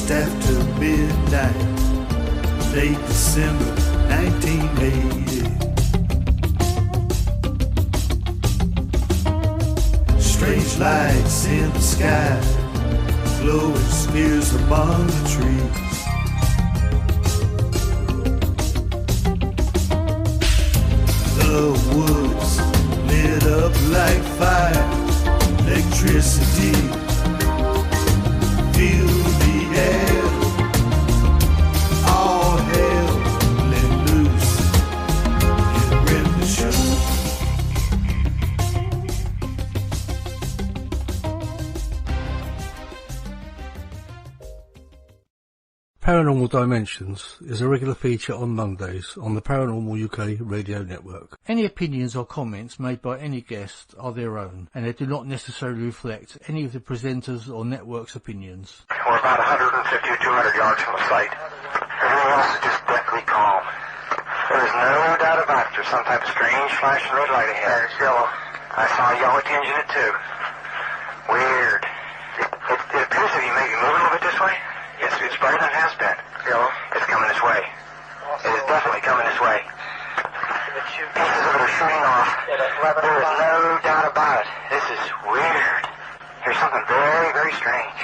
just after midnight, late December 1988. Strange lights in the sky, glowing spears among the trees. The woods lit up like fire, electricity filled the air. All hell let loose in Penniston. Paranormal Dimensions is a regular feature on Mondays on the Paranormal UK radio network. Any opinions or comments made by any guest are their own, and they do not necessarily reflect any of the presenters or network's opinions. We're about 150 or 200 yards from the site. Everything else is just deathly calm. There is no doubt about it. There's some type of strange flashing red light ahead. It's yellow. I saw a yellow tinge in it too. Weird. It appears to be maybe moving a little bit this way. It's brighter than it has been. Yellow. It's coming this way. It is definitely coming this way. Pieces of it are shooting off. There is no doubt about it. This is weird. There's something very, very strange.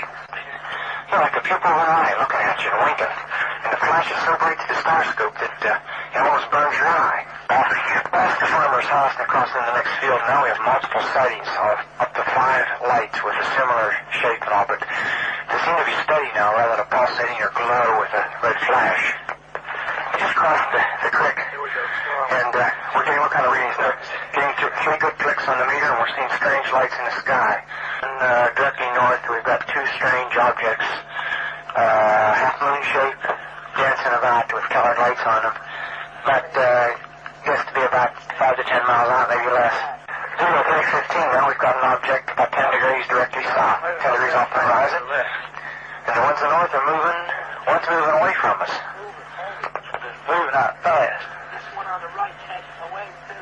You're like a pupil of an eye looking at you and winking. And the flash is so bright to the starscope that it almost burns your eye. Past the farmer's house and across in the next field, now we have multiple sightings of up to 5 lights with a similar shape and all, but they seem to be steady now rather than a pulsating or glow with a red flash. We just crossed the creek, and we're getting what kind of readings now? Getting 3 good clicks on the meter, and we're seeing strange lights in the sky. And directly north, we've got 2 strange objects, half-moon shape, dancing about with colored lights on them. But gets to be about 5 to 10 miles out, maybe less. 0-15 now, we've got an object about 10 degrees directly south, 10 degrees off the horizon. And the ones in the north are moving, one's moving away from us. Moving out fast. This one on the right heading away too.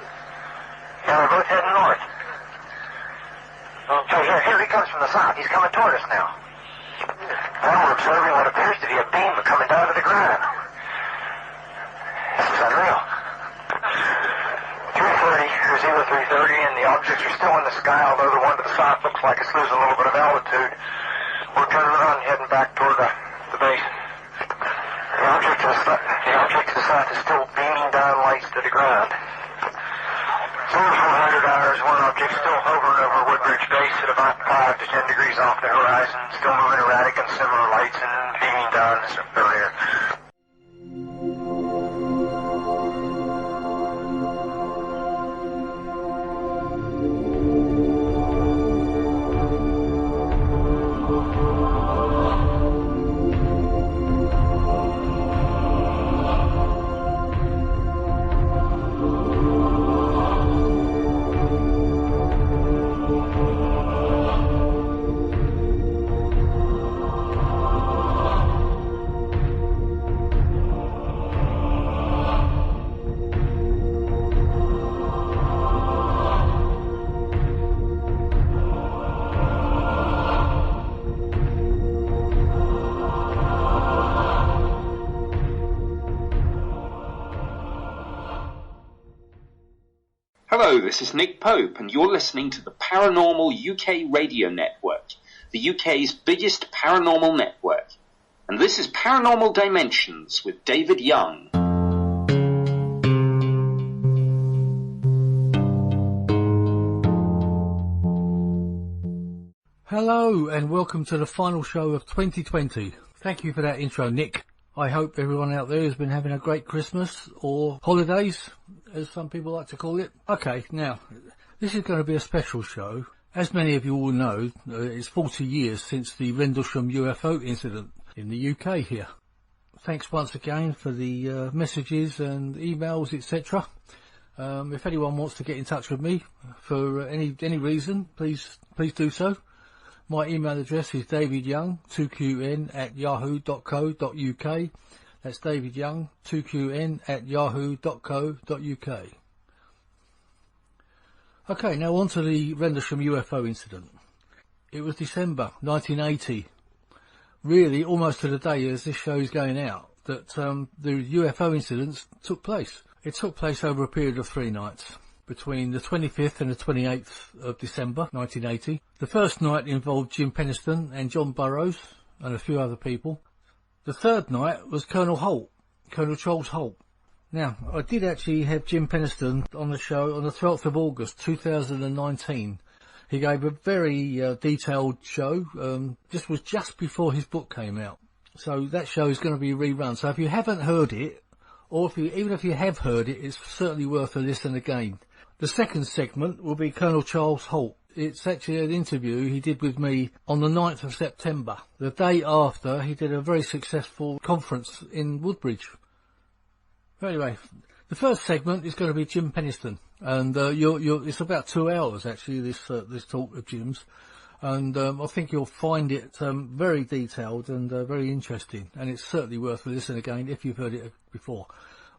Yeah, they're both heading north. So here he comes from the south. He's coming toward us now. Now we're observing what appears to be a beam coming down to the ground. This is unreal. 330 or 0330, and the objects are still in the sky, although the one to the south looks like it's losing a little bit of altitude. We're turning around and heading back toward the base. The object to the south is still beaming down lights to the ground. 400 hours, one object still hovering over Woodbridge Base at about 5 to 10 degrees off the horizon, still moving erratic and similar lights and beaming down this area. Hello, this is Nick Pope, and you're listening to the Paranormal UK Radio Network, the UK's biggest paranormal network. And this is Paranormal Dimensions with David Young. Hello, and welcome to the final show of 2020. Thank you for that intro, Nick. I hope everyone out there has been having a great Christmas, or holidays, as some people like to call it. Okay, now, this is going to be a special show. As many of you all know, it's 40 years since the Rendlesham UFO incident in the UK here. Thanks once again for the messages and emails, etc. If anyone wants to get in touch with me for any reason, please do so. My email address is davidyoung2qn@yahoo.co.uk. That's davidyoung2qn@yahoo.co.uk. Okay, now on to the Rendlesham UFO incident. It was December 1980 really almost to the day as this show is going out, that the UFO incidents took place. It took place over a period of 3 nights, between the 25th and the 28th of December 1980. The first night involved Jim Penniston and John Burroughs and a few other people. The third night was Colonel Charles Halt. Now, I did actually have Jim Penniston on the show on the 12th of August 2019. He gave a very detailed show. This was just before his book came out. So that show is going to be rerun. So if you haven't heard it, or even if you have heard it, it's certainly worth a listen again. The second segment will be Colonel Charles Halt. It's actually an interview he did with me on the 9th of September, the day after he did a very successful conference in Woodbridge. Anyway, the first segment is going to be Jim Penniston, and it's about 2 hours actually, this talk of Jim's, and I think you'll find it very detailed and very interesting, and it's certainly worth a listen again if you've heard it before.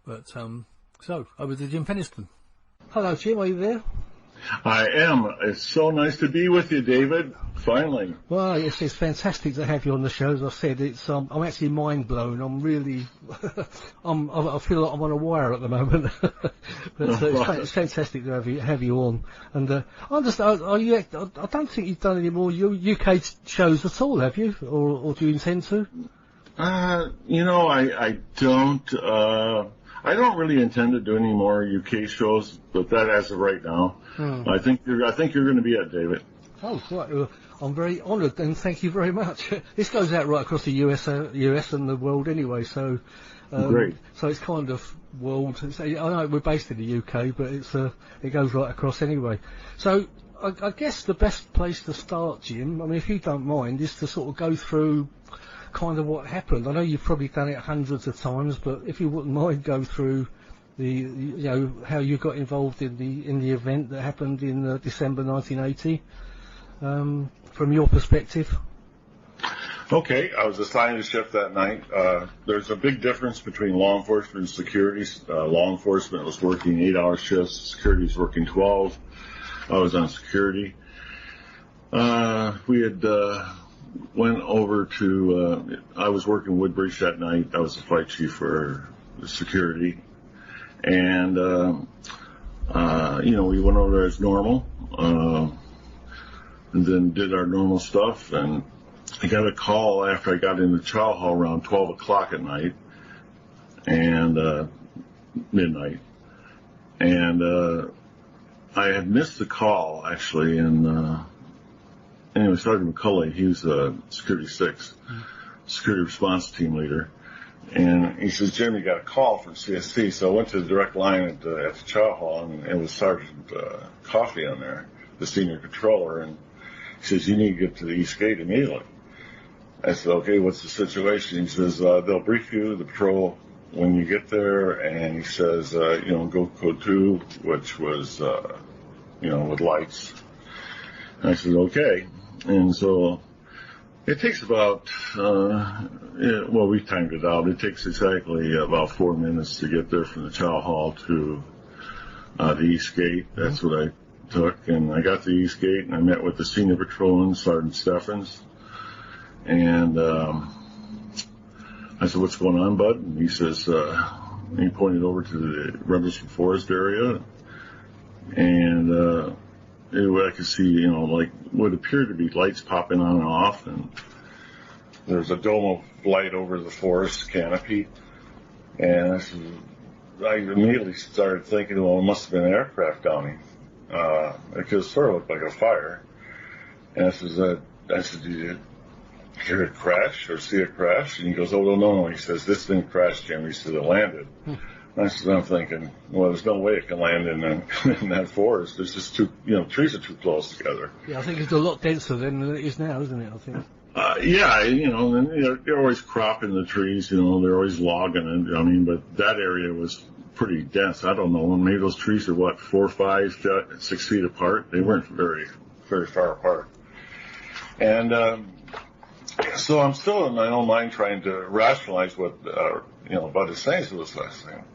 But so over to Jim Penniston. Hello, Jim. Are you there? I am. It's so nice to be with you, David. Finally. Well, it's fantastic to have you on the show. As I said, I'm actually mind blown. I'm really, I feel like I'm on a wire at the moment. But it's fantastic to have you on. And I understand. I don't think you've done any more UK shows at all, have you? Or do you intend to? I don't. I don't really intend to do any more UK shows, but that as of right now. I think you're going to be it, David. Oh, right. Well, I'm very honoured, and thank you very much. This goes out right across the US and the world anyway, so great. So it's kind of world. I know we're based in the UK, but it goes right across anyway. So I guess the best place to start, Jim, I mean, if you don't mind, is to sort of go through kind of what happened. I know you've probably done it hundreds of times, but if you wouldn't mind, go through how you got involved in the event that happened in December 1980, from your perspective. Okay, I was assigned a shift that night. There's a big difference between law enforcement and security. Law enforcement was working 8-hour shifts. Security was working 12. I was on security. We had went over to, I was working Woodbridge that night. I was the flight chief for security. And, we went over there as normal, and then did our normal stuff. And I got a call after I got in the chow hall around 12 o'clock at night, and, midnight. And, I had missed the call actually, and, anyway, Sergeant McCulley, he was Security 6, Security Response Team Leader. And he says, Jim, you got a call from CSC. So I went to the direct line at the chow hall, and it was Sergeant Coffey on there, the senior controller. And he says, you need to get to the East Gate immediately. I said, okay, what's the situation? He says, they'll brief you, the patrol, when you get there. And he says, go code 2, which was, with lights. And I said, okay. And so it takes about, we timed it out. It takes exactly about 4 minutes to get there from the chow hall to the East Gate. That's what I took. And I got to the East Gate, and I met with the senior patrolman, Sergeant Steffens. And I said, what's going on, bud? And he says, he pointed over to the Rebelson Forest area. And I could see, like what appeared to be lights popping on and off, and there's a dome of light over the forest canopy. And I immediately started thinking, well, it must have been an aircraft downing, because it sort of looked like a fire. And I said, did you hear it crash or see it crash? And he goes, oh, no. He says, this didn't crash, Jim. He said, it landed. I'm thinking, well, there's no way it can land in that forest. There's just trees are too close together. Yeah, I think it's a lot denser than it is now, isn't it? I think. And they're always cropping the trees. They're always logging it. I mean, but that area was pretty dense. I don't know. Maybe those trees are 4, 5, 6 feet apart. They weren't very, very far apart. And so I'm still in my own mind trying to rationalize what. Bud is saying. So was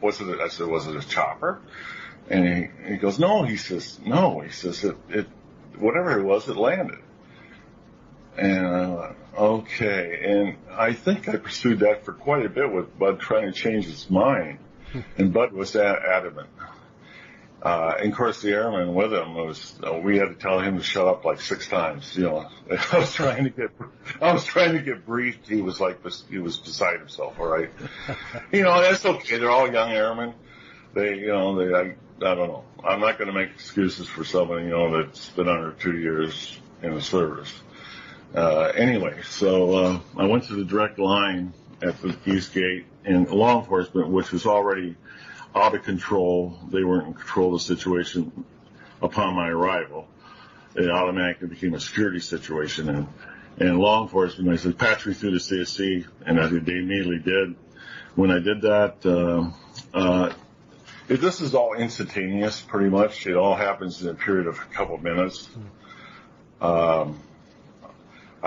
was it? I said, was it a chopper? And he goes, no. He says, no. He says, it whatever it was, it landed. And Okay, and I think I pursued that for quite a bit with Bud trying to change his mind, and Bud was adamant. And of course, the airman with him we had to tell him to shut up like 6 times. I was trying to get briefed. He was beside himself. All right, that's okay. They're all young airmen. I don't know. I'm not going to make excuses for somebody that's been under 2 years in the service. Anyway, so I went to the direct line at the East Gate, and law enforcement, which was already out of control, they weren't in control of the situation upon my arrival. It automatically became a security situation, and law enforcement, I said, patch me through the CSC, and they immediately did. When I did that, this is all instantaneous, pretty much. It all happens in a period of a couple of minutes. I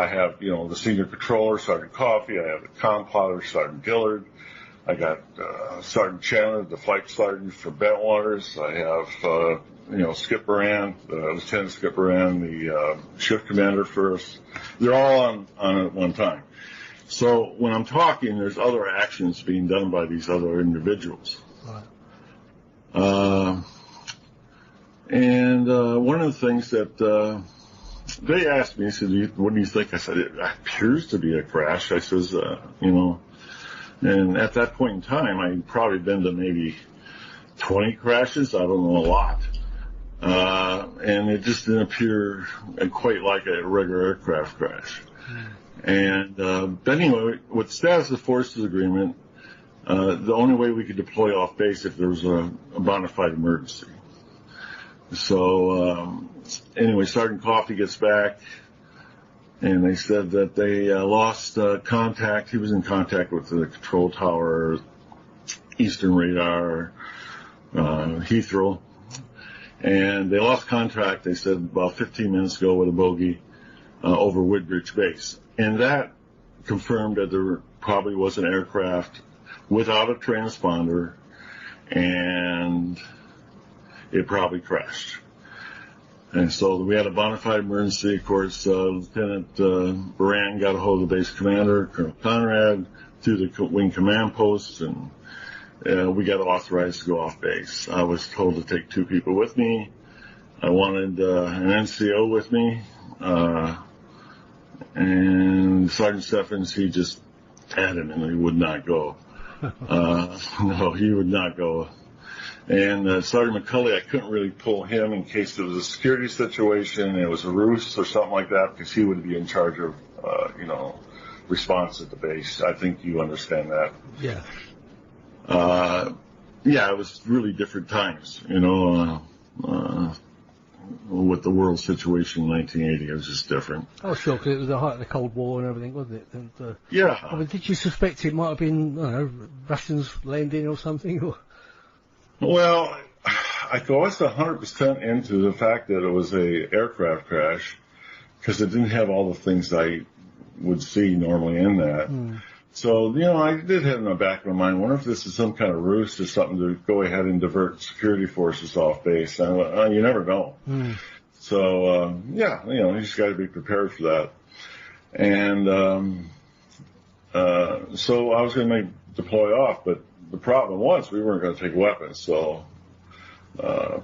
have, the senior controller, Sergeant Coffey. I have the comm plotter, Sergeant Dillard. I got Sergeant Chandler, the flight sergeant for Bentwaters. I have, Skip Moran, Lieutenant Skip Moran, the shift commander first. They're all on at one time. So when I'm talking, there's other actions being done by these other individuals. Right. And one of the things that they asked me, they said, what do you think? I said, it appears to be a crash. I says, and at that point in time, I'd probably been to maybe 20 crashes. I don't know, a lot. And it just didn't appear quite like a regular aircraft crash. And anyway, with the status of forces agreement, the only way we could deploy off base if there was a bona fide emergency. So anyway, Sergeant Coffey gets back, and they said that they lost contact. He was in contact with the control tower, Eastern Radar, Heathrow, and they lost contact, they said, about 15 minutes ago with a bogey over Woodbridge Base. And that confirmed that there probably was an aircraft without a transponder, and it probably crashed. And so we had a bona fide emergency. Of course, Lieutenant Moran got a hold of the base commander, Colonel Conrad, through the wing command posts, and we got authorized to go off base. I was told to take 2 people with me. I wanted an NCO with me, and Sergeant Steffens, he just adamantly would not go. No, he would not go. And Sergeant McCulley, I couldn't really pull him in case there was a security situation, it was a ruse or something like that, because he would be in charge of, response at the base. I think you understand that. Yeah. Yeah, it was really different times, with the world situation in 1980. It was just different. Oh, sure, because it was the height of the Cold War and everything, wasn't it? And, yeah. I mean, did you suspect it might have been, Russians landing or something? Or? Well, I was 100% into the fact that it was a aircraft crash, because it didn't have all the things I would see normally in that. So, I did have in the back of my mind, I wonder if this is some kind of ruse or something to go ahead and divert security forces off base. And, you never know. So, you just got to be prepared for that. And so I was going to deploy off, but the problem was we weren't going to take weapons. So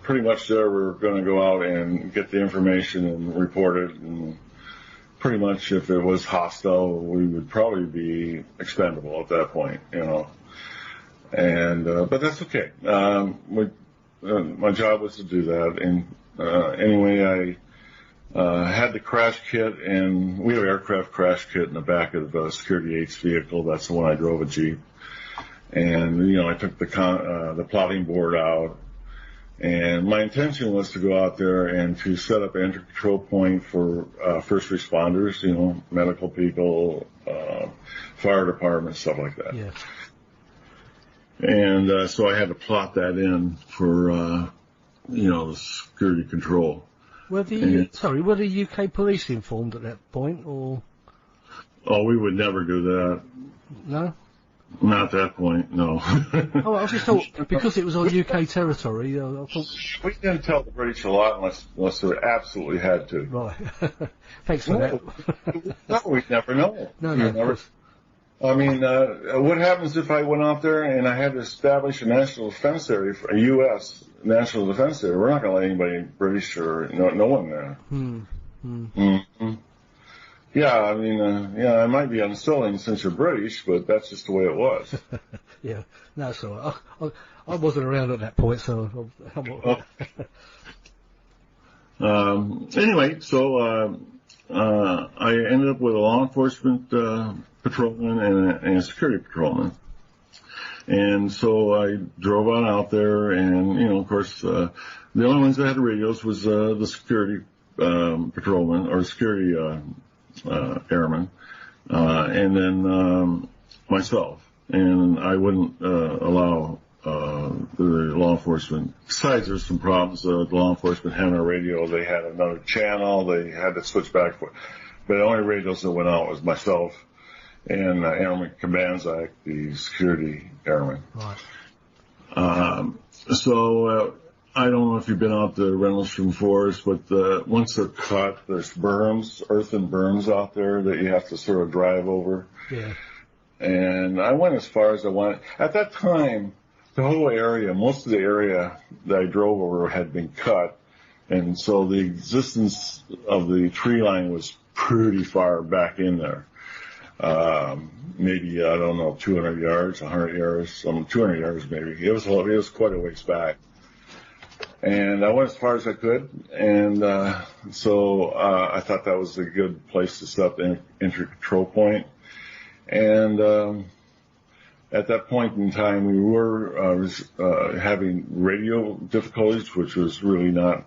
pretty much there we were going to go out and get the information and report it, and pretty much if it was hostile, we would probably be expendable at that point, And but that's okay. My job was to do that, and anyway, I had the crash kit, and we have an aircraft crash kit in the back of the Security 8's vehicle. That's the one I drove, a Jeep. And, I took the plotting board out, and my intention was to go out there and to set up an entry control point for first responders, medical people, fire department, stuff like that. Yeah. And so I had to plot that in for, the security control. Were the UK police informed at that point, or? Oh, we would never do that. No? Not at that point, no. Oh, I just thought, because it was on UK territory, I thought... We didn't tell the British a lot unless we absolutely had to. Right. Thanks for that. No, we'd never know. No, Of course. I mean, what happens if I went out there and I had to establish a national defense area, a U.S. national defense area? We're not going to let anybody British or no one there. Mm-hmm. Yeah, I mean, I might be unsulling since you're British, but that's just the way it was. Yeah, no, it's all right. I wasn't around at that point, so... Anyway, so I ended up with a law enforcement patrolman and a security patrolman. And so I drove on out there, and, of course, the only ones that had radios was the security patrolman or security airman, and then myself. And I wouldn't allow the law enforcement. Besides, there's some problems. The law enforcement had a radio. They had another channel. They had to switch back. But the only radios that went out was myself and Airman Kabanzak, the security airman. Right. So I don't know if you've been out to Rendlesham Forest, but once they're cut, there's berms, earthen berms out there that you have to sort of drive over. Yeah. And I went as far as I wanted. At that time, the whole area, most of the area that I drove over had been cut, and so the existence of the tree line was pretty far back in there. Maybe, I don't know, 200 yards, 100 yards, 200 yards maybe. It was quite a ways back. And I went as far as I could, and so I thought that was a good place to set up the entry control point. And at that point in time, we were having radio difficulties, which was really not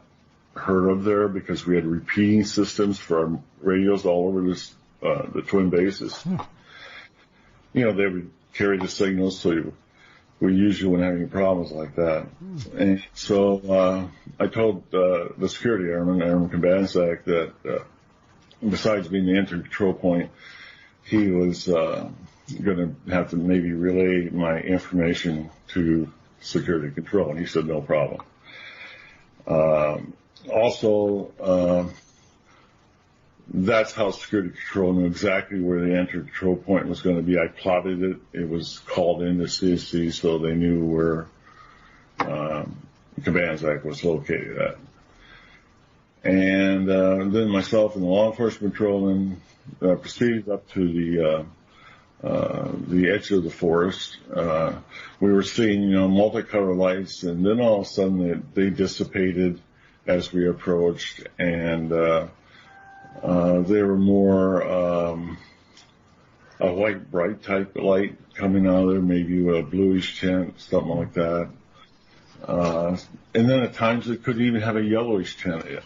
heard of there because we had repeating systems for our radios all over the twin bases. They would carry the signals, so we usually wouldn't have any problems like that. And so I told the security airman, Airman Kabanzak, that besides being the entry control point, he was going to have to maybe relay my information to security control, and he said no problem. Also, that's how security control knew exactly where the entry control point was going to be. I plotted it. It was called into CSC, so they knew where Kabanzak was located at. And then myself and the law enforcement patrolman proceeded up to the edge of the forest. We were seeing, multicolored lights, and then all of a sudden they dissipated as we approached, and they were more a white bright type of light coming out of there, maybe with a bluish tint, something like that. And then at times it could even have a yellowish tint. It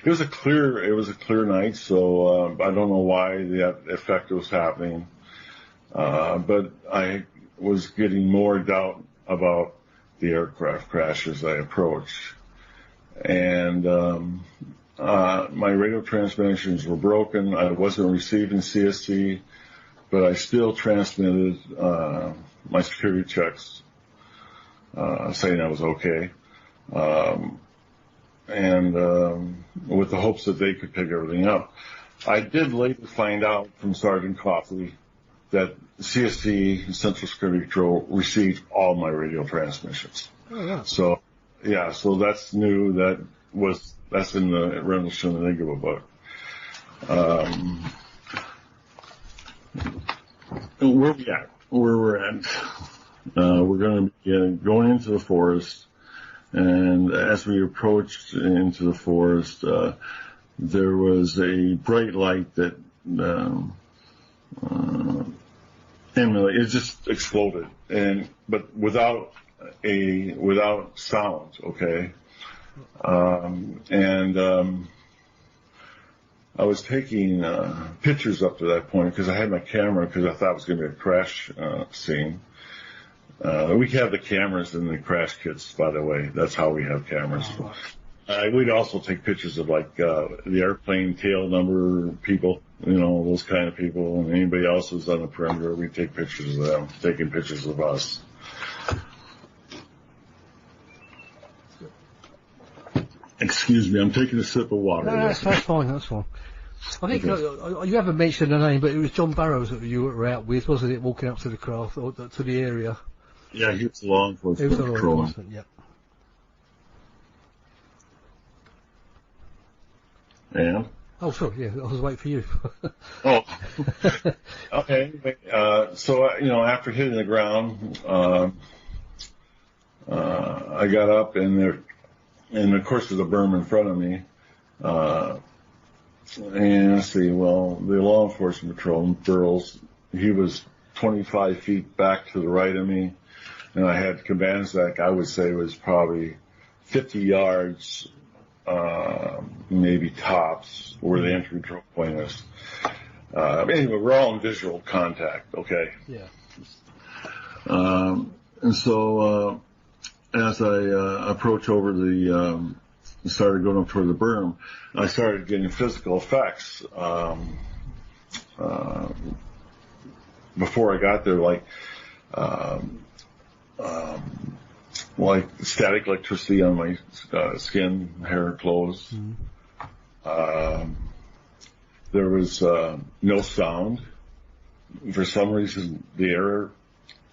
was a clear night, so I don't know why that effect was happening. But I was getting more doubt about the aircraft crash as I approached. And my radio transmissions were broken. I wasn't receiving CSC, but I still transmitted my security checks saying I was okay. And with the hopes that they could pick everything up. I did later find out from Sergeant Coffey that CSC, Central Security Control, received all my radio transmissions. Oh, yeah. So that's new. That's in the Rendlesham Enigma book. Where we're at. We're going to be going into the forest, and as we approached into the forest, there was a bright light that it just exploded, but without sound. Okay, I was taking pictures up to that point because I had my camera because I thought it was going to be a crash scene. We have the cameras in the crash kits, by the way. That's how we have cameras. We'd also take pictures of the airplane tail number people, those kind of people, and anybody else who's on the perimeter, we take pictures of them, taking pictures of us. Excuse me, I'm taking a sip of water. No, that's fine, that's fine. I think you haven't mentioned the name, but it was John Barrows that you were out with, wasn't it, walking up to the craft, or to the area? Yeah, he was law enforcement. He was law enforcement, yeah. And? Oh, sorry, yeah, I was waiting for you. Oh. Okay, anyway, so, after hitting the ground, I got up, and of course there's a berm in front of me, and let's see, well, the law enforcement patrol, Burroughs, he was 25 feet back to the right of me, and I had Cabanzac, I would say was probably 50 yards, maybe tops, where the entry control point is. Anyway, we're all in visual contact, okay? Yeah. And so, as I approach over started going up toward the berm, I started getting physical effects. Before I got there, like static electricity on my skin, hair, clothes. Mm-hmm. There was no sound. For some reason, the air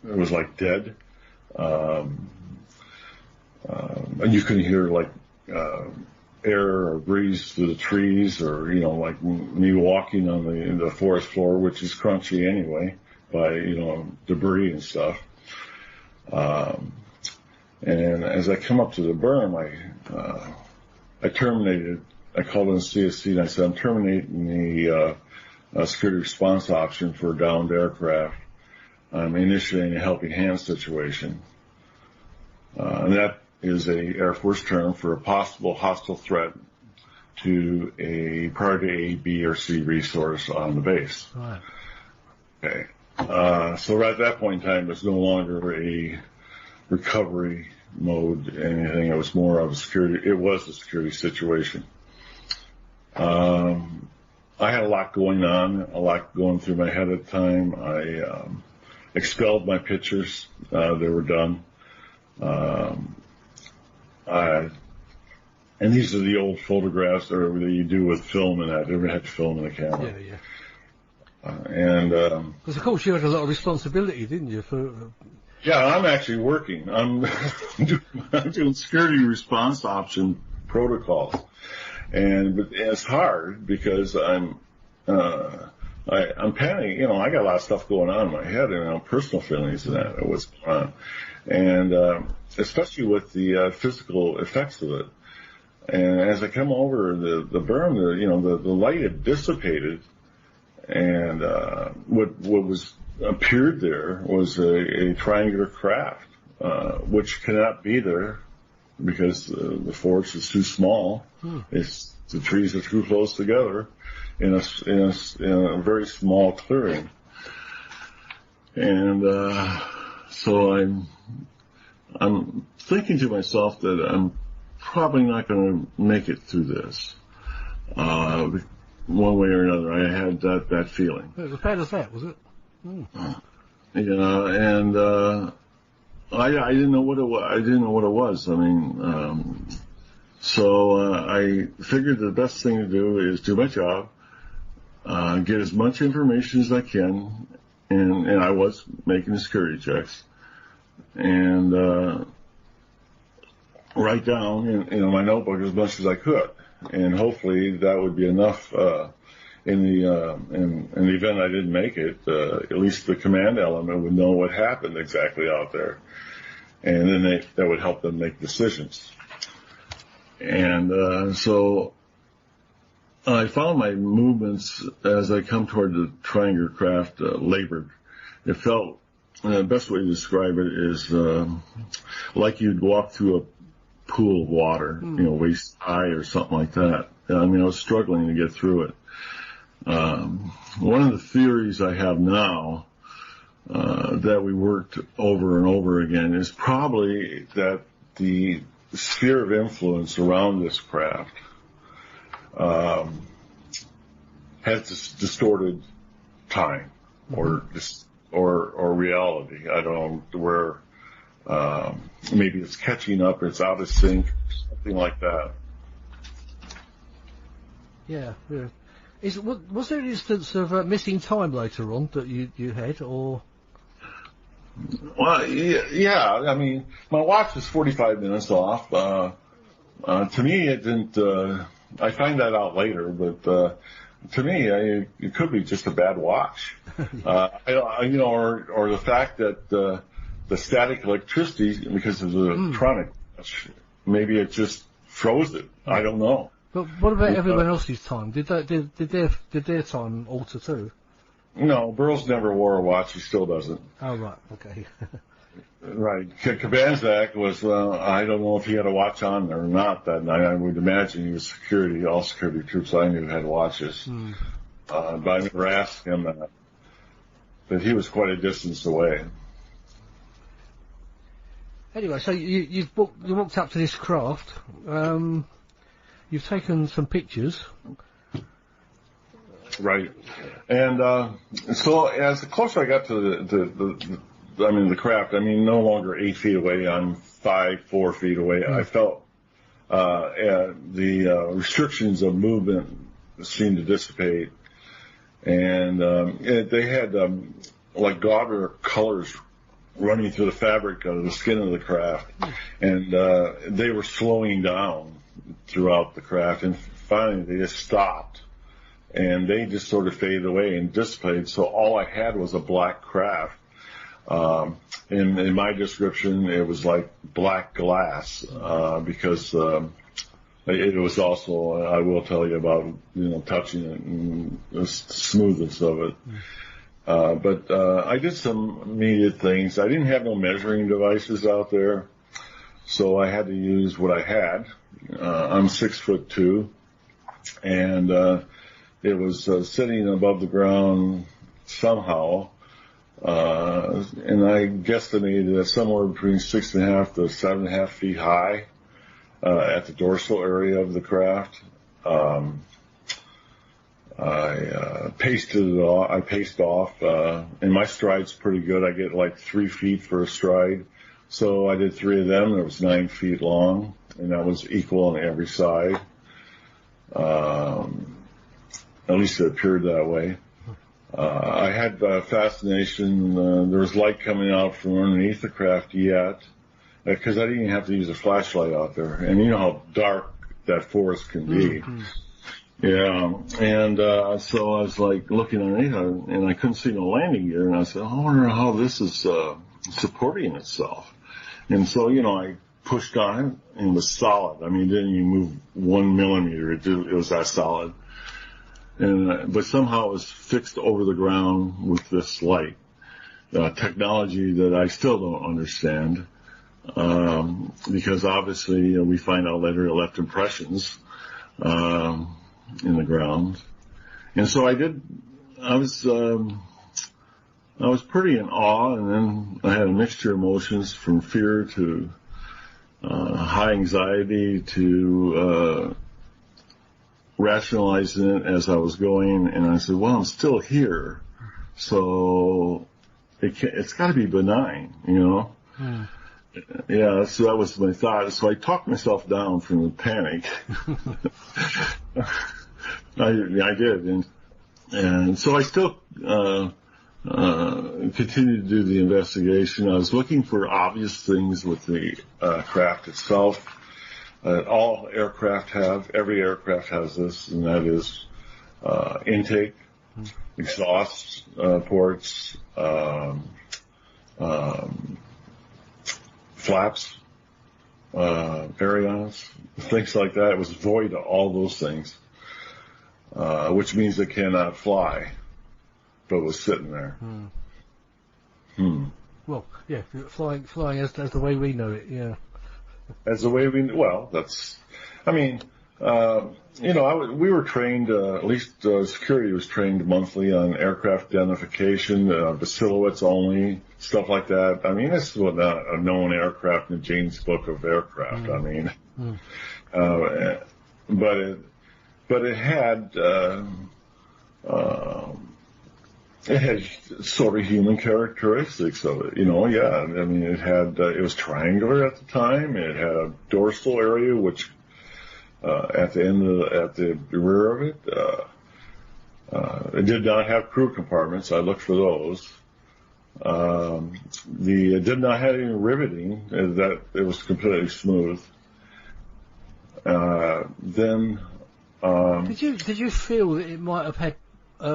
was like dead. And you couldn't hear air or breeze through the trees, or like me walking on the forest floor, which is crunchy anyway by debris and stuff. And as I come up to the berm, I terminated. I called in CSC and I said, I'm terminating the security response option for a downed aircraft. I'm initiating a helping hand situation. And that is a Air Force term for a possible hostile threat to a priority A, B, or C resource on the base. Right. Okay. So at that point in time, it was no longer a recovery mode, anything. It was more of a security. It was a security situation. I had a lot going on, a lot going through my head at the time. I expelled my pictures. They were done. And these are the old photographs that you do with film and that. Everybody had film in the camera. Yeah, yeah. Because of course you had a lot of responsibility, didn't you? Yeah, I'm actually working. I'm doing security response option protocols, but it's hard because I'm panicking. I got a lot of stuff going on in my head, and personal feelings and that what's going on, and especially with the physical effects of it. And as I come over the berm, the light had dissipated, and what was appeared there was a triangular craft, which cannot be there because the forest is too small. The trees are too close together in a very small clearing. And so I'm thinking to myself that I'm probably not going to make it through this. One way or another, I had that feeling. It was as bad as that, was it? And I didn't know what it was. I didn't know what it was. I mean, so I figured the best thing to do is do my job, get as much information as I can, and I was making the security checks, and write down in my notebook as much as I could, and hopefully that would be enough. In the event I didn't make it, at least the command element would know what happened exactly out there, and then that would help them make decisions. And so I found my movements as I come toward the triangular craft labored. It felt, the best way to describe it is like you'd walk through a pool of water, waist high or something like that. I mean, I was struggling to get through it. One of the theories I have now that we worked over and over again is probably that the sphere of influence around this craft has this distorted time or reality. I don't know where maybe it's catching up, it's out of sync, something like that. Yeah. Was there an instance of missing time later on that you had, or? Well, yeah. I mean, my watch was 45 minutes off. To me, it didn't. I find that out later, but to me, it could be just a bad watch. Or the fact that the static electricity, because of the electronic, maybe it just froze it. I don't know. But what about everyone else's time? Did their time alter too? No, Burroughs never wore a watch. He still doesn't. Oh, right. Okay. Right. Kabanzak was, I don't know if he had a watch on or not that night. I would imagine he was security. All security troops I knew had watches. But I never asked him that. But he was quite a distance away. Anyway, so you walked up to this craft. You've taken some pictures. Right. And so as the closer I got to the craft, no longer 8 feet away, I'm 4 feet away. I felt the restrictions of movement seemed to dissipate. And they had like gaudier colors running through the fabric of the skin of the craft. And they were slowing down throughout the craft. And finally they just stopped. And they just sort of faded away and dissipated. So all I had was a black craft. In my description, it was like black glass, because it was also, I will tell you about, touching it and the smoothness of it. But I did some immediate things. I didn't have no measuring devices out there, so I had to use what I had. I'm 6'2", and it was sitting above the ground somehow. And I guesstimated that somewhere between 6.5 to 7.5 feet high, at the dorsal area of the craft. I pasted it off. I paced off, and my stride's pretty good. I get like 3 feet for a stride. So I did 3 of them. It was 9 feet long, and that was equal on every side. At least it appeared that way. I had fascination. There was light coming out from underneath the craft yet, because I didn't even have to use a flashlight out there. And you know how dark that forest can be. Yeah. And so I was like looking underneath, and I couldn't see no landing gear. And I said, I wonder how this is supporting itself. And so, I pushed on it, and it was solid. It didn't even move 1 millimeter. It was that solid. And but somehow it was fixed over the ground with this light technology that I still don't understand, because obviously we find out later it left impressions in the ground. And so I was pretty in awe, and then I had a mixture of emotions from fear to high anxiety to rationalizing it as I was going, and I said, well, I'm still here, so it's got to be benign, Yeah, so that was my thought. So I talked myself down from the panic. I did, and so I still continued to do the investigation. I was looking for obvious things with the craft itself. All aircraft every aircraft has this, and that is intake, exhaust ports, flaps, ailerons, things like that. It was void of all those things, which means it cannot fly, but was sitting there. Well, yeah, flying as the way we know it, yeah. As the way that's, we were trained, at least security was trained monthly on aircraft identification, the silhouettes only, stuff like that. This is what a known aircraft in Jane's Book of Aircraft. But it had it had sort of human characteristics of it, yeah. I mean, it was triangular at the time. It had a dorsal area, which, at the rear of it, it did not have crew compartments. I looked for those. It did not have any riveting. It was completely smooth. Then, did you feel that it might have had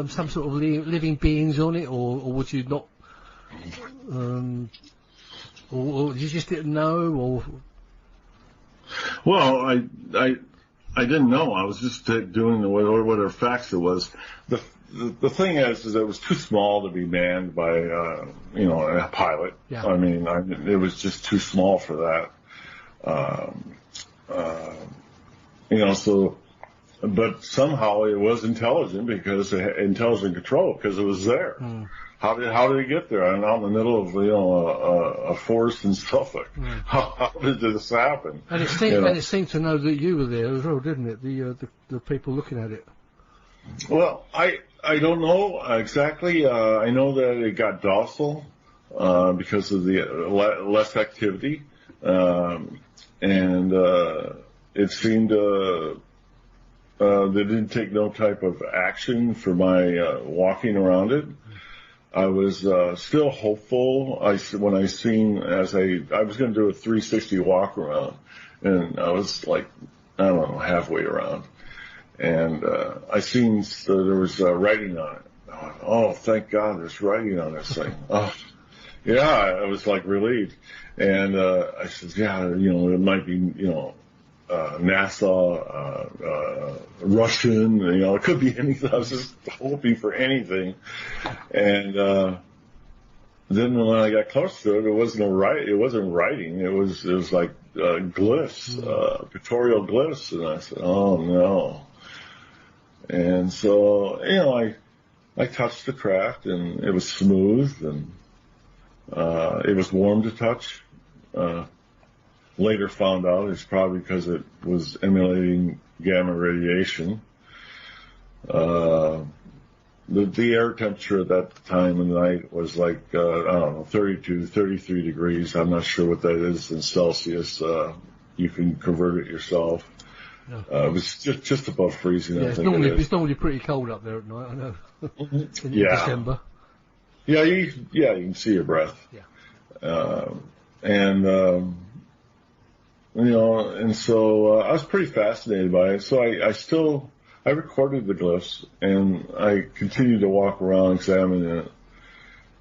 some sort of living beings on it, or would you not? Or you just didn't know, or? Well, I didn't know. I was just doing whatever facts it was. The thing is it was too small to be manned by a pilot. Yeah. I mean, it was just too small for that. So, but somehow it was intelligent intelligent control because it was there. How did it get there? I'm out in the middle of a forest in Suffolk. How did this happen? And it seemed to know that you were there as well, didn't it? The people looking at it. Well, I don't know exactly. I know that it got docile because of the less activity, and it seemed they didn't take no type of action for my walking around it. I was still hopeful. When I seen I was going to do a 360 walk around, and I was like, I don't know, halfway around, and I seen there was writing on it. I went, oh, thank God, there's writing on this thing. Oh, yeah, I was like relieved, and I said, yeah, it might be, NASA, Russian, it could be anything. I was just hoping for anything. And, then when I got close to it, it wasn't writing. It was like, glyphs, pictorial glyphs. And I said, oh no. And so, I touched the craft and it was smooth and, it was warm to touch. Later found out it's probably because it was emulating gamma radiation. The air temperature at that time of night was like, I don't know, 32, 33 degrees. I'm not sure what that is in Celsius. You can convert it yourself. No. It was just above freezing. Yeah, I think it's normally pretty cold up there at night, I know. In December. Yeah, you can see your breath. Yeah. And so I was pretty fascinated by it. So I recorded the glyphs and I continued to walk around examining it.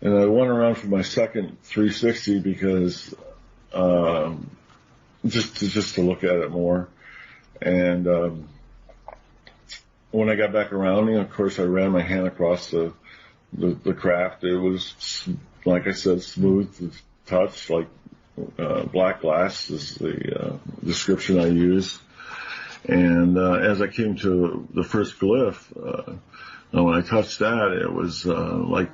And I went around for my second 360 because just to look at it more. And when I got back around, of course, I ran my hand across the craft. It was, like I said, smooth to touch, like black glass is the description I use. And as I came to the first glyph, when I touched that, it was like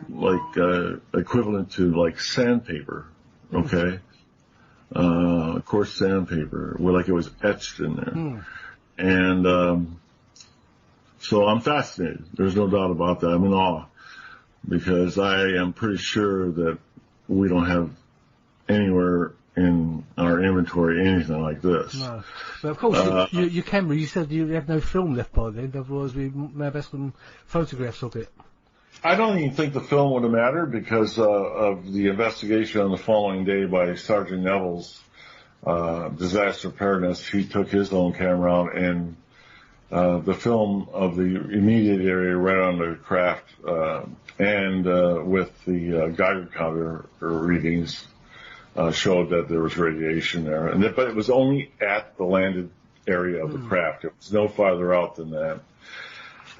equivalent to like sandpaper, okay? Coarse sandpaper, like it was etched in there. And so I'm fascinated. There's no doubt about that. I'm in awe because I am pretty sure that we don't have anywhere in our inventory anything like this. No. But of course, your camera, you said you had no film left by then, otherwise we may have had some photographs of it. I don't even think the film would have mattered because of the investigation on the following day by Sergeant Neville's disaster preparedness. He took his own camera out and the film of the immediate area right on the craft and with the Geiger counter readings showed that there was radiation there. But it was only at the landed area of the craft. It was no farther out than that,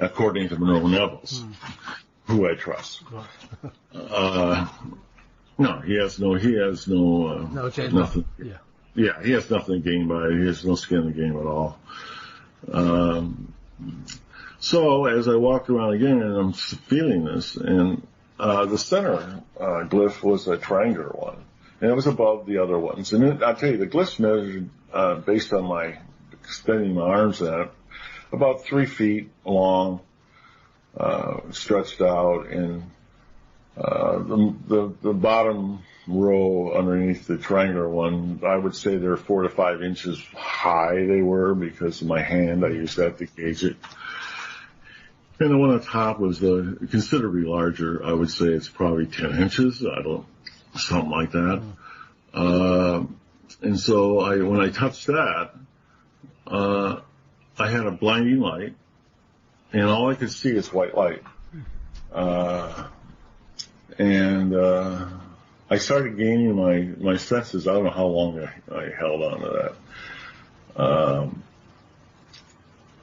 according to Monroe Neville's, who I trust. No, he has no nothing. Yeah, he has nothing to gain by it. He has no skin in the game at all. So as I walked around again and I'm feeling this, and the center glyph was a triangular one. And it was above the other ones. And I'll tell you, the glyphs measured, based on my extending my arms at it, about 3 feet long, stretched out, and the bottom row underneath the triangular one, I would say they're 4 to 5 inches high. They were, because of my hand. I used that to gauge it. And the one on top was considerably larger. I would say it's probably 10 inches. Something like that. And so when I touched that, I had a blinding light, and all I could see is white light. And I started gaining my senses. I don't know how long I held on to that.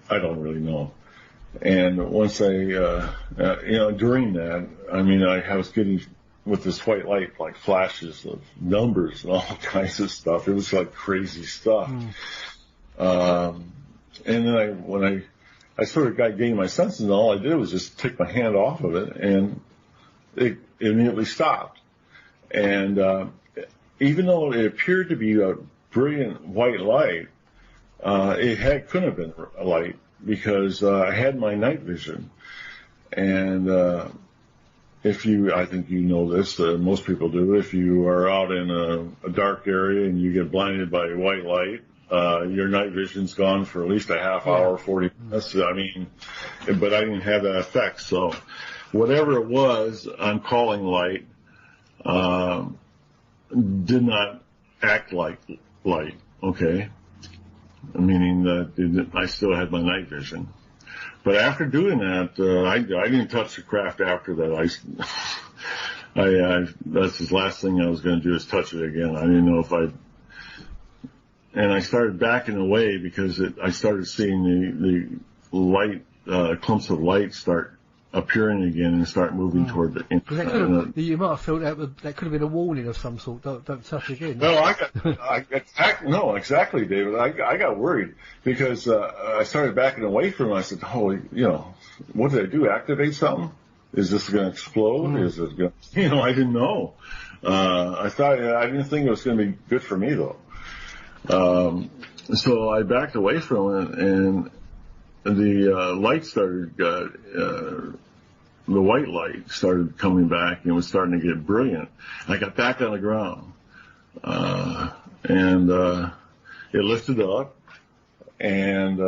I don't really know. And once during that, I mean, I was getting, with this white light, like flashes of numbers and all kinds of stuff. It was like crazy stuff. And then when I sort of got gaining my senses, and all I did was just take my hand off of it, and it immediately stopped. And even though it appeared to be a brilliant white light, couldn't have been a light, because I had my night vision. And I think you know this, most people do, if you are out in a dark area and you get blinded by white light, your night vision's gone for at least a half hour, 40 minutes. I mean, but I didn't have that effect. So whatever it was, I'm calling light, did not act like light, okay? Meaning that I still had my night vision. But after doing that, I didn't touch the craft after that. That's the last thing I was going to do, is touch it again. I didn't know if and I started backing away, because I started seeing the light, clumps of light start appearing again and start moving toward the. You might have felt that could have been a warning of some sort. Don't touch again. No, exactly, David. I got worried, because I started backing away from it. I said, "Holy, what did I do? Activate something? Is this going to explode? Is it going? I didn't know. I didn't think it was going to be good for me though. So I backed away from it, and the light started. The white light started coming back, and it was starting to get brilliant. I got back on the ground, and it lifted up and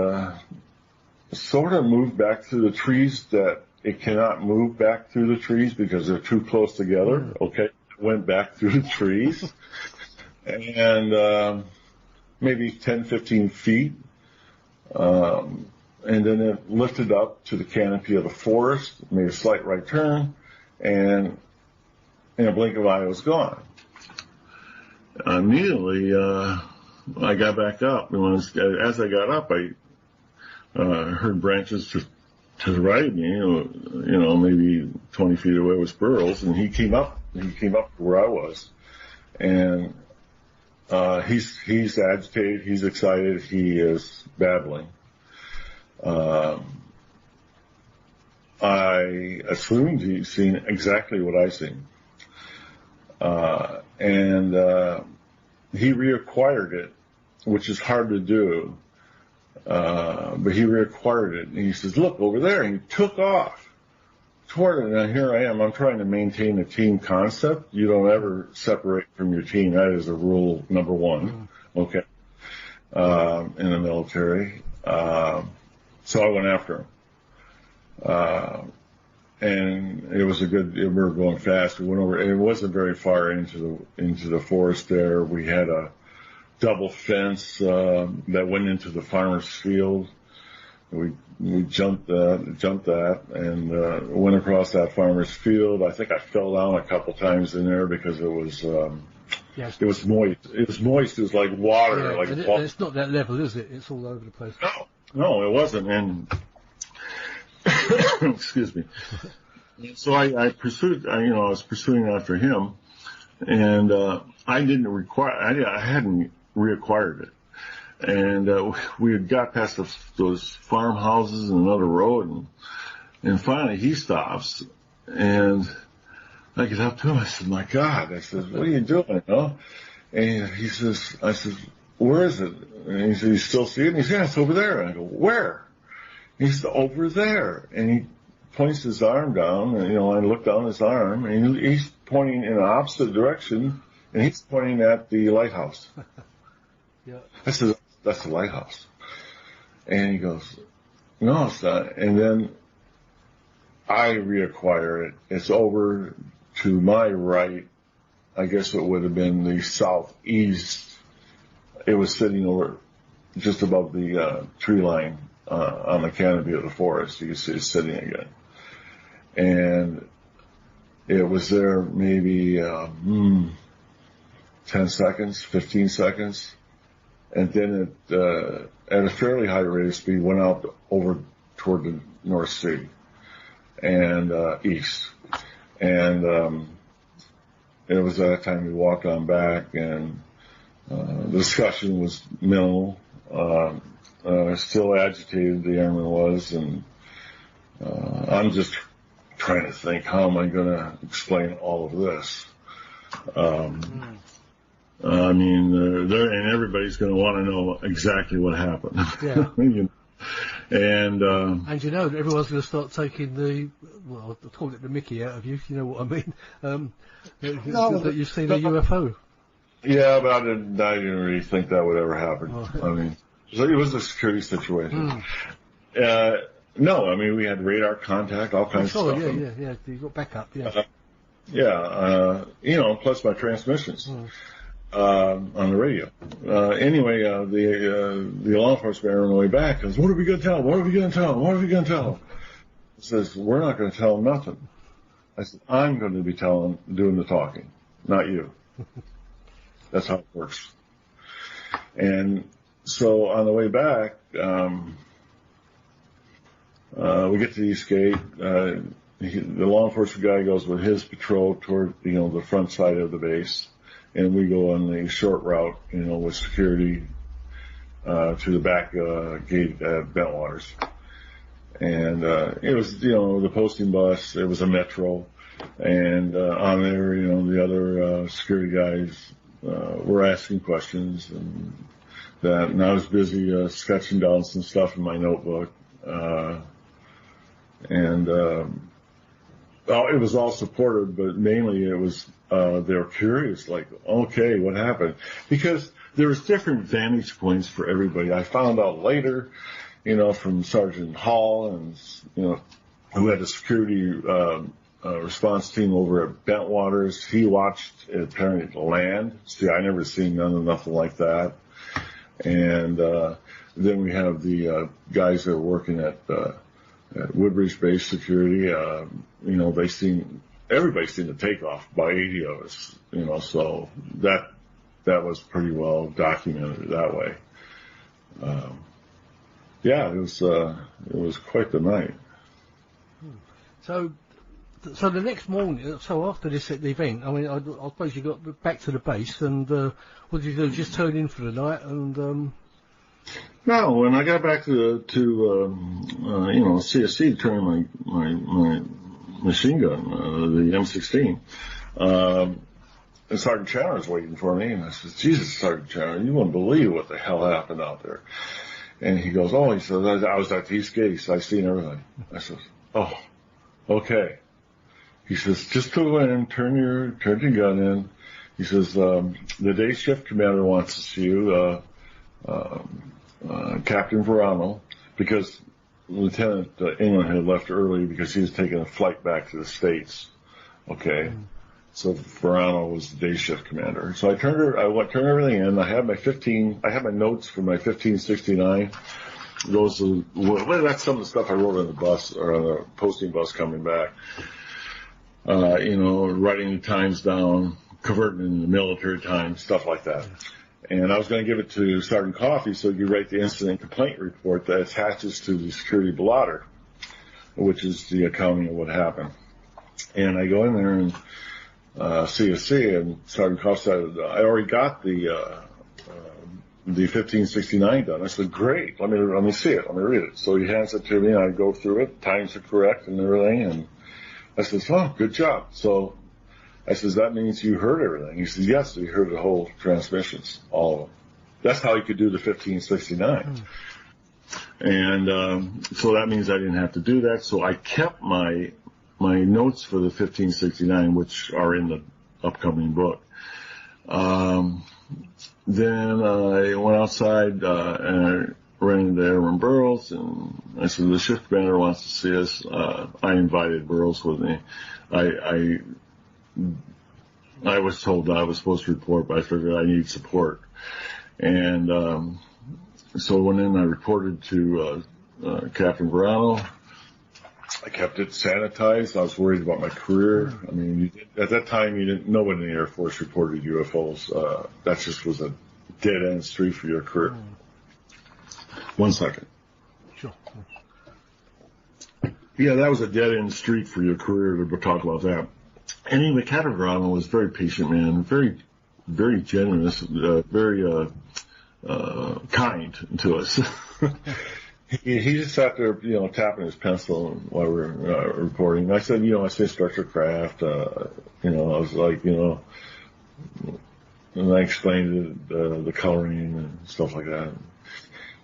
sort of moved back through the trees that it cannot move back through the trees because they're too close together. Okay, it went back through the trees, and maybe 10, 15 feet. And then it lifted up to the canopy of the forest, made a slight right turn, and in a blink of an eye, it was gone. Immediately, I got back up, and as I got up, I heard branches to the right of me, maybe 20 feet away was Burroughs, and he came up to where I was, and he's agitated, he's excited, he is babbling. I assumed he'd seen exactly what I seen. And he reacquired it, which is hard to do. But he reacquired it, and he says, "Look over there," and he took off toward it. And here I am. I'm trying to maintain a team concept. You don't ever separate from your team. That is a rule number one. Okay. In the military. So I went after him. And it was we were going fast. We went over, it wasn't very far into the forest there. We had a double fence, that went into the farmer's field. We jumped that and, went across that farmer's field. I think I fell down a couple times in there because it was, it was moist. It was moist. It was like water. Yeah, it's not that level, is it? It's all over the place. No, it wasn't. And excuse me. So I pursued. I was pursuing after him, and I hadn't reacquired it. And we had got past those farmhouses and another road, and finally he stops, and I get up to him. I said, "My God!" I said, "What are you doing?" And he says, "I said, where is it?" And he said, "You still see it?" And he said, "Yeah, it's over there." And I go, "Where?" And he said, "Over there." And he points his arm down, and, I look down his arm, and he's pointing in the opposite direction, and he's pointing at the lighthouse. Yeah. I said, that's the lighthouse. And he goes, no, it's not. And then I reacquire it. It's over to my right. I guess it would have been the southeast. It was sitting over just above the tree line on the canopy of the forest. You can see it sitting again. And it was there maybe 10 seconds, 15 seconds. And then it, at a fairly high rate of speed, went out over toward the North Sea and east. And it was at that time we walked on back, and the discussion was minimal. Still agitated, the airman was, and I'm just trying to think, how am I going to explain all of this? I mean, and everybody's going to want to know exactly what happened. Yeah. And everyone's going to start taking I'll call it the Mickey out of you, if you know what I mean. That you've seen a UFO. Yeah, but I didn't really think that would ever happen. Oh. I mean, it was a security situation. No, I mean, we had radar contact, all kinds of stuff. Yeah. You got backup, yeah. Plus my transmissions. On the radio. Anyway, the law enforcement on the way back goes, what are we going to tell him? What are we going to tell him? What are we going to tell him? He says, we're not going to tell him nothing. I said, I'm going to be doing the talking, not you. That's how it works. And so on the way back, we get to the East Gate. The law enforcement guy goes with his patrol toward, the front side of the base. And we go on the short route, with security, to the back, gate at Bentwaters. And, it was, the posting bus, it was a Metro. And, on there, the other, security guys, were asking questions and I was busy, sketching down some stuff in my notebook. It was all supported, but mainly it was, they were curious, like, okay, what happened? Because there was different vantage points for everybody. I found out later, from Sergeant Hall and, who had the security, response team over at Bentwaters. He watched it apparently land. See, I never seen nothing like that. And, then we have the, guys that are working at Woodbridge Base Security. Everybody seen the takeoff by 80 of us, so that was pretty well documented that way. It was quite the night. So the next morning, after this event, I mean, I suppose you got back to the base, and what did you do? Just turn in for the night, and No, when I got back to CSC to turn my machine gun, the M16, and Sergeant Chandler was waiting for me, and I said, Jesus, Sergeant Chandler, you wouldn't believe what the hell happened out there. And he goes, he says, I was at the East Gate, so I seen everything. I said, oh, okay. He says, just go in, turn your gun in. He says, the day shift commander wants to see you, Captain Verano, because Lieutenant England had left early because he was taking a flight back to the States. Okay. So Verano was the day shift commander. So I turned everything in. I had my notes for my 1569. That's some of the stuff I wrote on the bus, or on the posting bus coming back. Writing the times down, converting in the military time, stuff like that. And I was going to give it to Sergeant Coffey so he could write the incident complaint report that attaches to the security blotter, which is the accounting of what happened. And I go in there and CSC, and Sergeant Coffey said, I already got the 1569 done. I said, great, let me see it, let me read it. So he hands it to me, and I go through it, times are correct and everything, and I said, oh, good job. So I says, that means you heard everything. He says, yes, he heard the whole transmissions, all of them. That's how he could do the 1569. And so that means I didn't have to do that. So I kept my notes for the 1569, which are in the upcoming book. Then I went outside and I ran into Aaron Burroughs, and I said, the shift commander wants to see us. I invited Burroughs with me. I was told that I was supposed to report, but I figured I need support. And so I went in and I reported to Captain Verano. I kept it sanitized. I was worried about my career. I mean, at that time, nobody in the Air Force reported UFOs. That just was a dead-end street for your career. 1 second. Sure. Yeah, that was a dead-end street for your career to talk about that. Anyway, Captain Verano was a very patient man, very, very generous, very kind to us. He just sat there, tapping his pencil while we were reporting. I said, I say structure craft, I was like, and I explained the coloring and stuff like that.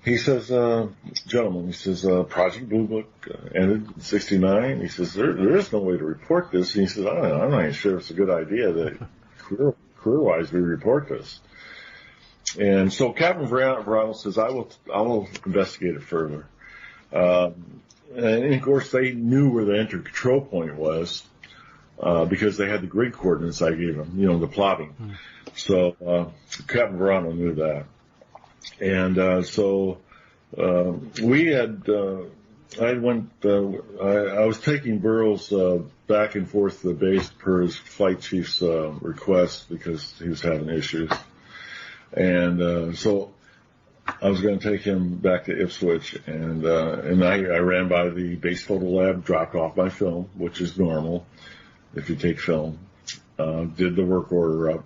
He says, gentlemen, he says, Project Blue Book ended in 69. He says, there is no way to report this. And he says, I'm not even sure it's a good idea that career-wise we report this. And so Captain Verano says, I will investigate it further. And of course they knew where the enter control point was, because they had the grid coordinates I gave them, the plotting. So, Captain Verano knew that. And, so, we had, I was taking Burroughs, back and forth to the base per his flight chief's, request because he was having issues. And so I was going to take him back to Ipswich, and I ran by the base photo lab, dropped off my film, which is normal if you take film, did the work order up.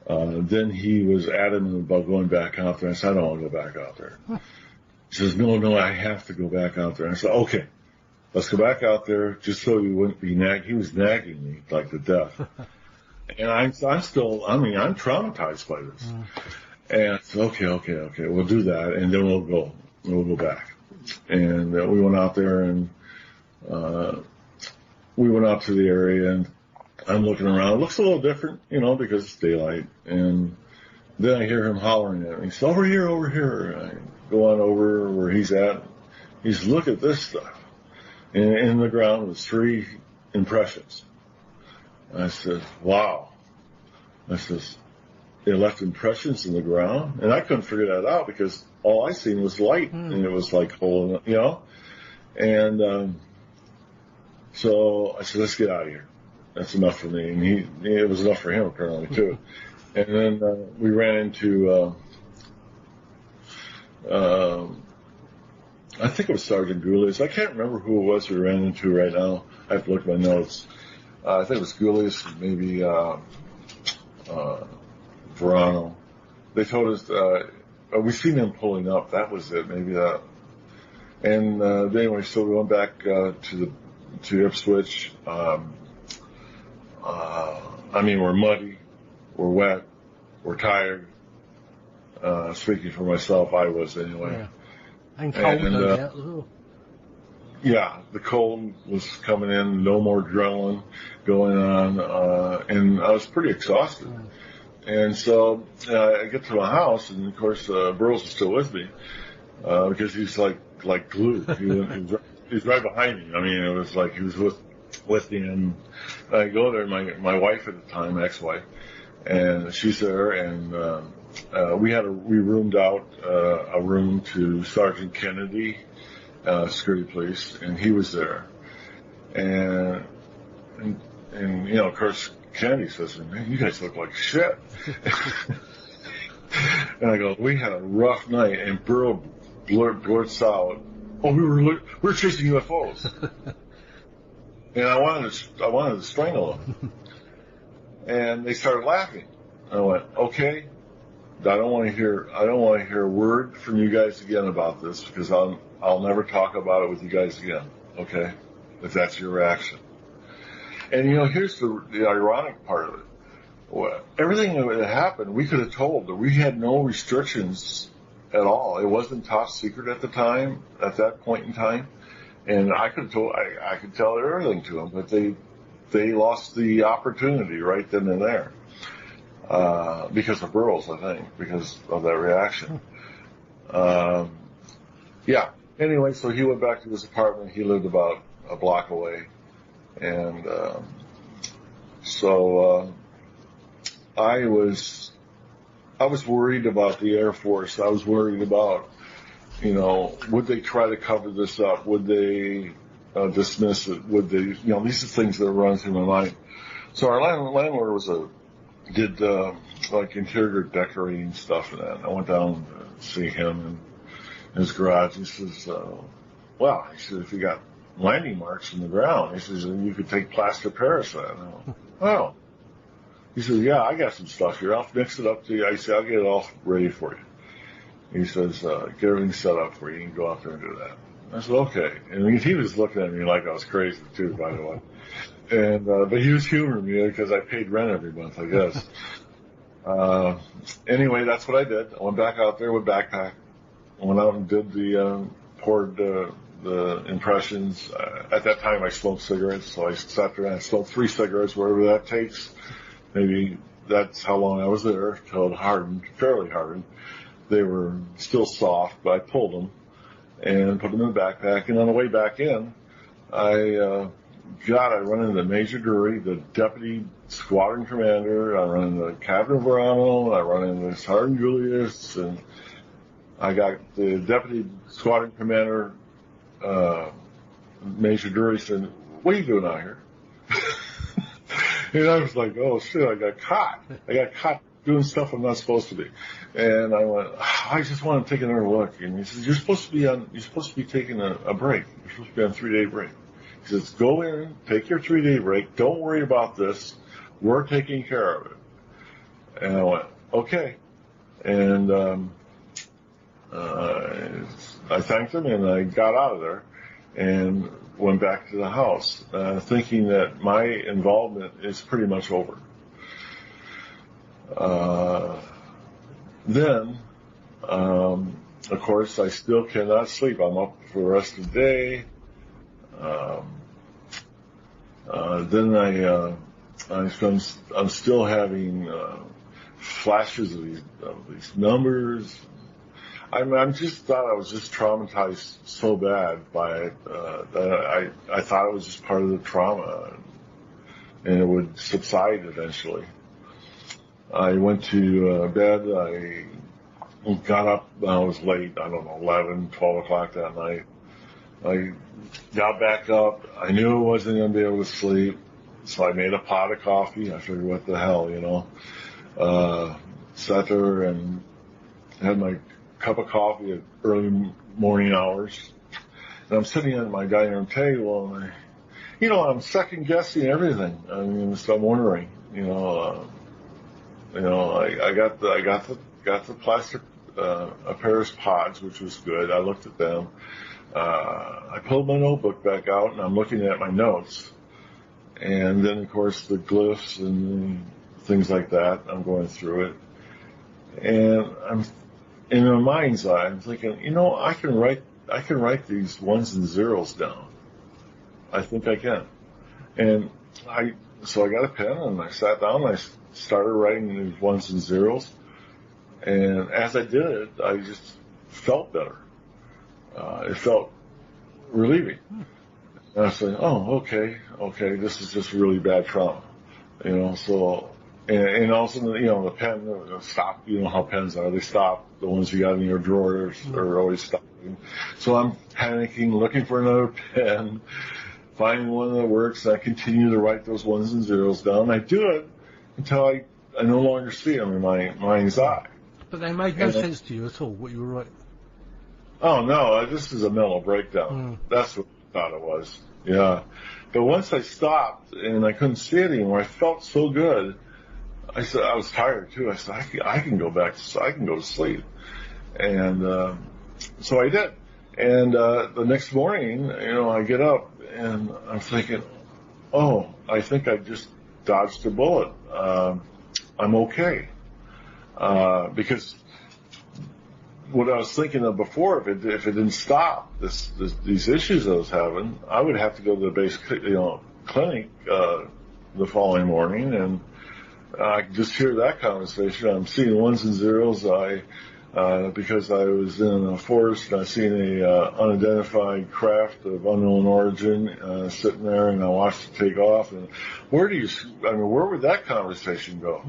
Then he was adamant about going back out there. I said, I don't want to go back out there. He says, no, I have to go back out there. And I said, okay, let's go back out there just so you wouldn't be nagging. He was nagging me like to death. And I'm traumatized by this. And I said, okay, we'll do that, and then we'll go back. And we went out there, and we went out to the area, and I'm looking around. It looks a little different, because it's daylight. And then I hear him hollering at me. He says, over here. And I go on over where he's at. He says, look at this stuff. And in the ground was 3 impressions. I said, wow. I says, they left impressions in the ground? And I couldn't figure that out because all I seen was light. And it was like holding, And so I said, let's get out of here. That's enough for me. And it was enough for him apparently too. And then we ran into, I think it was Sergeant Goulias. I can't remember who it was we ran into right now. I have to look at my notes. I think it was Goulias, maybe Verano. They told us we seen them pulling up. That was it, maybe that. And anyway, so we went back to Ipswich. We're muddy, we're wet, we're tired. Speaking for myself, I was anyway. Yeah. And cold, no doubt as well. Yeah, the cold was coming in, no more adrenaline going on, and I was pretty exhausted. And so I get to my house, and of course Burroughs is still with me because he's like glue. He's right behind me. I mean, it was like he was with me, and I go there. My wife at the time, ex-wife, and she's there, and we roomed out a room to Sergeant Kennedy, security police, and he was there, and of course Kennedy says, "Man, you guys look like shit." And I go, "We had a rough night," and Burrow blurts out, "Oh, we were chasing UFOs," and I wanted to strangle them, and they started laughing. I went, "Okay, I don't want to hear a word from you guys again about this because I'll never talk about it with you guys again. Okay, if that's your reaction." And here's the ironic part of it. Everything that happened, we could have told that we had no restrictions at all. It wasn't top secret at the time, at that point in time. And I could tell everything to them, but they lost the opportunity right then and there. Because of Burroughs, I think, because of that reaction. Yeah. Anyway, so he went back to his apartment. He lived about a block away. And, so, I was worried about the Air Force. I was worried about, would they try to cover this up? Would they dismiss it? Would they, these are things that run through my mind. So our landlord did like interior decorating stuff and that. I went down to see him in his garage. He says, well, he said, if you got landing marks in the ground, he says, you could take plaster Paris that. And I went, oh. He says, yeah, I got some stuff here. I'll mix it up to you. I said, I'll get it all ready for you. He says, get everything set up for you. You can go out there and do that. I said, okay. And he was looking at me like I was crazy too, by the way. And, but he was humoring me because I paid rent every month, I guess. Anyway, that's what I did. I went back out there with backpack. I went out and did poured the impressions. At that time I smoked cigarettes, so I sat there and I smoked 3 cigarettes, whatever that takes. Maybe that's how long I was there, till it hardened, fairly hardened. They were still soft, but I pulled them and put them in the backpack. And on the way back in, I run into Major Drury, the deputy squadron commander. I run into Captain Verano. I run into Sergeant Julius, and I got the deputy squadron commander, Major Drury, said, "What are you doing out here?" And I was like, "Oh shit, I got caught. I got caught doing stuff I'm not supposed to be." And I went, "I just want to take another look." And he says, "You're supposed to be taking a break. You're supposed to be on a 3-day break." He says, "Go in, take your 3-day break. Don't worry about this. We're taking care of it." And I went, "Okay." And I thanked him and I got out of there and went back to the house, thinking that my involvement is pretty much over. Then, of course, I still cannot sleep. I'm up for the rest of the day. Then I'm still having flashes of these numbers. I just thought I was just traumatized so bad by it that I thought it was just part of the trauma, and it would subside eventually. I went to bed. I got up. I was late. I don't know, 11, 12 o'clock that night. I got back up. I knew I wasn't going to be able to sleep, so I made a pot of coffee. I figured, what the hell, sat there and had my cup of coffee at early morning hours. And I'm sitting at my dining room table, and I'm second guessing everything. I mean, so I'm wondering, I got the plastic Paris pods, which was good. I looked at them. I pulled my notebook back out, and I'm looking at my notes. And then, of course, the glyphs and things like that. I'm going through it. And I'm, in my mind's eye, I'm thinking, I can write these ones and zeros down. I think I can. And so I got a pen and I sat down and I started writing these ones and zeros. And as I did it, I just felt better. It felt relieving. And I said, "Oh, okay, this is just really bad trauma." So, and also, the pen stopped. You know how pens are. They stop. The ones you got in your drawers are always stopping. So I'm panicking, looking for another pen, finding one that works. I continue to write those ones and zeros down. I do it until I no longer see them in my mind's eye. But they made no sense to you at all, what you were writing. Oh, no, this is a mental breakdown. That's what I thought it was. Yeah. But once I stopped and I couldn't see it anymore, I felt so good. I said, I was tired too. I said, I can go to sleep. And, so I did. And, the next morning, I get up and I'm thinking, oh, I think I just dodged a bullet. I'm okay. Because what I was thinking of before, if it didn't stop these issues I was having, I would have to go to the base, clinic the following morning, and I could just hear that conversation. I'm seeing ones and zeros. Because I was in a forest and I seen a unidentified craft of unknown origin sitting there, and I watched it take off. And where would that conversation go?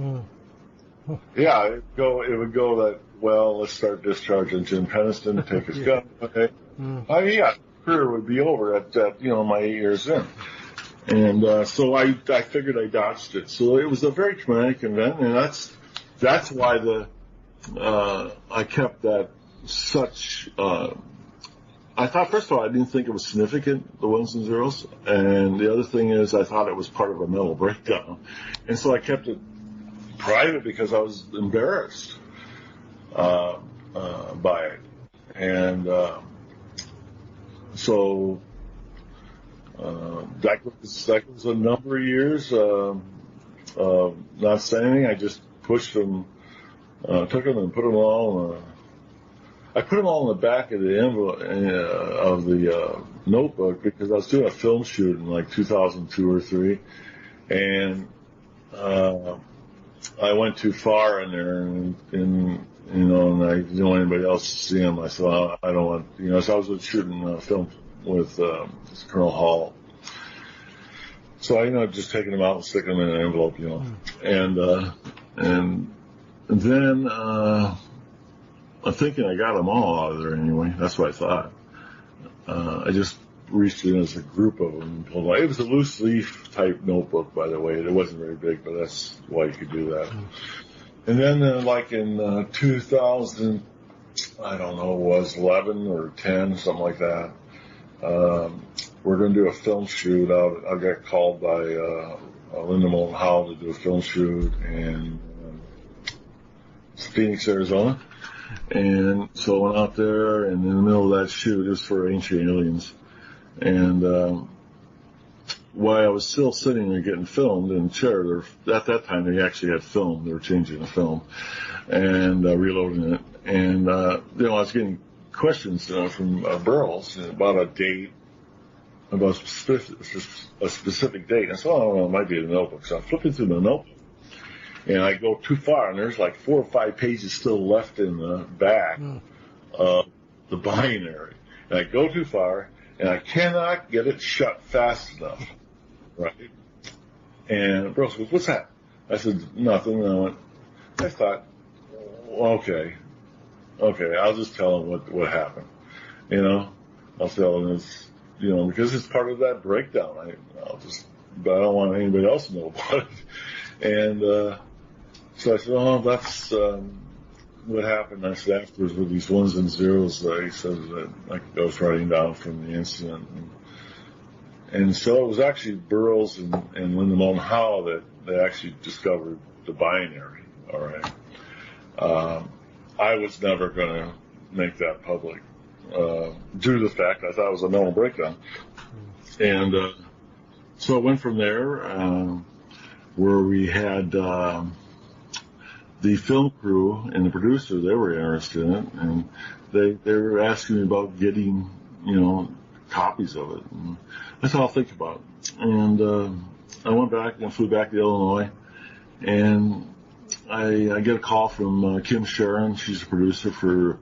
Yeah, it would go that, well, let's start discharging Jim Penniston, take his gun away. Career would be over at my 8 years in. And so I figured I dodged it. So it was a very traumatic event, and that's why I kept that such. I thought, first of all, I didn't think it was significant, the ones and zeros, and the other thing is I thought it was part of a mental breakdown, and so I kept it private because I was embarrassed by it, and so that was a number of years not saying anything. I just pushed them. Took them and put them all. I put them all in the back of the envelope of the notebook because I was doing a film shoot in like 2002 or 3, and I went too far in there, and I didn't want anybody else to see them. I said, I don't want, so I was shooting a film with Colonel Hall. So I, just taking them out and sticking them in an envelope, and then I'm thinking I got them all out of there anyway. That's what I thought. I just reached in as a group of them and pulled them out. It was a loose leaf type notebook, by the way. It wasn't very big, but that's why you could do that. And then like in 2000, I don't know, it was 11 or 10, something like that. We're going to do a film shoot out. I got called by Linda Moulton Howe to do a film shoot in Phoenix, Arizona. And so I went out there, and in the middle of that shoot, it was for Ancient Aliens. And while I was still sitting there getting filmed in a chair, at that time they actually had film. They were changing the film and reloading it. And I was getting questions from Burroughs about a date, about a specific date. And so I don't know, it might be in the notebook. So I'm flipping through the notebook. And I go too far, and there's like 4 or 5 pages still left in the back of the binary. And I go too far, and I cannot get it shut fast enough, right? And Bruce goes, "What's that?" I said, "Nothing." And I thought, okay, I'll just tell him what happened. I'll tell him it's, because it's part of that breakdown. But I don't want anybody else to know about it. And so I said, that's what happened. I said afterwards with these ones and zeros that he said that I was writing down from the incident. And so it was actually Burroughs and Linda Moulton Howe that they actually discovered the binary. All right. I was never going to make that public due to the fact I thought it was a mental breakdown. And so it went from there where we had the film crew and the producer, they were interested in it, and they were asking me about getting, copies of it. And I said, I'll think about it. And I went back and flew back to Illinois, and I get a call from Kim Sharon. She's a producer for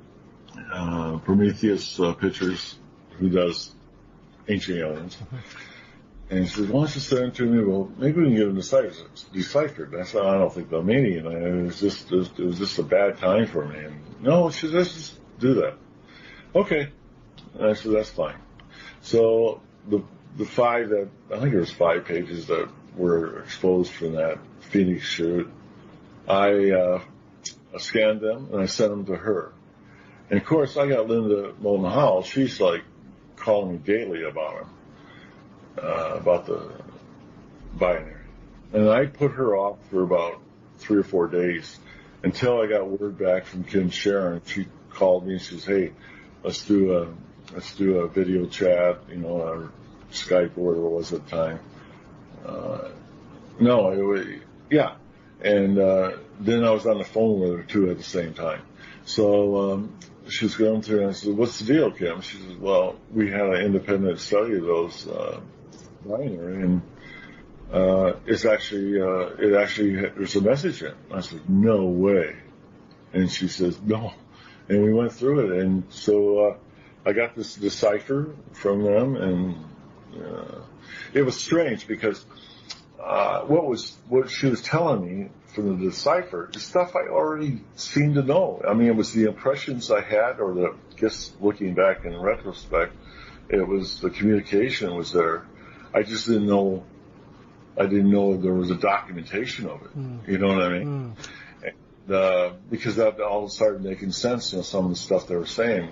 Prometheus Pictures, who does Ancient Aliens. And she said, "Why don't you send it to me? Well, maybe we can get them deciphered." And I said, "I don't think they'll mean it. It was just a bad time for me." And no, she said, "Let's just do that." Okay. And I said, "That's fine." So the 5 that, I think it was 5 pages that were exposed from that Phoenix shoot, I scanned them and I sent them to her. And of course, I got Linda Moulton Howe. She's like calling me daily about them. About the binary. And I put her off for about 3 or 4 days until I got word back from Kim Sharon. She called me and she says, "Hey, let's do a video chat, or Skype or whatever it was at the time." And then I was on the phone with her too at the same time. So she was going through, and I said, "What's the deal, Kim?" She says, "Well, we had an independent study of those binary, and it actually there's a message in it." I said, "No way," and she says, "No," and we went through it, and so I got this decipher from them, and it was strange because what she was telling me from the decipher is stuff I already seemed to know. I mean, it was the impressions I had, or I guess looking back in retrospect, it was the communication was there. I just didn't know. I didn't know there was a documentation of it. You know what I mean? And, because that all started making sense, some of the stuff they were saying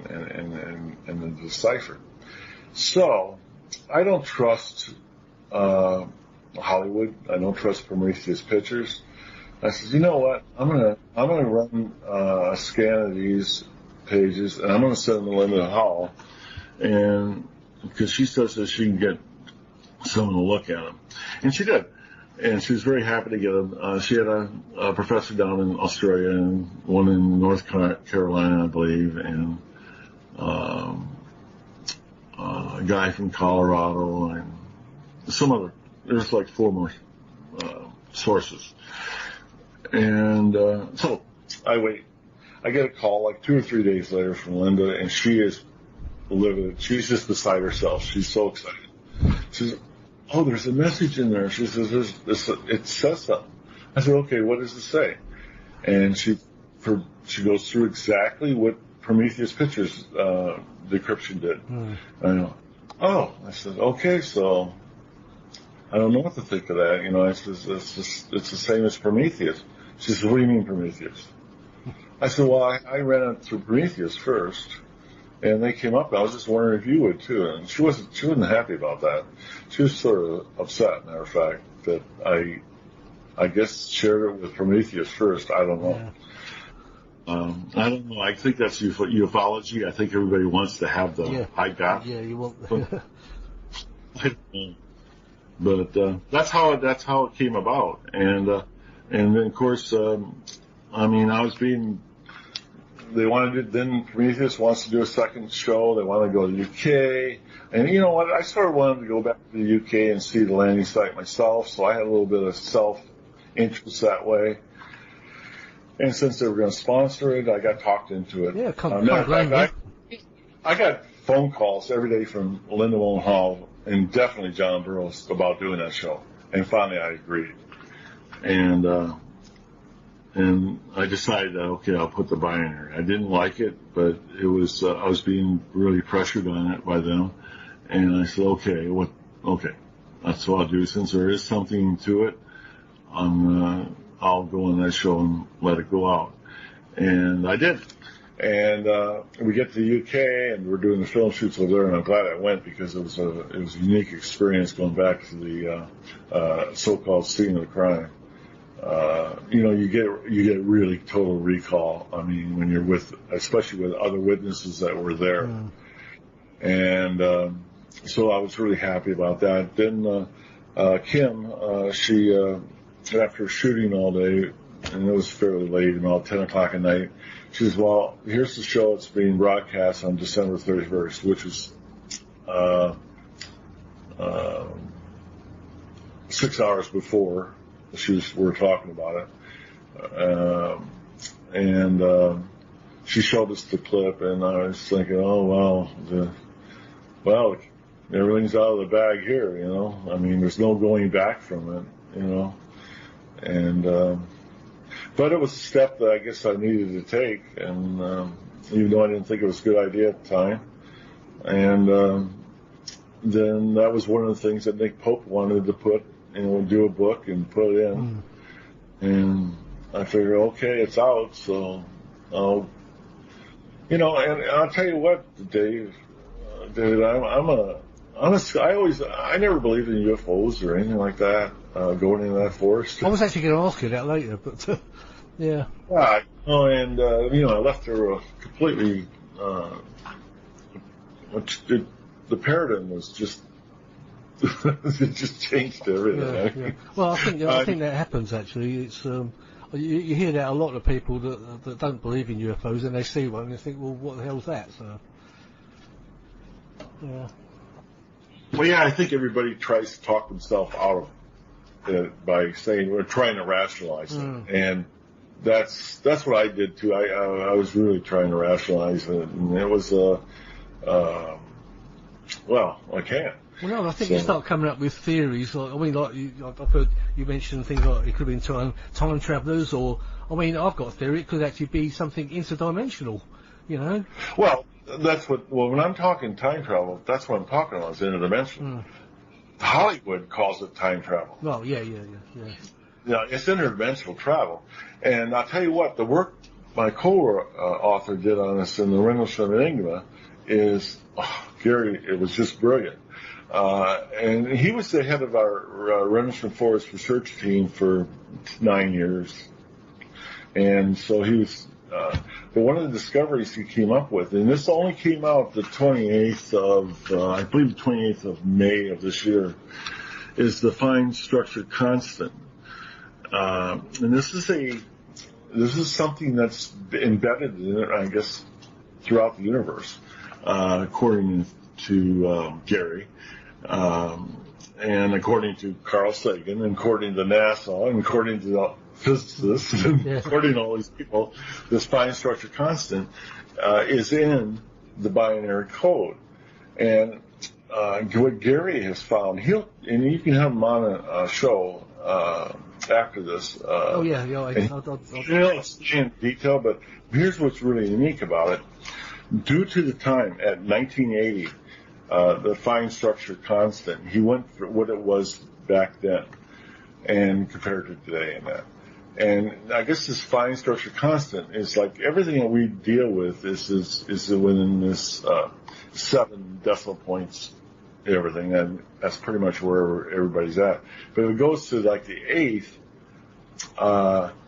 and the decipher. So I don't trust Hollywood. I don't trust Prometheus Pictures. I said, you know what? I'm gonna run a scan of these pages, and I'm gonna send them to Linda Hall, and because she says that she can get someone to look at them, and she did, and she was very happy to get them. She had a professor down in Australia and one in North Carolina, I believe, and a guy from Colorado, and some other. There's like 4 more sources. And so I wait. I get a call like 2 or 3 days later from Linda, and she is livid. She's just beside herself. She's so excited. She says, "Oh, there's a message in there." She says, "It says something." I said, "Okay, what does it say?" And she goes through exactly what Prometheus Pictures decryption did. I know. Oh, I said, "Okay, so I don't know what to think of that." I said, it's the same as Prometheus. She said, "What do you mean Prometheus?" I said, "Well, I ran it through Prometheus first, and they came up. I was just wondering if you would too." And she wasn't happy about that. She was sort of upset, matter of fact, that I guess shared it with Prometheus first. I don't know. Yeah. I don't know. I think that's ufology. I think everybody wants to have the I got. Yeah, you want. I don't know. But that's how it came about, and then of course, I mean, they wanted to. Then Prometheus wants to do a second show. They want to go to the UK, and you know what? I sort of wanted to go back to the UK and see the landing site myself, so I had a little bit of self-interest that way. And since they were going to sponsor it, I got talked into it. Yeah, I got phone calls every day from Linda Moen Hall and definitely John Burroughs about doing that show. And finally I agreed. And I decided that, okay, I'll put the binary. I didn't like it, but it was, I was being really pressured on it by them. And I said, okay, that's what I'll do. Since there is something to it, I'll go on that show and let it go out. And I did. And we get to the UK, and we're doing the film shoots over there, and I'm glad I went because it was a unique experience going back to the so-called scene of the crime. You get really total recall. I mean, when you're especially with other witnesses that were there. And so I was really happy about that. Then Kim, she after shooting all day, and it was fairly late, about 10 o'clock at night, she says, "Well, here's the show. It's being broadcast on December 31st, which is 6 hours before we're talking about it." And she showed us the clip, and I was thinking, oh, well, everything's out of the bag here, I mean, there's no going back from it, And but it was a step that I guess I needed to take, and even though I didn't think it was a good idea at the time. And then that was one of the things that Nick Pope wanted to put, do a book and put it in. And I figured, okay, it's out, so and I'll tell you what, David, I never believed in UFOs or anything like that, going into that forest. I was actually going to ask you that later, but yeah. Yeah, and I left her completely. The paradigm was just it just changed everything. Yeah. Well, I think that happens actually. It's you hear that a lot of people that don't believe in UFOs, and they see one and they think, well, what the hell's that? So, yeah. Well, yeah, I think everybody tries to talk themselves out of it by saying we're trying to rationalize it, and that's what I did too. I was really trying to rationalize it, and it was well, I can't. Well, no, I think you start coming up with theories. Like, I mean, I've heard you mention things like it could have been time travelers, or I mean, I've got a theory it could actually be something interdimensional. You know. Well, when I'm talking time travel, that's what I'm talking about, is interdimensional. Hollywood calls it time travel. Well, yeah. Yeah, it's interdimensional travel. And I'll tell you what, the work my co-author did on this in the Penniston Enigma is, Gary, it was just brilliant. And he was the head of our Penniston Forest research team for 9 years. And so he was, but one of the discoveries he came up with, and this only came out the 28th of, I believe the 28th of May of this year, is the fine structure constant. And this is something that's embedded in it, I guess, throughout the universe, according to Gary, and according to Carl Sagan, and according to NASA, and according to the physicists, and according to all these people, this fine structure constant is in the binary code. And what Gary has found, and you can have him on a show after this. I'll explain in detail, but here's what's really unique about it. Due to the time at 1980, the fine structure constant, he went for what it was back then and compared to today and that. And I guess this fine structure constant is like everything that we deal with is within this 7 decimal points, everything, and that's pretty much where everybody's at. But if it goes to like the 8th,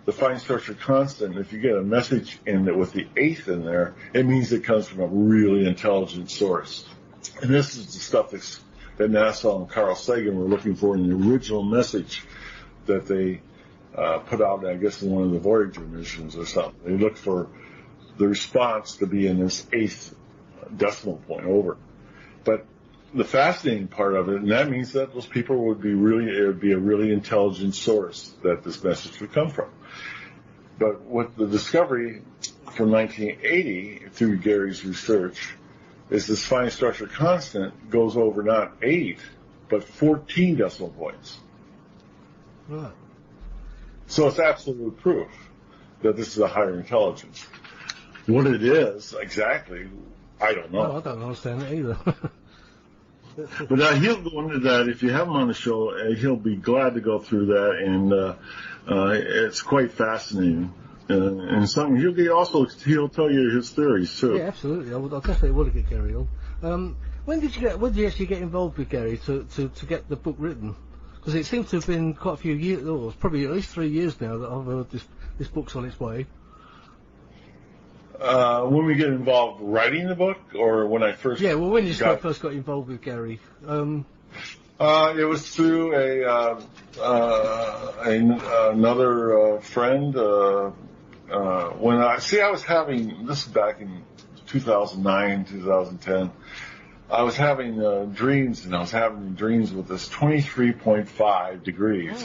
the fine structure constant, if you get a message in it with the 8th in there, it means it comes from a really intelligent source. And this is the stuff that NASA and Carl Sagan were looking for in the original message that they put out, I guess, in one of the Voyager missions or something. They looked for the response to be in this 8th decimal point over. But the fascinating part of it, and that means that those people it would be a really intelligent source that this message would come from. But what the discovery from 1980 through Gary's research is this fine structure constant goes over not 8, but 14 decimal points. Right. So it's absolute proof that this is a higher intelligence. What it is exactly, I don't know. No, I don't understand it either. But he'll go into that. If you have him on the show, he'll be glad to go through that, and it's quite fascinating. And something he'll tell you his theories too. Yeah, absolutely. I definitely want to get Gary on. When did you actually get involved with Gary to get the book written? Because it seems to have been quite a few years, or probably at least 3 years now that I've heard this book's on its way. When we get involved writing the book, or when I first... Yeah, well, when you first got involved with Gary. It was through another friend. When I was having, this is back in 2009, 2010, I was having dreams, and I was having dreams with this 23.5 degrees,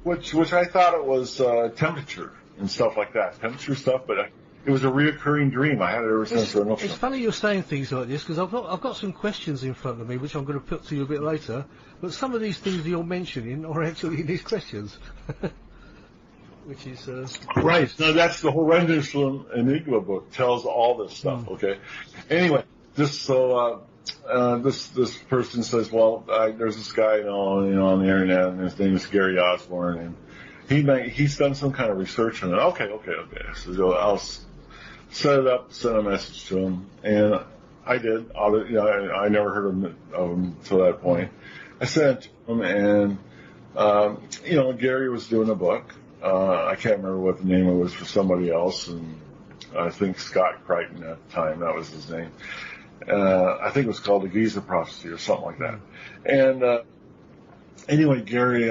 which I thought it was temperature and stuff like that, temperature stuff, but it was a reoccurring dream. I had it ever since. It's funny you're saying things like this, because I've got some questions in front of me, which I'm going to put to you a bit later, but some of these things you're mentioning are actually in these questions. Which is... Right. No, that's the whole Penniston Enigma book, tells all this stuff, okay? Anyway, this person says, well, there's this guy on the internet, and his name is Gary Osborne, and he's done some kind of research on it. Okay. So I'll set it up, send a message to him, and I did. I never heard of him till that point. I sent it to him, and Gary was doing a book. I can't remember what the name of it was for somebody else, and I think Scott Crichton at the time, that was his name. I think it was called the Giza Prophecy or something like that. And anyway, Gary,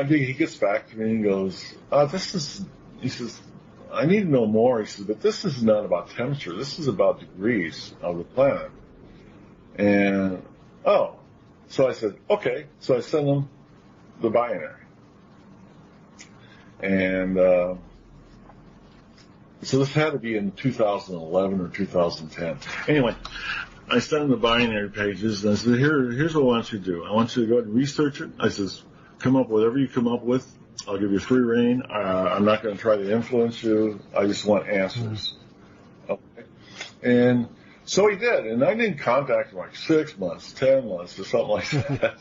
he gets back to me and goes, this is he says, I need to know more. He says, but this is not about temperature. This is about degrees of the planet. And, so I said, okay. So I sent him the binary. And so this had to be in 2011 or 2010. Anyway, I sent him the binary pages, and I said, here's what I want you to do. I want you to go ahead and research it. I says, come up with whatever you come up with. I'll give you free reign. I'm not going to try to influence you. I just want answers. Okay. And so he did, and I didn't contact him like 6 months, 10 months, or something like that.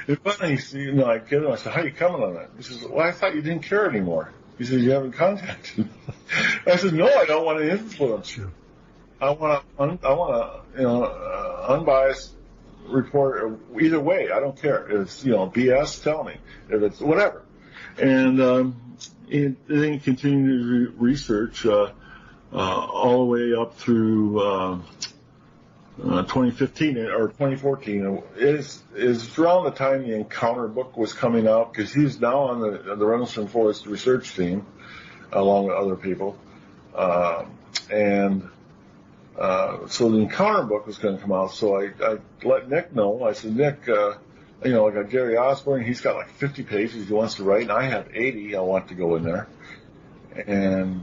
And finally, I get him. I said, how are you coming on that? He says, well, I thought you didn't care anymore. He says, you haven't contacted me. I said, no, I don't want to influence you. I want to, unbiased report either way. I don't care. If it's, BS, tell me. If it's whatever. And then he continued to research all the way up through 2015 or 2014. Is around the time the Encounter book was coming out, because he's now on the Rendlesham Forest research team along with other people. So the Encounter book was going to come out. So I let Nick know. I said, Nick, I got Gary Osborne. He's got like 50 pages he wants to write, and I have 80 I want to go in there. And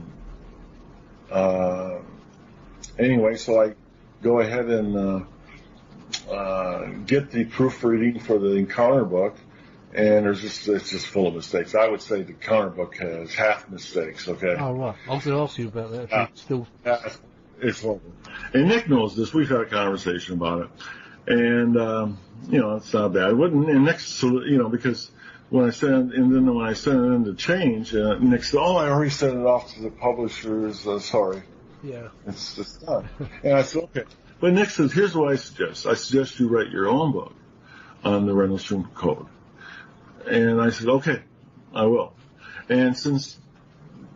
anyway, so I go ahead and get the proofreading for the Encounter book, and it's just full of mistakes. I would say the Encounter book has half mistakes. Okay. Oh right, I was going to ask you about that. It's horrible. And Nick knows this. We've had a conversation about it. And, it's not bad. It wouldn't, and Nick's, because when I sent it in to change, Nick said, I already sent it off to the publishers. Sorry. Yeah. It's just done. And I said, okay. But Nick says, here's what I suggest. I suggest you write your own book on the Rendlesham Code. And I said, okay, I will. And since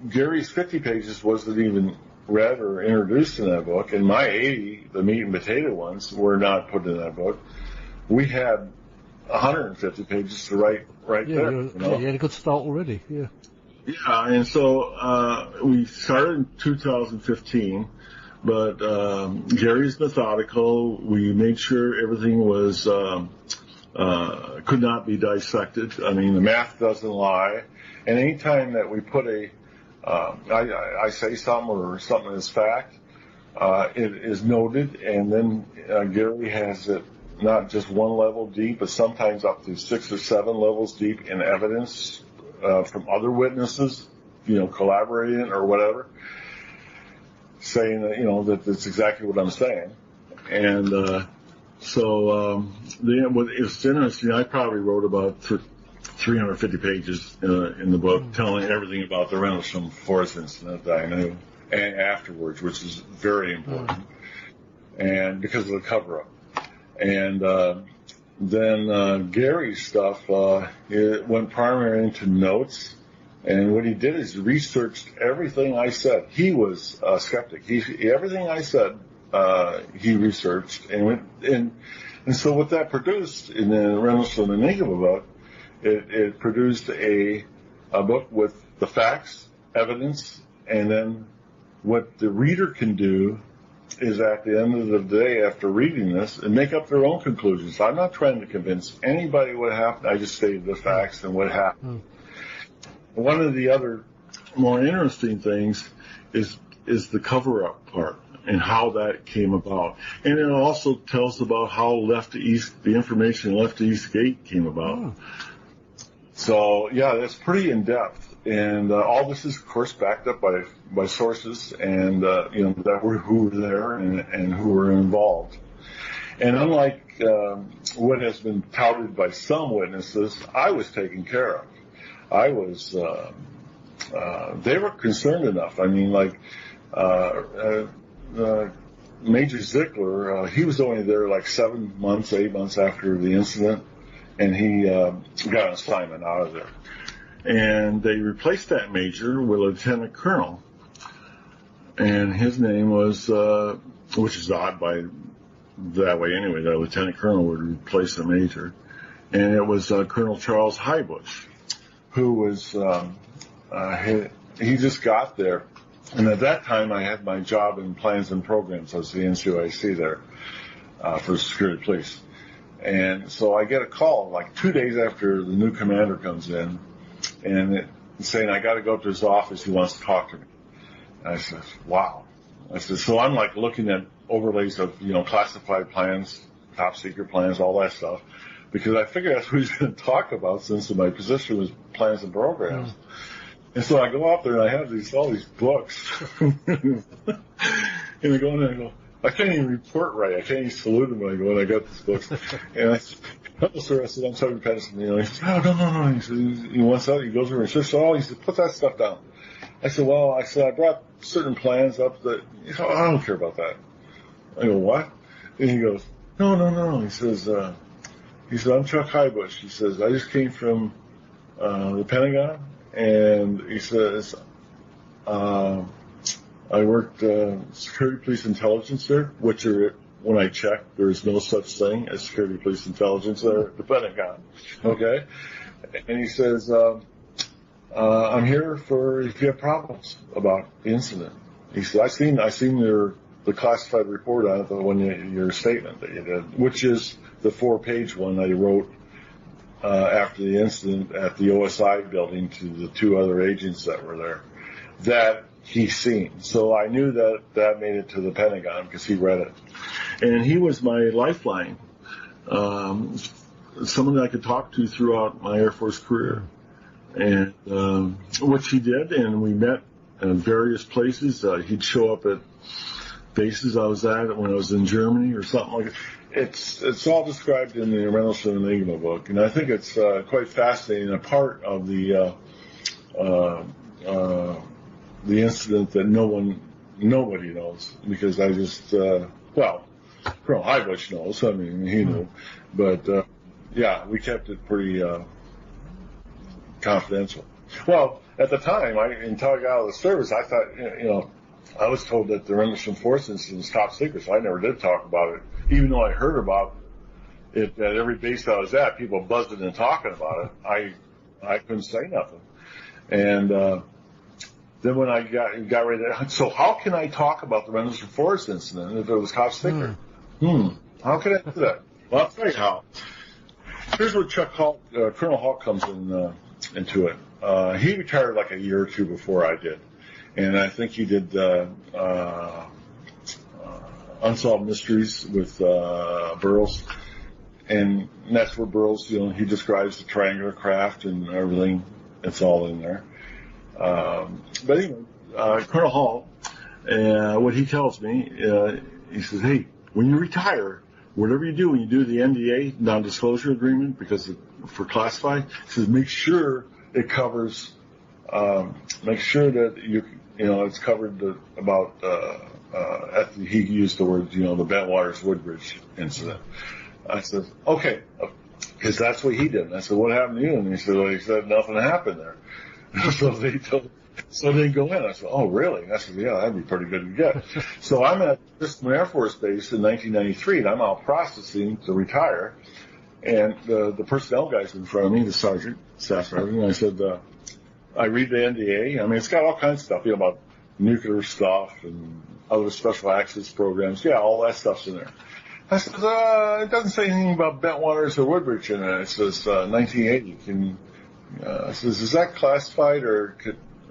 Gary's 50 pages wasn't even read or introduced in that book, and my 80, the meat and potato ones, were not put in that book, we had 150 pages to write there. Yeah, you had a good start already. Yeah. Yeah, and so we started in 2015, but Gary's methodical. We made sure everything was could not be dissected. I mean, the math doesn't lie. And anytime that we put I say something or something is fact, it is noted, and then Gary has it not just one level deep, but sometimes up to 6 or 7 levels deep in evidence from other witnesses, collaborating or whatever, saying that, that that's exactly what I'm saying. And so it's interesting. I probably wrote about 350 pages in the book, telling everything about the Rendlesham Forest incident that I knew, and afterwards, which is very important, and because of the cover-up. And then Gary's stuff it went primarily into notes, and what he did is researched everything I said. He was a skeptic. Everything I said he researched, and so what that produced in the Rendlesham Enigma book, it produced a book with the facts, evidence, and then what the reader can do is at the end of the day after reading this and make up their own conclusions. I'm not trying to convince anybody what happened. I just stated the facts and what happened. One of the other more interesting things is the cover-up part and how that came about. And it also tells about how the information left to East Gate came about. So, yeah, that's pretty in-depth. And all this is, of course, backed up by sources and, who were there and who were involved. And unlike what has been touted by some witnesses, I was taken care of. I was, they were concerned enough. I mean, like, Major Zickler, he was only there like 8 months after the incident, and he got an assignment out of there. And they replaced that major with a lieutenant colonel, and his name was, which is odd by that way anyway, that lieutenant colonel would replace a major, and it was Colonel Charles Highbush, who was he just got there. And at that time, I had my job in plans and programs. I was the NCOIC there for security police. And so I get a call like 2 days after the new commander comes in, and saying, I got to go up to his office. He wants to talk to me. And I said, wow. I said, so I'm like looking at overlays of, classified plans, top secret plans, all that stuff, because I figured that's what he's going to talk about since my position was plans and programs. Mm. And so I go up there and I have all these books. And I go in there and I go, I can't even report right. I can't even salute him when I go and I got these books. And I said, I'm sorry, Penniston. He says, oh, no. He says, he wants out. He goes over and says, he said, put that stuff down. I said, I brought certain plans up that, I don't care about that. I go, what? And he goes, no. He says, I'm Chuck Highbush. He says, I just came from the Pentagon. And he says, I worked security police intelligence there, which when I checked, there is no such thing as security police intelligence there at the Pentagon. Okay? And he says, I'm here for if you have problems about the incident. He said, I seen the classified report on it, your statement that you did, which is the 4-page one that he wrote after the incident at the OSI building to the 2 other agents that were there, that he's seen. So I knew that made it to the Pentagon because he read it. And he was my lifeline, someone that I could talk to throughout my Air Force career. And which he did, and we met in various places. He'd show up at bases I was at when I was in Germany or something like that. It's all described in the Penniston and Enigma book, and I think it's quite fascinating. A part of the incident that nobody knows, because I just Colonel Highbush knows. I mean, he knew, but we kept it pretty confidential. Well, at the time, until I got out of the service, I thought, I was told that the Penniston Force incident was top secret, so I never did talk about it. Even though I heard about it at every base I was at, people buzzing and talking about it, I couldn't say nothing. And then when I got ready to, so how can I talk about the Penniston Force incident if it was top secret? How can I do that? Well, I'll tell you how. Here's where Colonel Halt comes into it. He retired like a year or 2 before I did. And I think he did Unsolved Mysteries with Burroughs. And that's where Burroughs, he describes the triangular craft and everything. It's all in there. But anyway, Colonel Hall, what he tells me, he says, hey, when you retire, whatever you do, when you do the NDA, non-disclosure agreement, because for classified, he says, make sure it covers, make sure that it's covered about, he used the word, the Bentwaters Woodbridge incident. I said, okay, because that's what he did. And I said, what happened to you? And he said, he said nothing happened there. So they go in. I said, oh, really? And I said, yeah, that'd be pretty good to get. So I'm at Penniston Air Force Base in 1993, and I'm out processing to retire. And the personnel guy's in front of me, the sergeant, staff sergeant, and I said, I read the NDA. I mean, it's got all kinds of stuff, about nuclear stuff and other special access programs. Yeah, all that stuff's in there. I said, it doesn't say anything about Bentwaters or Woodbridge in it. It says 1980. I says, is that classified or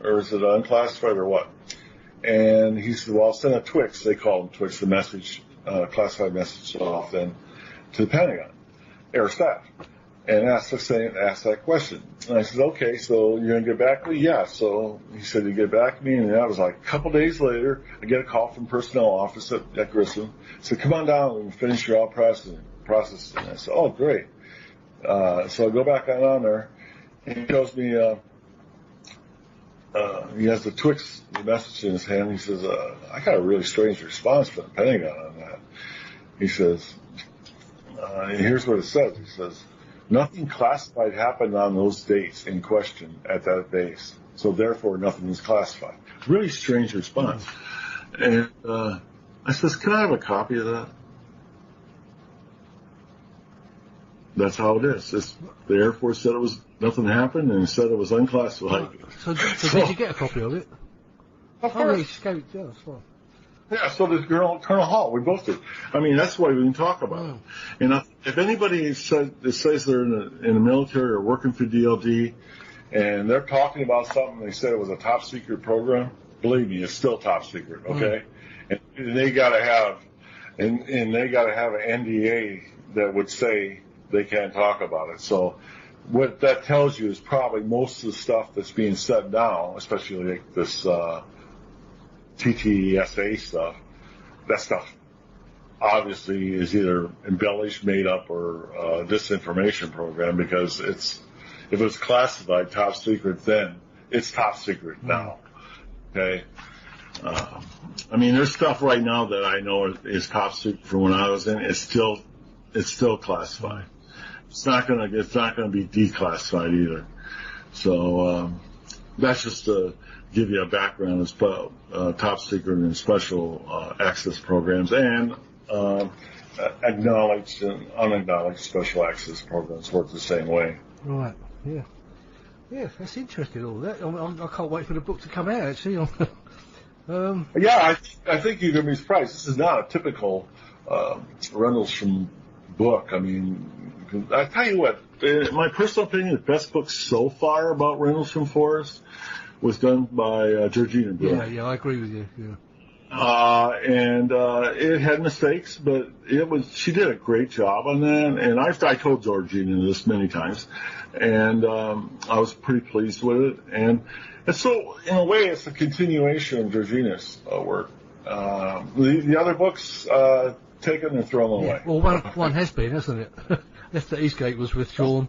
is it unclassified or what? And he said, well, I'll send a Twix. They call them Twix, the message, classified message off then to the Pentagon, air staff, and ask that question. And I said, okay, so you're going to get back to me? Yeah. So he said he'd get back to me, and that was like a couple days later, I get a call from personnel office at Grissom. He said, come on down and finish your out processing. And I said, oh, great. So I go back on there, and he tells me, he has the Twix message in his hand. He says, I got a really strange response from the Pentagon on that. He says, and here's what it says. He says, nothing classified happened on those dates in question at that base, so therefore nothing is classified. Really strange response. And I says, can I have a copy of that? that's how it is. The Air Force said nothing happened, and said it was unclassified. So did you get a copy of it? Of Oh, course. yeah, escaped. Yeah, that's fine. Yeah, so did Colonel Hall. We both did. I mean, that's why we can talk about it. And if anybody says they're in the military or working for DLD, and they're talking about something, they said it was a top secret program, believe me, it's still top secret, okay? And they gotta have, and they gotta have an NDA that would say they can't talk about it. So what that tells you is probably most of the stuff that's being said now, especially like this, TTSA stuff, that stuff obviously is either embellished, made up, or disinformation program, because if it was classified top secret then, it's top secret now. Okay? I mean, there's stuff right now that I know is top secret from when I was in. It's still classified. It's not gonna be declassified either. So that's just to give you a background as top secret and special access programs, and acknowledged and unacknowledged special access programs work the same way. Right. Yeah. Yeah, that's interesting. All that. I can't wait for the book to come out. Actually. Yeah, I think you're going to be surprised. This is not a typical Reynolds from book. I mean, I tell you what, in my personal opinion, the best book so far about Reynolds from Forest was done by Georgina Brewer. Yeah, I agree with you. Yeah. And it had mistakes, but she did a great job on that. And I told Georgina this many times, and I was pretty pleased with it. And so, in a way, it's a continuation of Georgina's work. The other books, taken and thrown away. Well, one has been, hasn't it? Left at Eastgate was withdrawn.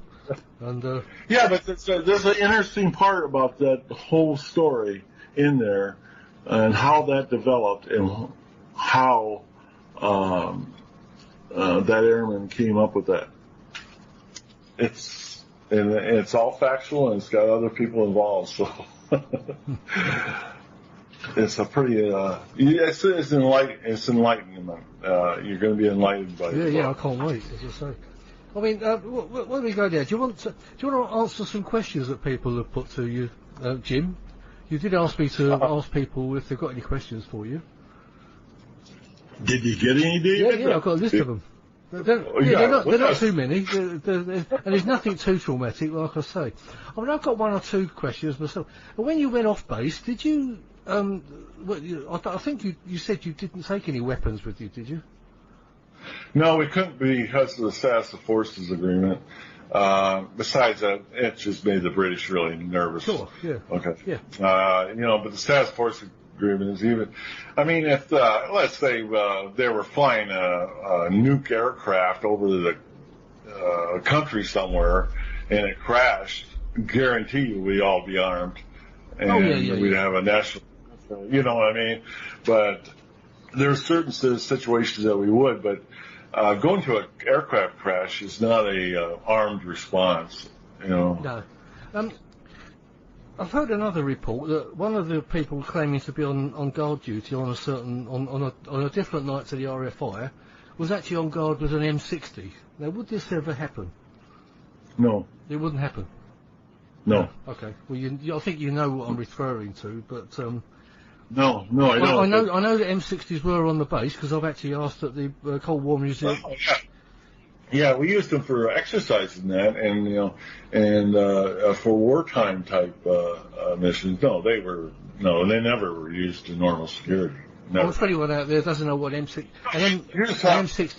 And yeah, but there's an interesting part about that whole story in there, and how that developed, and how that airman came up with that. It's all factual, and it's got other people involved, so it's a pretty it's enlightenment. You're going to be enlightened by it. Yeah, I can't wait, as I say. I mean, where do we go there? Do you want to answer some questions that people have put to you, Jim? You did ask me to ask people if they've got any questions for you. Did you get any, David? Yeah, I've got a list of them. They're not too many, and there's nothing too traumatic, like I say. I mean, I've got one or two questions myself. But when you went off base, did you? I think you said you didn't take any weapons with you, did you? No, we couldn't because of the status of forces agreement. Besides that, it just made the British really nervous. Sure, yeah. Okay. Yeah. But the status of forces agreement is even. I mean, if let's say they were flying a nuke aircraft over the country somewhere and it crashed, guarantee you we'd all be armed, and we'd have a national. You know what I mean? But there are certain situations that we would, but going to an aircraft crash is not a armed response, you know. No. I've heard another report that one of the people claiming to be on guard duty on a different night to the RFI was actually on guard with an M60. Now, would this ever happen? No. It wouldn't happen? No. Okay. Well, I think you know what I'm referring to, but... No, I don't. I know that M60s were on the base, because I've actually asked at the Cold War Museum. Oh, yeah. Yeah, we used them for exercise and that, and for wartime type missions. No, they never were used to normal security. Never. Well, for anyone out there doesn't know what M60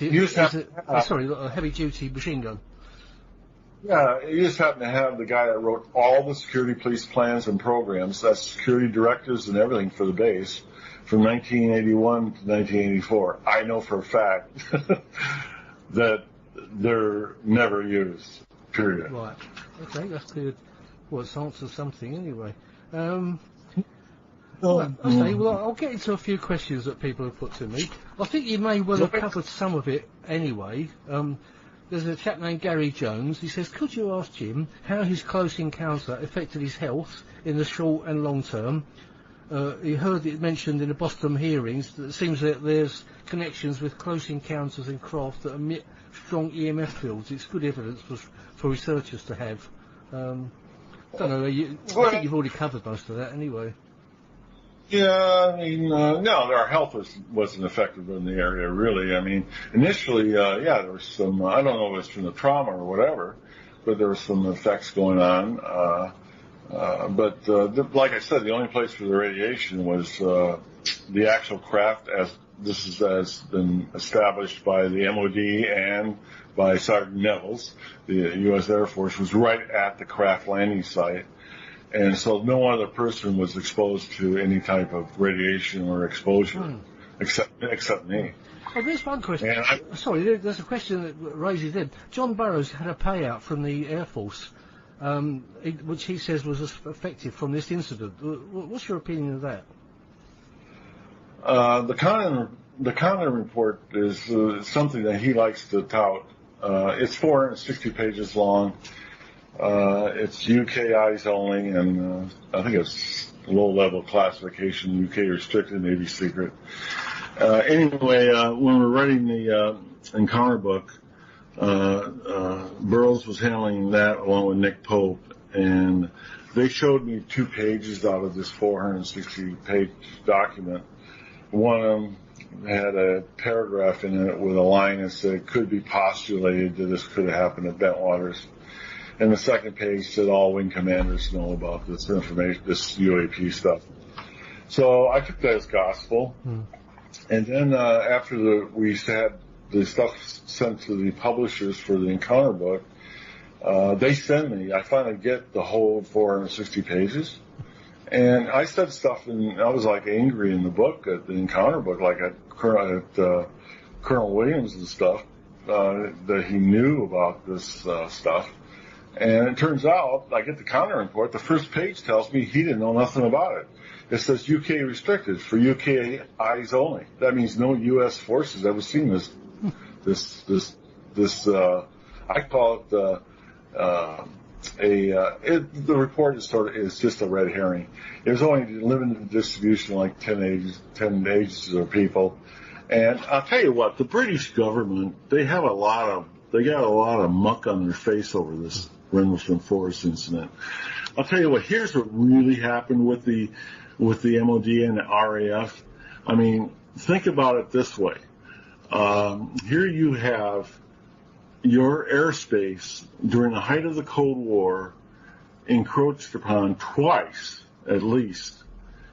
is, a heavy duty machine gun. Yeah, you just happen to have the guy that wrote all the security police plans and programs, that's security directives and everything for the base, from 1981 to 1984. I know for a fact that they're never used, period. Right. Okay, that's good. Well, it's answered something anyway. Okay, well, I'll get into a few questions that people have put to me. I think you may well have covered some of it anyway. There's a chap named Gary Jones. He says, could you ask Jim how his close encounter affected his health in the short and long term? he heard it mentioned in the Boston hearings that it seems that there's connections with close encounters in craft that emit strong EMF fields. It's good evidence for researchers to have. Don't know. I think you've already covered most of that anyway. Yeah, I mean, no, our health wasn't affected in the area, really. I mean, initially, there was some, I don't know if it was from the trauma or whatever, but there were some effects going on. Like I said, the only place for the radiation was the actual craft, as this has been established by the MOD and by Sergeant Nevels. The U.S. Air Force was right at the craft landing site. And so no other person was exposed to any type of radiation or exposure except me. Oh, there's one question. Sorry, there's a question that raises then. John Burroughs had a payout from the Air Force, which he says was effective from this incident. What's your opinion of that? The Condon report is something that he likes to tout. It's 460 pages long. It's UK eyes only, and I think it's low-level classification, UK restricted, Navy secret. Anyway, when we're writing the encounter book, Burroughs was handling that along with Nick Pope, and they showed me 2 pages out of this 460-page document. One of them had a paragraph in it with a line that said it could be postulated that this could have happened at Bentwaters. And the second page said all wing commanders know about this information, this UAP stuff. So I took that as gospel. And then after we had the stuff sent to the publishers for the encounter book, they sent me, I finally get the whole 460 pages. And I said stuff, and I was like angry in the book, at the encounter book, like at Colonel Williams and stuff, that he knew about this stuff. And it turns out, I get the counter report, the first page tells me he didn't know nothing about it. It says UK restricted for UK eyes only. That means no U.S. forces ever seen this. I call it the report is just a red herring. It was only limited distribution, like 10 agencies or people. And I'll tell you what, the British government, they got a lot of muck on their face over this Rendlesham Forest incident. I'll tell you what, here's what really happened with the MOD and the RAF. I mean, think about it this way. Here you have your airspace during the height of the Cold War encroached upon twice, at least,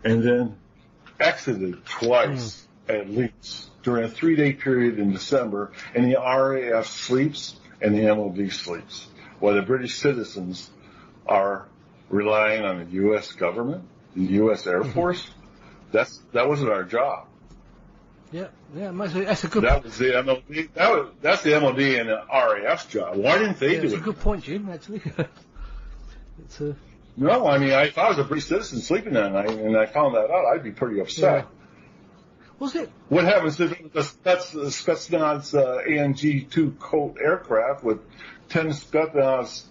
and then exited twice, at least, during a 3-day period in December, and the RAF sleeps and the MOD sleeps, while the British citizens are relying on the U.S. government, the U.S. Air Force. That wasn't our job. Yeah, that's a good. That was the MOD. That's the MOD and the RAF's job. Why didn't they do it? It's a good point, Jim. Actually, No, I mean, if I was a British citizen sleeping that night and I found that out, I'd be pretty upset. Yeah. Was it? What happens if that's the Spetsnaz ANG-2 Colt aircraft with 10 Spetsnaz,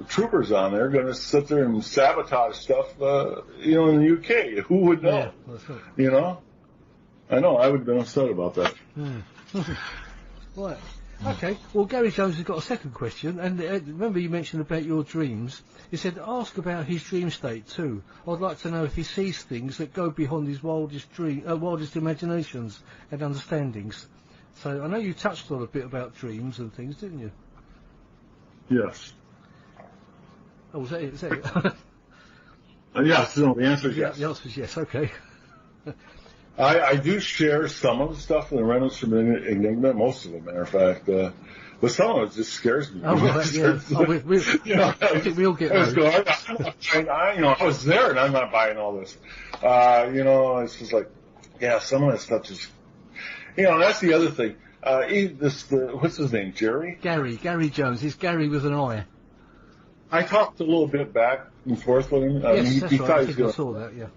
troopers on there going to sit there and sabotage stuff, in the UK? Who would know? Yeah, I know, I would have been upset about that. Right. Okay. Well, Gary Jones has got a second question, and remember you mentioned about your dreams. He said, ask about his dream state too. I'd like to know if he sees things that go beyond his wildest imaginations and understandings. So I know you touched on a bit about dreams and things, didn't you? Yes. Oh, was that it? Yes. No, the answer is yes. The answer is yes. Okay. I do share some of the stuff in the Rendlesham Enigma, most of it, matter of fact. But some of it just scares me. Oh, well, yeah. I think we all get those. I was there and I'm not buying all this. It's just like, some of that stuff just, that's the other thing. What's his name, Jerry? Gary Jones. It's Gary with an I. I talked a little bit back and forth with him. Yes, that's right. I think I saw that, yeah.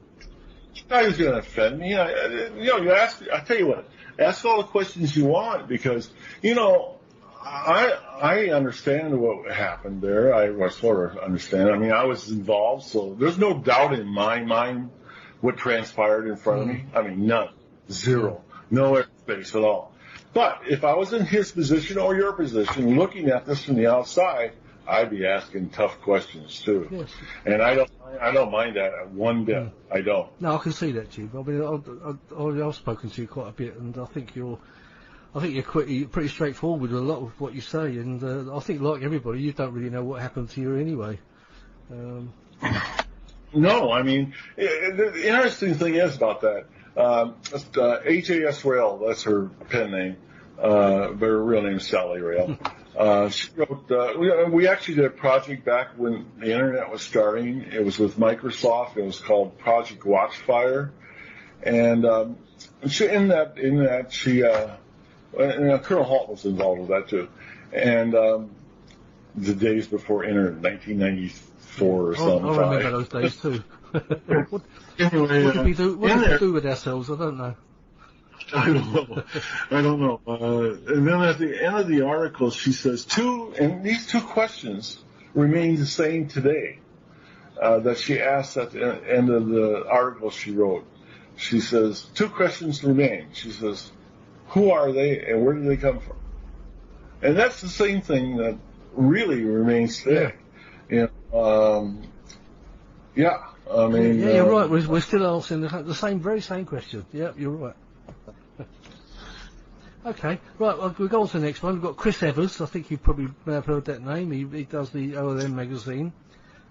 He thought he was going to offend me. You ask, I tell you what, ask all the questions you want because, I understand what happened there. I sort of understand. I mean, I was involved, so there's no doubt in my mind what transpired in front of me. I mean, none. Zero. No space at all. But if I was in his position or your position, looking at this from the outside, I'd be asking tough questions too. Yes. And I don't mind that one bit. I don't. No, I can see that, Chief. I mean, I've spoken to you quite a bit, and I think you're pretty straightforward with a lot of what you say, and I think, like everybody, you don't really know what happened to you anyway. No, I mean, the interesting thing is about that. H.A.S. Rail, that's her pen name, but her real name is Sally Rail. She wrote, we actually did a project back when the internet was starting. It was with Microsoft. It was called Project Watchfire. And Colonel Halt was involved with that too. And the days before internet, 1994 or something. I remember those days too. What did we do with ourselves? I don't know. I don't know. And then at the end of the article, she says these two questions remain the same today, that she asked at the end of the article she wrote. She says, 2 questions remain. She says, who are they and where do they come from? And that's the same thing that really remains today. Yeah. I mean, you're right. We're still asking the very same question. Yeah, you're right. Okay, right. We'll go on to the next one. We've got Chris Evers. I think you probably may have heard that name. He does the OLM magazine,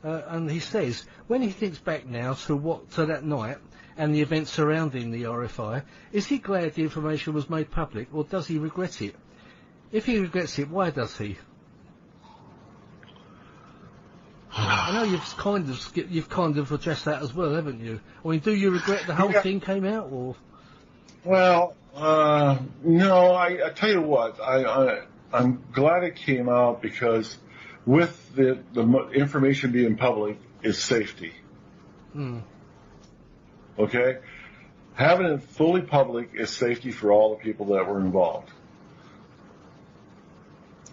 and he says when he thinks back now to that night and the events surrounding the RFI, is he glad the information was made public, or does he regret it? If he regrets it, why does he? I know you've kind of addressed that as well, haven't you? I mean, do you regret the whole thing came out, or? Well, no. I tell you what, I'm glad it came out because with the information being public is safety. Okay, having it fully public is safety for all the people that were involved.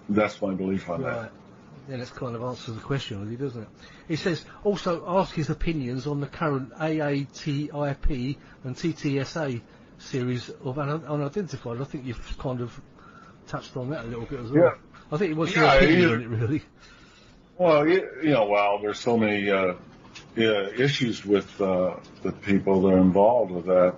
That's my belief on that. Yeah, that kind of answers the question, really, doesn't it? He says, also ask his opinions on the current AATIP and TTSA series of unidentified. I think you've kind of touched on that a little bit as well. Yeah. I think it was your opinion on it, really. Well, there's so many issues with the people that are involved with that.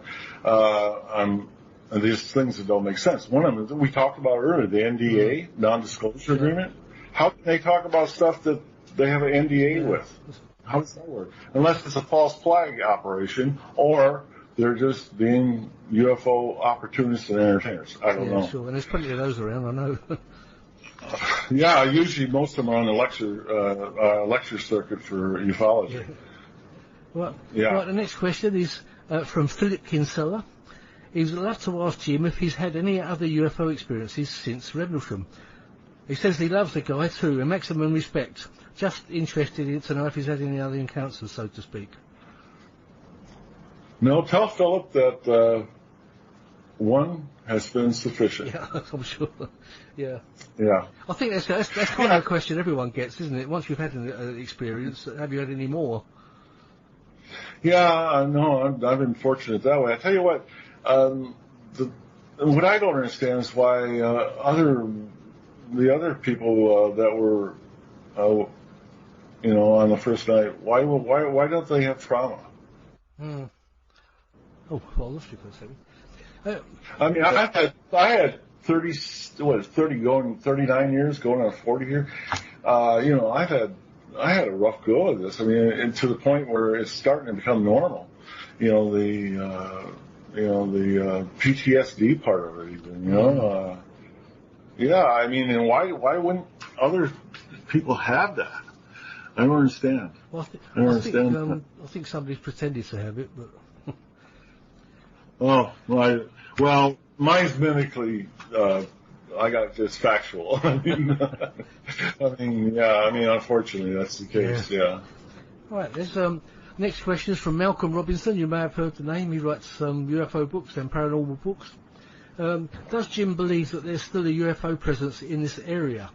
And these things that don't make sense. One of them we talked about earlier, the NDA, non-disclosure agreement. How can they talk about stuff that they have an NDA with? How does that work? Unless it's a false flag operation, or they're just being UFO opportunists and entertainers. I don't know. Sure, and there's plenty of those around, I know. Usually most of them are on the lecture circuit for ufology. Right, the next question is from Philip Kinsella. He would love to ask Jim if he's had any other UFO experiences since Rendlesham. He says he loves the guy too, and maximum respect. Just interested to know if he's had any other encounters, so to speak. No, tell Philip that one has been sufficient. Yeah, I'm sure. Yeah. I think that's kind of a question everyone gets, isn't it? Once you've had an experience, have you had any more? Yeah, no, I've been fortunate that way. I tell you what, what I don't understand is why the other people that were, on the first night, why don't they have trauma? Oh, well, let's do for a second. I mean, I had 39 years going on 40 here. I had a rough go of this. I mean, and to the point where it's starting to become normal. The PTSD part of it, even. I mean, and why wouldn't other people have that? I don't understand. Well, I think somebody's pretended to have it, but. Well, mine's medically. I got just factual. Unfortunately, that's the case. Yeah. All right. There's next question is from Malcolm Robinson. You may have heard the name. He writes UFO books and paranormal books. Does Jim believe that there's still a UFO presence in this area?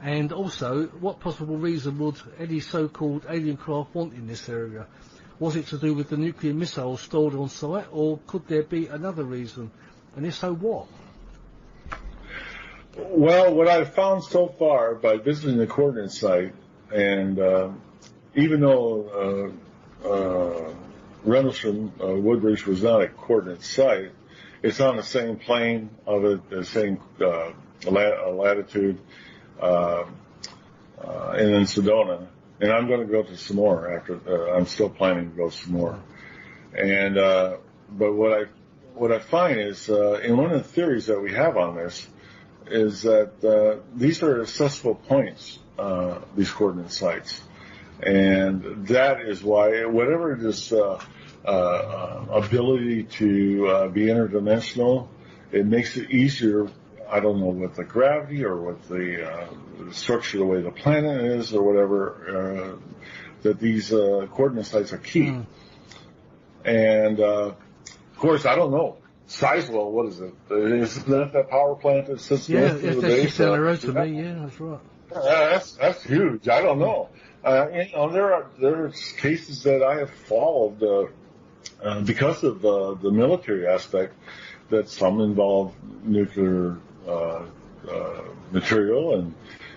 And also, what possible reason would any so-called alien craft want in this area? Was it to do with the nuclear missiles stored on site, or could there be another reason? And if so, what? Well, what I've found so far by visiting the coordinate site, and even though Rendlesham Woodbridge was not a coordinate site, it's on the same plane of it, the same latitude, and in Sedona. And I'm going to go to some more after. I'm still planning to go some more. And but what I find is, in one of the theories that we have on this, is that these are accessible points, these coordinate sites, and that is why whatever this ability to be interdimensional, it makes it easier. I don't know, with the gravity or with the structure, the way the planet is, or whatever, that these coordinate sites are key. And of course, I don't know. Sizewell, what is it? Isn't that power plant that sits north of the base? That's down the road to me. Yeah, that's right. That's huge. I don't know. There are cases that I have followed because of the military aspect, that some involve nuclear material,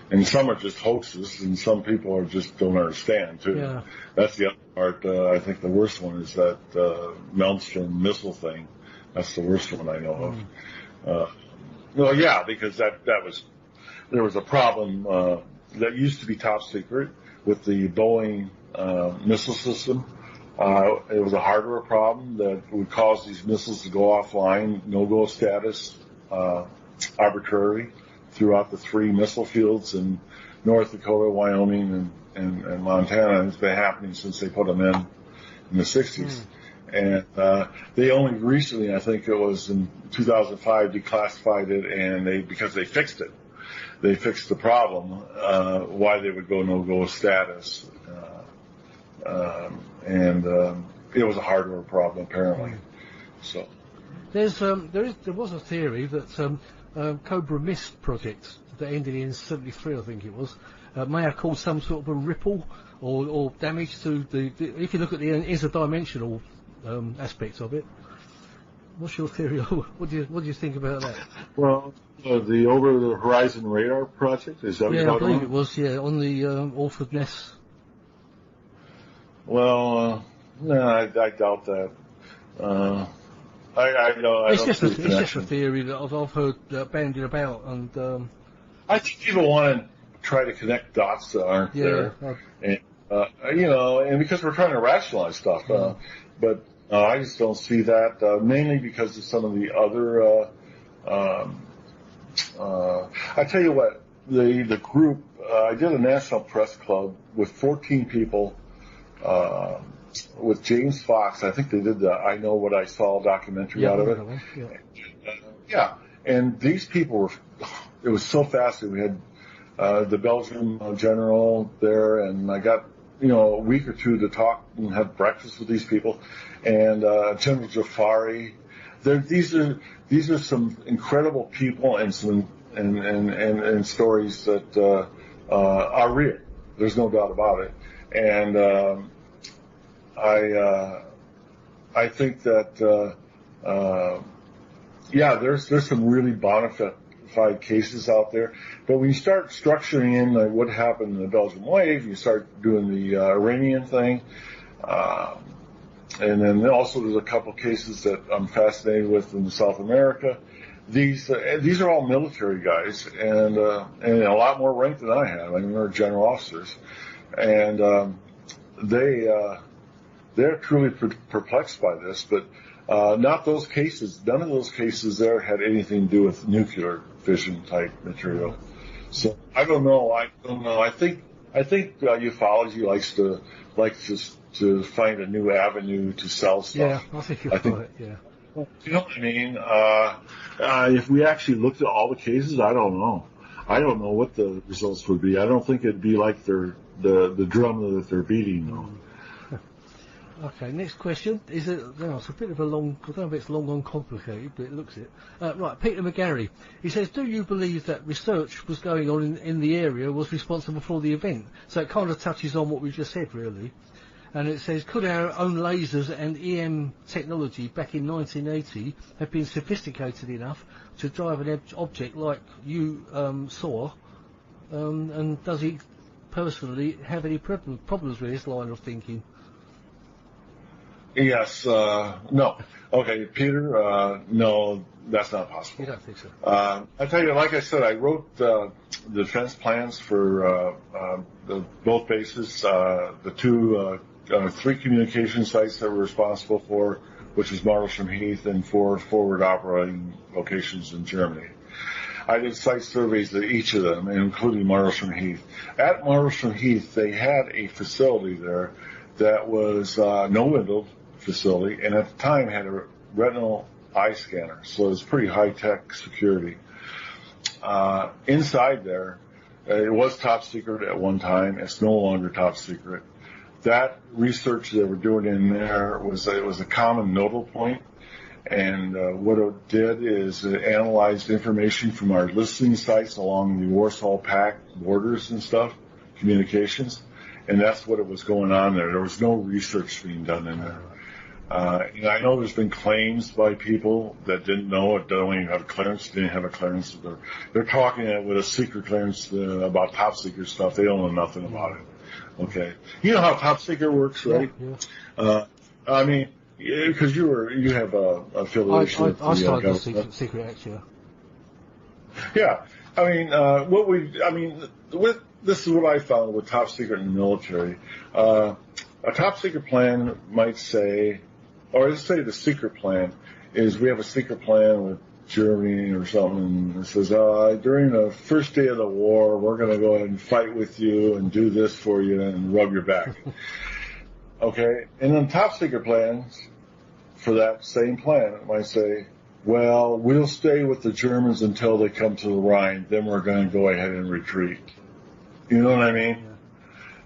and some are just hoaxes, and some people are just don't understand too. Yeah. That's the other part. I think the worst one is that Maelstrom missile thing. That's the worst one I know of. Well, yeah, because there was a problem that used to be top secret with the Boeing missile system. It was a hardware problem that would cause these missiles to go offline, no-go status, arbitrarily throughout the 3 missile fields in North Dakota, Wyoming, and Montana. It's been happening since they put them in the 60s. And they only recently, I think it was in 2005, declassified it, and because they fixed it. They fixed the problem, why they would go no-go status. And it was a hardware problem, apparently. So there was a theory that Cobra Mist project that ended in '73, I think it was, may have caused some sort of a ripple or damage to the. If you look at the interdimensional aspects of it, what's your theory? What do you think about that? Well, the Over the Horizon Radar project, is that what you're talking about? I believe it was. Yeah, on the Orford Ness. Well, no, I doubt that. It's just a theory that I've heard bandied about, and I think people want to try to connect dots that aren't there, and and because we're trying to rationalize stuff, but I just don't see that. Mainly because of some of the other. I tell you what, the group. I did a national press club with 14 people. With James Fox, I think they did the I Know What I Saw documentary out of it. Yeah, and these people it was so fascinating. We had the Belgian general there, and I got, a week or two to talk and have breakfast with these people, and General Jafari. These are some incredible people and some and stories that are real. There's no doubt about it. And I think that there's some really bona fide cases out there. But when you start structuring in like what happened in the Belgian wave, you start doing the Iranian thing, and then also there's a couple cases that I'm fascinated with in South America. These are all military guys, and a lot more rank than I have. I mean, they're general officers, and they're truly perplexed by this, but not those cases. None of those cases there had anything to do with nuclear fission type material. So I don't know. I think ufology likes to find a new avenue to sell stuff. Yeah, I think you're right. Yeah. You know what I mean? If we actually looked at all the cases, I don't know. I don't know what the results would be. I don't think it'd be like the drum that they're beating, though. Okay, next question. It's a bit of a long, I don't know if it's long and complicated, but it looks it. Right, Peter McGarry. He says, do you believe that research was going on in the area was responsible for the event? So it kind of touches on what we just said, really. And it says, could our own lasers and EM technology back in 1980 have been sophisticated enough to drive an object like you saw? And does he personally have any problems with this line of thinking? Yes, no. Okay, Peter, no, that's not possible. You don't think so? I tell you, like I said, I wrote the defense plans for both bases, the three communication sites that we're responsible for, which is Martlesham Heath, and 4 forward operating locations in Germany. I did site surveys at each of them, including Martlesham Heath. At Martlesham Heath, they had a facility there that was no-windowed facility, and at the time had a retinal eye scanner, so it was pretty high-tech security. Inside there, it was top secret at one time. It's no longer top secret. That research that we're doing in there was a common nodal point, and what it did is it analyzed information from our listening sites along the Warsaw PAUK borders and stuff, communications, and that's what it was going on there. There was no research being done in there. I know there's been claims by people that didn't know it, don't even have a clearance, didn't have a clearance. They're talking with a secret clearance about top secret stuff. They don't know nothing about it. Okay, you know how top secret works, right? Yeah. I mean, because you have a affiliation with I started the secret act, yeah. Yeah, I mean, this is what I found with top secret in the military. A top secret plan might say, or let's say the secret plan is we have a secret plan with Germany or something, and it says, during the first day of the war, we're going to go ahead and fight with you and do this for you and rub your back. Okay? And then top secret plans for that same plan, it might say, well, we'll stay with the Germans until they come to the Rhine, then we're going to go ahead and retreat. You know what I mean?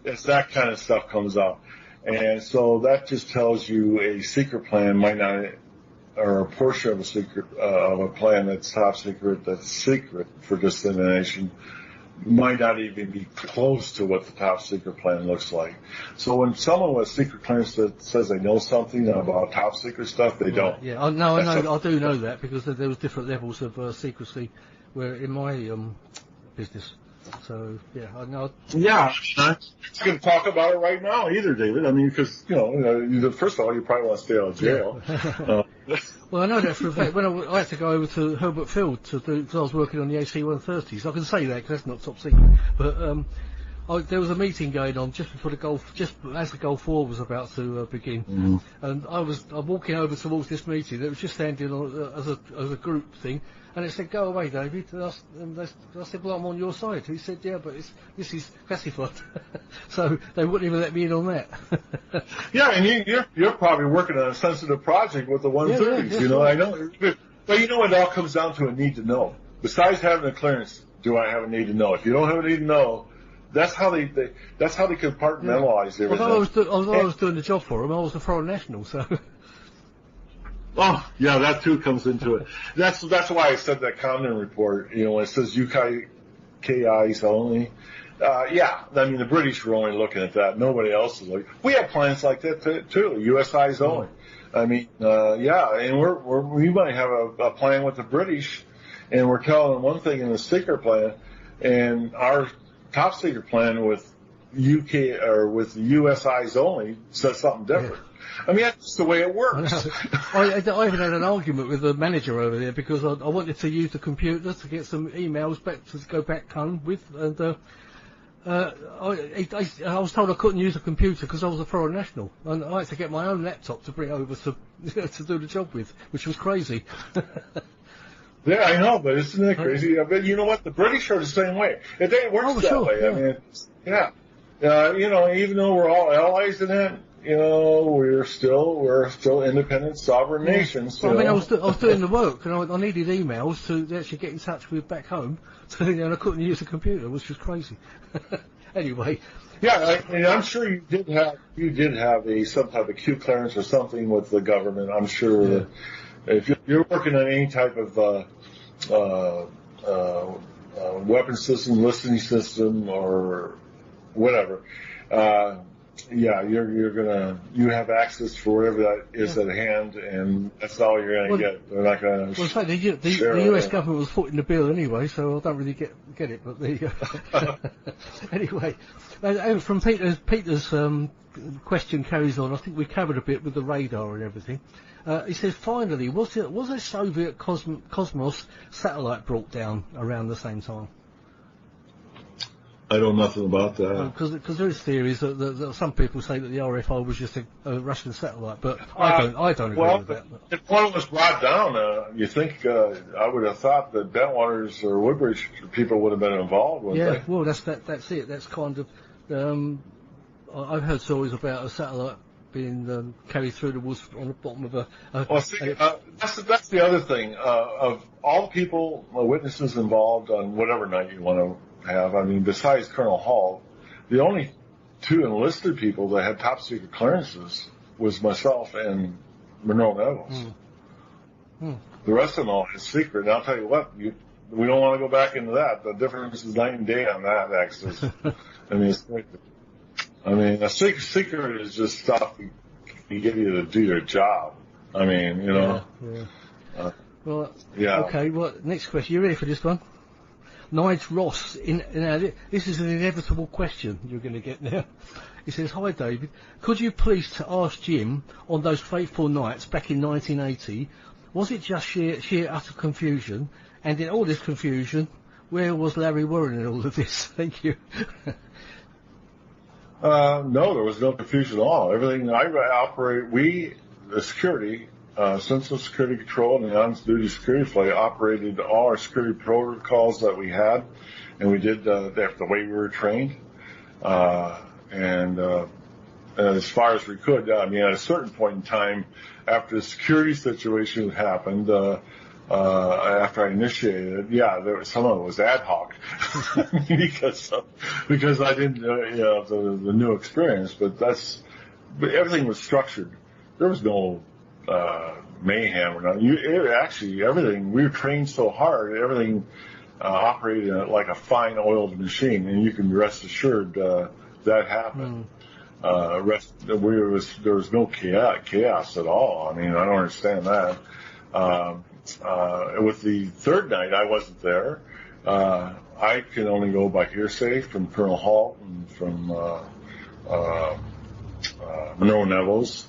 Yeah. It's that kind of stuff comes up. And so that just tells you a secret plan might not, or a portion of a secret, of a plan that's top secret, that's secret for dissemination, might not even be close to what the top secret plan looks like. So when someone with secret clearance that says they know something about top secret stuff, they don't. Yeah, I do know that because there was different levels of secrecy where in my business. So, yeah, I know. Yeah, I'm not going to talk about it right now either, David. I mean, because, first of all, you probably want to stay out of jail. Yeah. Well, I know that for a fact. When I had to go over to Herbert Field because I was working on the AC-130s. I can say that because that's not top secret. But there was a meeting going on just before just as the Gulf War was about to begin. Mm-hmm. And I'm walking over towards this meeting. It was just standing as a group thing. And it said, go away, David. And I said, well, I'm on your side. He said, yeah, but this is classified. So they wouldn't even let me in on that. Yeah, and you're probably working on a sensitive project with the 130s, yeah, I know. But it all comes down to a need to know. Besides having a clearance, do I have a need to know? If you don't have a need to know, that's how they compartmentalize everything. Although I was doing the job for them, I was a foreign national, so... Oh, yeah, that too comes into it. That's why I said that Condon report, it says UKIs only. Yeah, I mean, the British were only looking at that. Nobody else is looking. We have plans like that too, USIs only. I mean, yeah, and we might have a plan with the British, and we're telling them one thing in the secret plan, and our top secret plan with UK or with USIs only says something different. Yeah. I mean, that's the way it works. I even had an argument with the manager over there because I wanted to use the computer to get some emails to go back home with, and I was told I couldn't use a computer because I was a foreign national, and I had to get my own laptop to bring over to do the job with, which was crazy. Yeah, I know, but isn't that crazy? But you know what? The British are the same way. It works that way. Yeah. I mean, yeah. Even though we're all allies in that, we're still independent, sovereign nations. Well, I mean, I was doing the work, and I needed emails to actually get in touch with back home, so and I couldn't use the computer, which was crazy. Anyway. Yeah, I'm sure you did have some type of Q clearance or something with the government. I'm sure that if you're working on any type of weapon system, listening system, or whatever, you have access for whatever that is at hand, and that's all you're going to get. They're not going to. Well, in fact, the US government was footing the bill anyway, so I don't really get it. But there you go. Anyway, and from Peter's question carries on. I think we covered a bit with the radar and everything. He says, finally, was a Soviet Cosmos satellite brought down around the same time? I know nothing about that. Because there is theories that some people say that the RFI was just a Russian satellite, but I don't agree with that. If one was brought down, you think I would have thought that Bentwaters or Woodbridge people would have been involved, wouldn't they? Well, that's it. That's kind of. I've heard stories about a satellite being carried through the woods on the bottom of a. That's the other thing. Of all the people, witnesses involved on whatever night you want to have, I mean, besides Colonel Halt, the only two enlisted people that had top secret clearances was myself and Monroe Nevels. The rest of them all is secret. And I'll tell you what, we don't want to go back into that. The difference is night and day on that axis. A secret is just stuff we give you to do your job. I mean, Okay, well, next question. You ready for this one? Nigel Ross, this is an inevitable question you're going to get now. He says, hi David, could you please ask Jim on those fateful nights back in 1980, was it just sheer utter confusion? And in all this confusion, where was Larry Warren in all of this? Thank you. No, there was no confusion at all. Everything the security, Central Security Control and the on-duty security flight operated all our security protocols that we had, and we did the way we were trained. And as far as we could, I mean, at a certain point in time, after the security situation happened, after I initiated, some of it was ad hoc because I didn't, the new experience. But everything was structured. There was no mayhem or nothing. Everything, we were trained so hard, everything operated like a fine oiled machine, and you can rest assured that happened. There was no chaos at all. I mean, I don't understand that. With the third night, I wasn't there. I can only go by hearsay from Colonel Halt and from Monroe Nevels,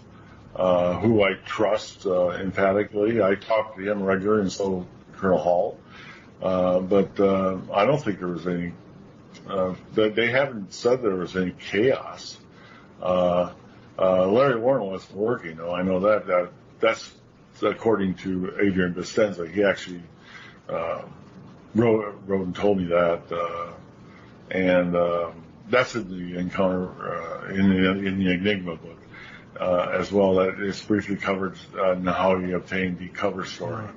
who I trust emphatically. I talk to him regularly, and so Colonel Halt. But I don't think there was any. They haven't said there was any chaos. Larry Warren wasn't working, though. I know that. That's according to Adrian Bestenza. He actually wrote and told me that, and that's in the encounter in the Enigma book as well. That is briefly covered how he obtained the cover story.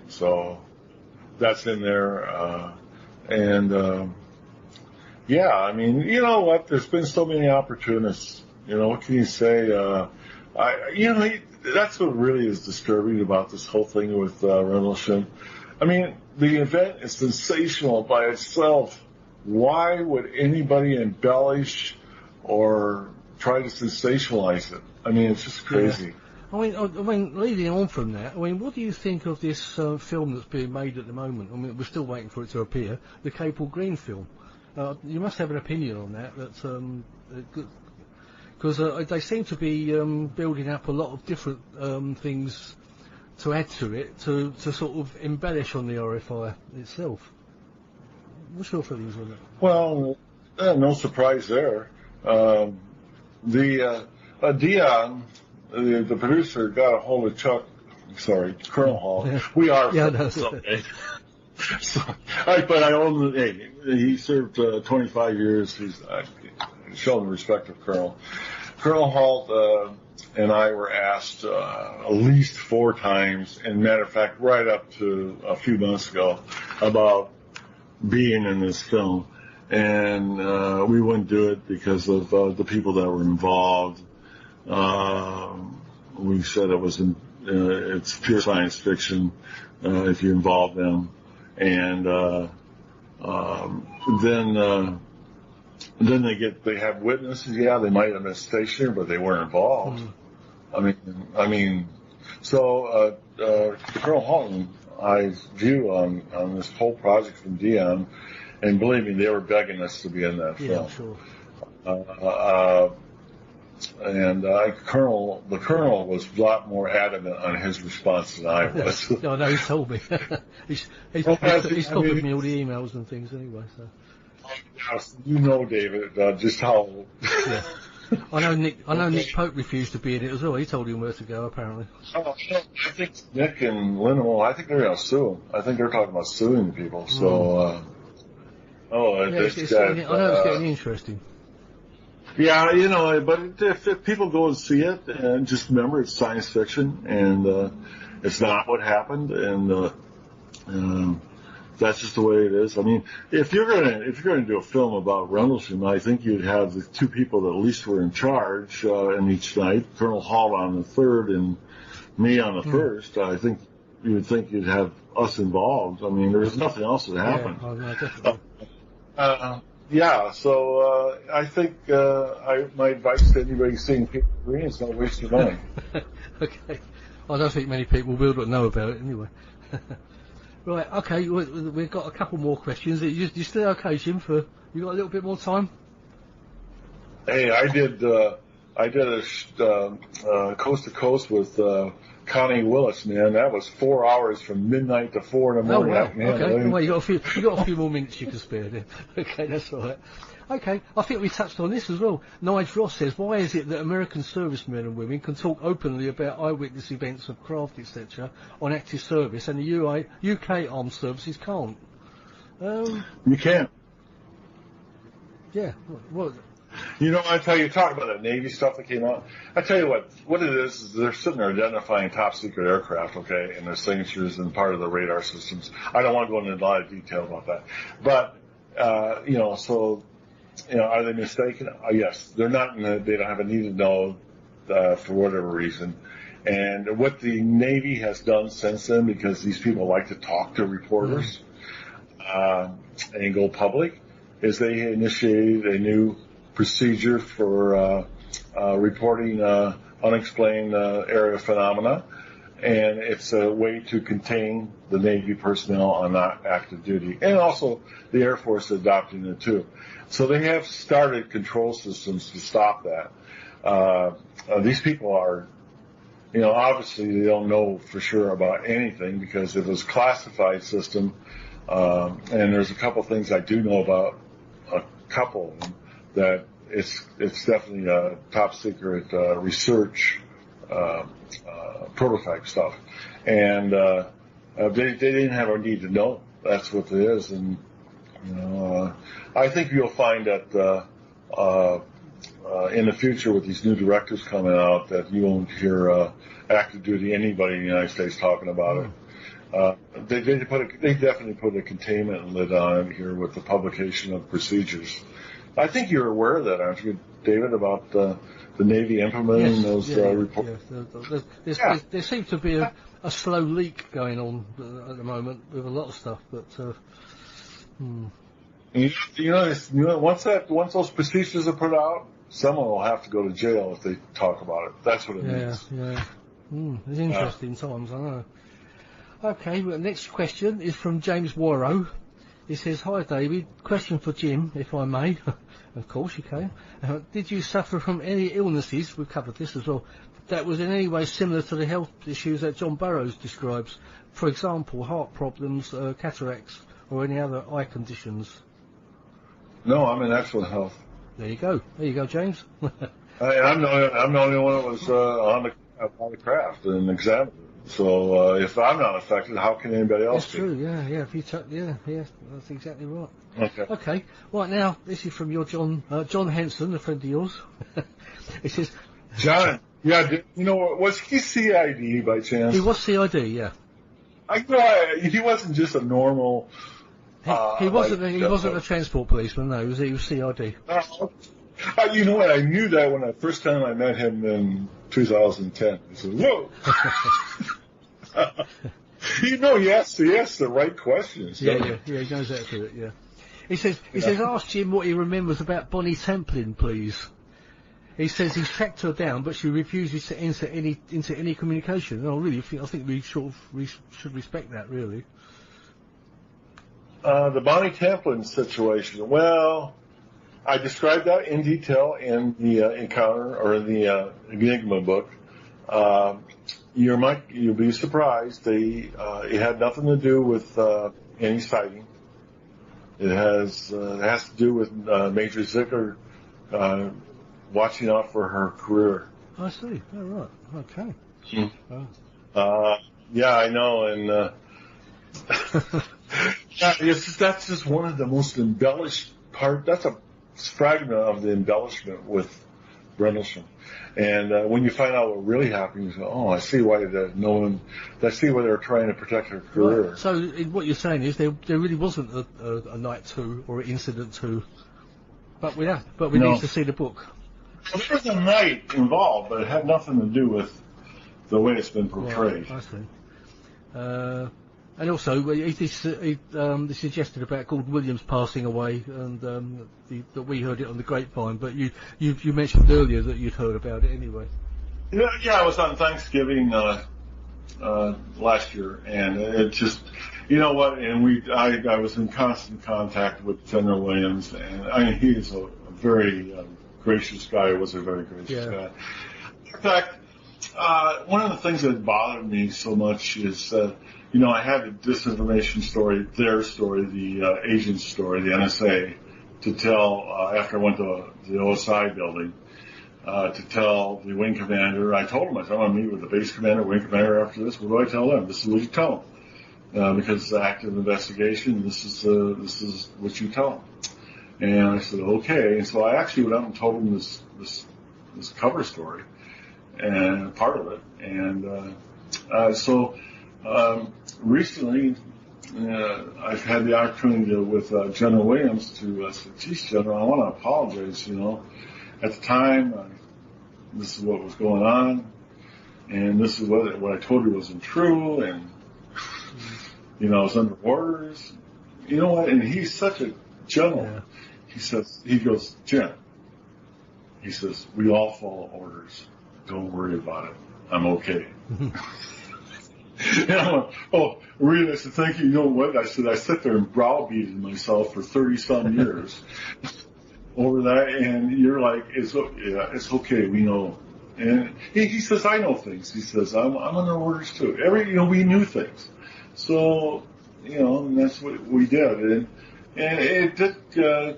So that's in there, and I mean, you know what? There's been so many opportunists. What can you say? That's what really is disturbing about this whole thing with Rendlesham. I mean, the event is sensational by itself. Why would anybody embellish or try to sensationalize it? I mean, it's just crazy. Yeah. I mean, leading on from that, what do you think of this film that's being made at the moment? I mean, we're still waiting for it to appear, the Capel Green film. You must have an opinion on that. Because they seem to be building up a lot of different things to add to it, to sort of embellish on the RFI itself. What's your feelings on that? Well, no surprise there. Dion, the producer, got a hold of Colonel Hall. We are friends. Okay. But I own. He served 25 years. He's shown the respect of Colonel Colonel Halt and I were asked at least 4 times, and matter of fact, right up to a few months ago, about being in this film. And we wouldn't do it because of the people that were involved. We said it's pure science fiction if you involve them. And then they have witnesses. Yeah, they might have been stationed, but they weren't involved. I mean, so Colonel Halt and I's view on this whole project from Dion, and believe me, they were begging us to be in that film. Yeah, sure. And the colonel was a lot more adamant on his response than I was. No, no, he told me. he's copied me all the emails and things anyway. So. You know, David, just how. Yeah. I know Nick Pope refused to be in it as well. He told him where to go, apparently. Oh, I think Nick and Lindenwall, I think they're going to sue him. I think they're talking about suing people. So, it's getting interesting. Yeah, but if people go and see it, and just remember it's science fiction, and it's not what happened, and that's just the way it is. I mean, if you're gonna do a film about Rendlesham, I think you'd have the 2 people that at least were in charge in each night, Colonel Halt on the 3rd and me on the 1st. I think you would think you'd have us involved. I mean, there's nothing else that happened. Yeah, so I think my advice to anybody seeing People Green is don't waste your money. Okay. I don't think many people will know about it anyway. Right, okay, we've got a couple more questions. You still okay, Jim? You got a little bit more time? Hey, I did a coast to coast with Connie Willis, man. That was 4 hours from midnight to 4 in the morning. Oh, wow. Man, okay. Well, you got a few more minutes you can spare then. Okay, that's all right. Okay, I think we touched on this as well. Nigel Ross says, why is it that American servicemen and women can talk openly about eyewitness events of craft, etc., on active service, and the UK armed services can't? You can't. Yeah. Well, I tell you, talk about that Navy stuff that came out. I tell you what it is they're sitting there identifying top secret aircraft, okay, and their signatures and part of the radar systems. I don't want to go into a lot of detail about that. But, are they mistaken? Yes, they're not. They don't have a need to know for whatever reason. And what the Navy has done since then, because these people like to talk to reporters and go public, is they initiated a new procedure for reporting unexplained area phenomena, and it's a way to contain the Navy personnel on not active duty, and also the Air Force adopting it too. So they have started control systems to stop that. These people are, obviously they don't know for sure about anything because it was a classified system, and there's a couple things I do know about, a couple of them, that it's definitely a top secret research prototype stuff, and they didn't have a need to know. That's what it is, and I think you'll find that in the future with these new directives coming out that you won't hear active duty anybody in the United States talking about it. They definitely put a containment lid on it here with the publication of procedures. I think you're aware of that, aren't you, David, about the Navy implementing those reports? Yes. There seems to be a slow leak going on at the moment with a lot of stuff, but once those procedures are put out, someone will have to go to jail if they talk about it. That's what it means. Yeah. It's interesting times, I know. Okay, well, next question is from James Warrow. He says, hi David, question for Jim, if I may. Of course you can. Did you suffer from any illnesses, we've covered this as well, that was in any way similar to the health issues that John Burroughs describes? For example, heart problems, cataracts, or any other eye conditions? No, I'm in excellent health. There you go, James. I'm the only one that was on the craft and examined. So if I'm not affected, how can anybody else That's be? true, yeah. If you yeah, that's exactly right. Okay. Right now, this is from your John Henson, a friend of yours. It says, John, you know, was he CID by chance? he was CID, yeah. I know he wasn't just a normal. He wasn't a transport policeman, no. He was CID. You know what? I knew that when the first time I met him in 2010. I said, "Whoa." You know, he asks the right questions. Yeah, he goes out to it, yeah. He says, ask Jim what he remembers about Bonnie Templin, please. He says he's tracked her down, but she refuses to enter into any communication. Oh, really? I think we should respect that, really. The Bonnie Templin situation. Well, I described that in detail in the encounter or in the Enigma book. You'll be surprised. It had nothing to do with any sighting. It has to do with Major Ziegler watching out for her career. I see. Oh, right. Okay. Mm. Yeah, I know, and that's just one of the most embellished part. That's a fragment of the embellishment with Rendlesham. And when you find out what really happened, you go, "Oh, I see why I see why they're trying to protect her career." Right. So what you're saying is there really wasn't a night 2 or an incident 2, but we need to see the book. Well, there was a night involved, but it had nothing to do with the way it's been portrayed. Right, I see. And also, he suggested about Gordon Williams passing away, and that we heard it on the grapevine. But you mentioned earlier that you'd heard about it anyway. Yeah, I was on Thanksgiving last year, and it just, you know what? And I was in constant contact with General Williams, and I mean, he is a very gracious guy. Was a very gracious guy. In fact, one of the things that bothered me so much is that, you know, I had the disinformation story, their story, the agent's story, the NSA, to tell after I went to the OSI building, to tell the wing commander. I told him, I said, "I'm going to meet with the base commander, wing commander after this. What do I tell them? This is what you tell them. Because it's an active investigation, this is what you tell them." And I said, "Okay." And so I actually went out and told him this cover story, and part of it. And so recently, I've had the opportunity with General Williams to say, "Geez, General, I want to apologize. You know, at the time, this is what was going on, and this is what I told you wasn't true, and you know, I was under orders. You know what?" And he's such a general. Yeah. He goes, "Jim," he says, "we all follow orders. Don't worry about it. I'm okay." And I went, "Oh, really?" I said, "Thank you." You know what? I said, I sat there and browbeated myself for 30-some years over that, and you're like, it's okay, we know. And he says, "I know things." He says, I'm under orders too. We knew things. So, you know, and that's what we did. And it did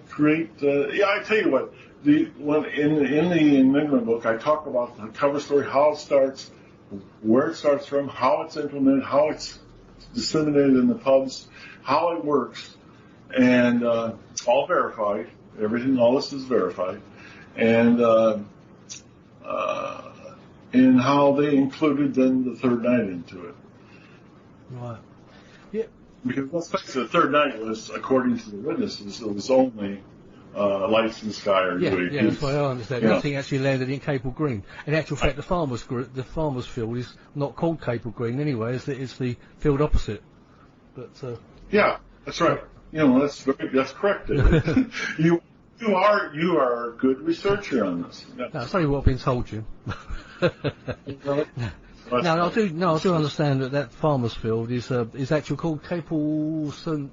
create, I tell you what, in the Enigma book, I talk about the cover story, how it starts, where it starts from, how it's implemented, how it's disseminated in the pubs, how it works, and all verified. All this is verified, and how they included then the third night into it. Right. Yeah. Because let's face it, the third night was, according to the witnesses, it was only lights in the sky or UAPs. Yeah, that's what I understand. Nothing actually landed in Capel Green. In actual fact, the farmers field is not called Capel Green anyway. It's the field opposite. But yeah, that's right. You know, that's correct, David. You are a good researcher on this. No, I'll tell you what I've been told, Jim. I do understand that farmers field is actually called Capel St.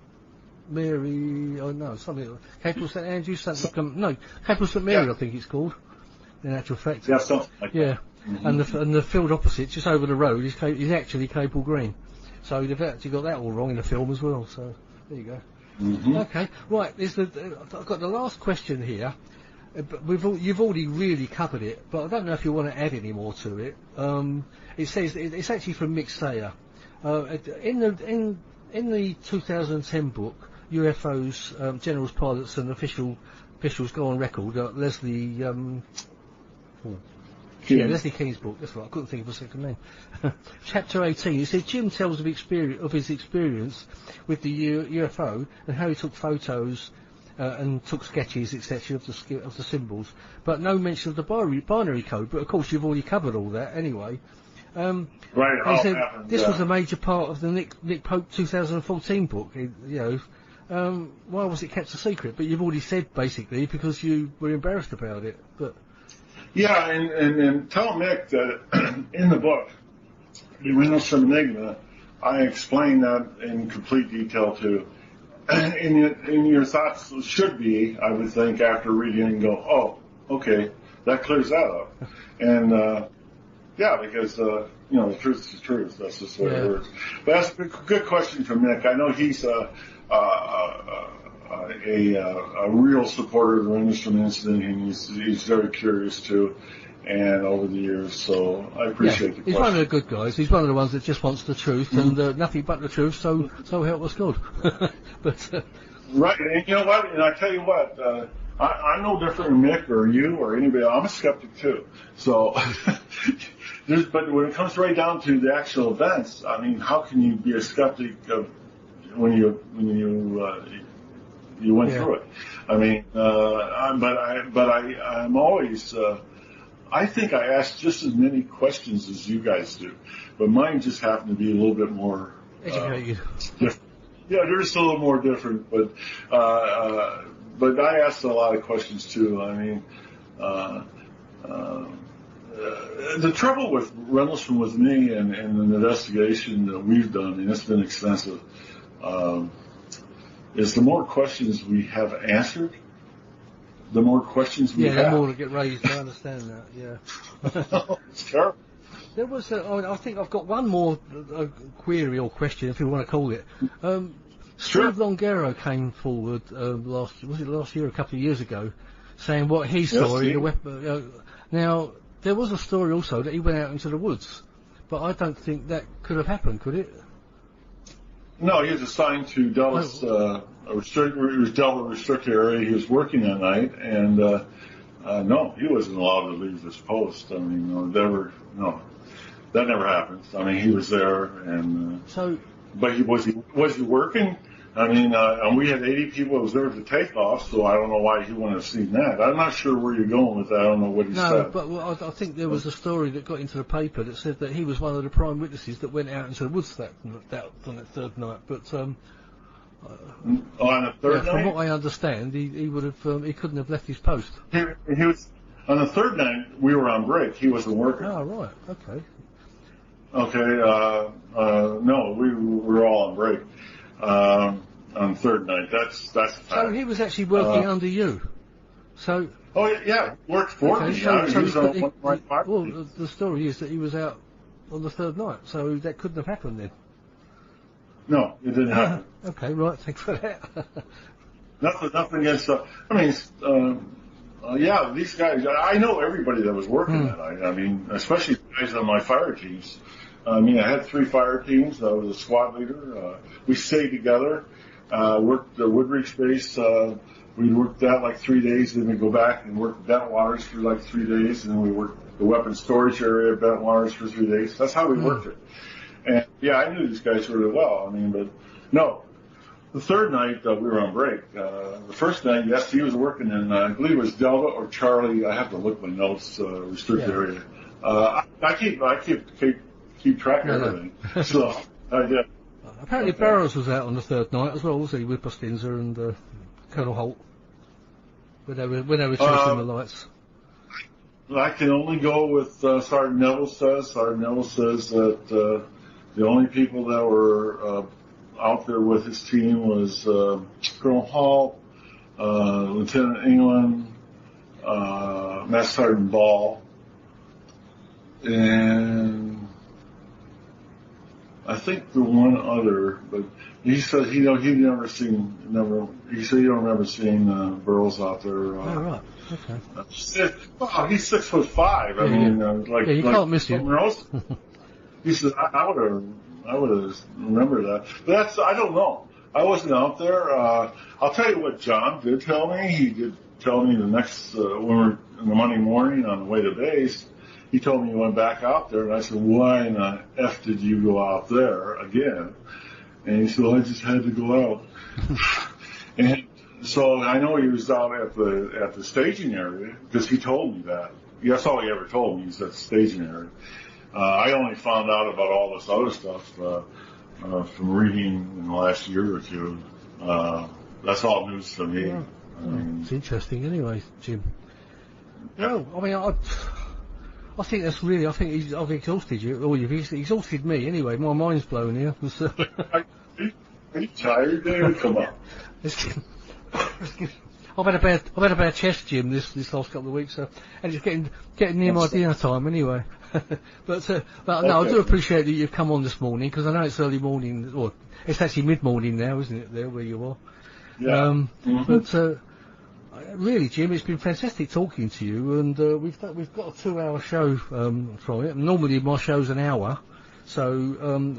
Mary, something. Capel St. Andrew, Capel St. Mary, I think it's called, in actual fact. Yeah, something like that. Mm-hmm. And the field opposite, just over the road, is actually Capel Green. So they've actually got that all wrong in the film as well, so there you go. Mm-hmm. Okay, right, I've got the last question here. but you've already really covered it, but I don't know if you want to add any more to it. It says it's actually from Mick Sayer. In the 2010 book, UFOs, generals, pilots, and officials go on record. Leslie King's book. That's right. I couldn't think of a second name. Chapter 18. It says Jim tells of his experience with the UFO and how he took photos. And took sketches, etc., of the symbols, but no mention of the binary code. But of course, you've already covered all that anyway. Right. He said this was a major part of the Nick Pope 2014 book. Why was it kept a secret? But you've already said basically because you were embarrassed about it. But yeah, and tell Mick that in the book, the Penniston Enigma, I explain that in complete detail too. In your thoughts should be, I would think, after reading and go, oh, okay, that clears that up. And, yeah, because, the truth is the truth. That's just what it works. But that's a good question from Nick. I know he's a real supporter of the Penniston incident, and he's very curious too. And over the years, so I appreciate the question. He's one of the good guys. He's one of the ones that just wants the truth and nothing but the truth. So help us God. But right, and you know what? And I tell you what, I'm no different than Mick or you or anybody. I'm a skeptic too. So, but when it comes right down to the actual events, I mean, how can you be a skeptic when you went through it? I mean, I'm always. I think I ask just as many questions as you guys do, but mine just happen to be a little bit more educated. Different. Yeah, they're just a little more different, but I asked a lot of questions too. I mean, the trouble with Penniston with me and an investigation that we've done, and it's been extensive, is the more questions we have answered, the more questions we have. Yeah, the more to get raised. I understand that. Yeah. It's terrible. There was, I think I've got one more query or question, if you want to call it. Sure. Steve Longero came forward last year, a couple of years ago, saying what he saw in the weapon. Now there was a story also that he went out into the woods, but I don't think that could have happened, could it? No, he was assigned to Dallas. It was Delta restricted area. He was working that night, and no, he wasn't allowed to leave his post. I mean, that never happened. I mean, he was there, and but was he working? I mean, and we had 80 people observed the takeoff, so I don't know why he wouldn't have seen that. I'm not sure where you're going with that. I don't know what he said. No, but I think there was a story that got into the paper that said that he was one of the prime witnesses that went out into the woods on that third night. But on the third night, from what I understand, he would have he couldn't have left his post. He was on the third night. We were on break. He wasn't working. Oh right, okay. Okay. No, we were all on break. On the third night, that's a fact. So he was actually working under you. So. Oh yeah, worked for me. Well, the story is that he was out on the third night, so that couldn't have happened then. No, it didn't happen. Okay, right. Thanks for that. Nothing against. Yeah, these guys. I know everybody that was working that night. I mean, especially guys on my fire teams. I mean, I had 3 fire teams. I was a squad leader. We stayed together. Worked the Woodridge base. We worked that like 3 days, then we go back and work Bentwaters for like 3 days, and then we worked the weapons storage area at Bentwaters for 3 days. That's how we worked it. And yeah, I knew these guys really well. I mean, but no. The third night we were on break. The first night, yes, he was working in I believe it was Delta or Charlie. I have to look my notes. Restricted area. I keep track of everything. So I did. Apparently Barrows was out on the third night as well, wasn't he, with Bustinza and Colonel Halt, when they were chasing the lights. I can only go with Sergeant Neville says. Sergeant Neville says that the only people that were out there with his team was Colonel Halt, Lieutenant England, Master Sergeant Ball, and I think the one other, but he said he said he don't remember seeing Burroughs out there. Oh, right. Okay. He's 6'5". I mean, like you can't miss you. He said I would have remembered that. But I don't know. I wasn't out there. I'll tell you what John did tell me. He did tell me the next when we were in the Monday morning on the way to base. He told me he went back out there, and I said, "Why in the F did you go out there again?" And he said, "Well, I just had to go out." And so I know he was down at the staging area because he told me that. That's all he ever told me. He said staging area. I only found out about all this other stuff from reading in the last year or two. That's all news to me. Yeah. It's interesting, anyway, Jim. No, I mean, I think that's really. I've exhausted you, or you've exhausted me. Anyway, my mind's blown here. Are you tired, David? Come on. I've had a bad chest, Jim, this last couple of weeks, and it's getting near my dinner time anyway. but no, I do appreciate that you've come on this morning because I know it's early morning, or it's actually mid-morning now, isn't it? There where you are. Yeah. But really, Jim, it's been fantastic talking to you, and we've got a 2-hour show from it. Normally my show's an hour, so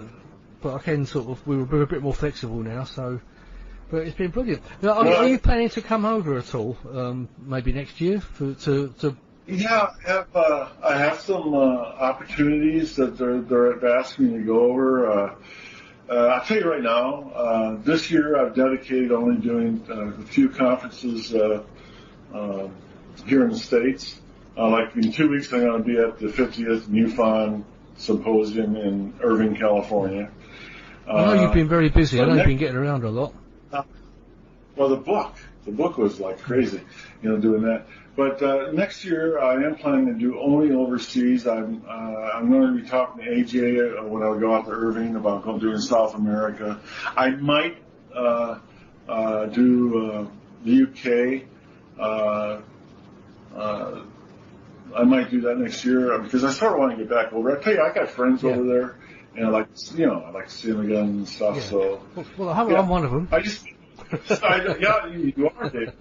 but I can we're a bit more flexible now, so. But it's been brilliant. Are you planning to come over at all, maybe next year to? Yeah, I have some opportunities that they're asking me to go over. I'll tell you right now, this year I've dedicated only doing a few conferences here in the States. Like in 2 weeks, I'm going to be at the 50th MUFON Symposium in Irvine, California. I know you've been very busy. I know you've been getting around a lot. Well, the book was like crazy, doing that. But next year I am planning to do only overseas. I'm going to be talking to AJ when I go out to Irvine about doing South America. I might do the UK. I might do that next year because I sort of want to get back over. I tell you, I got friends over there, and I like to see them again and stuff. Yeah. So, well, I'm one of them. You are, Dave.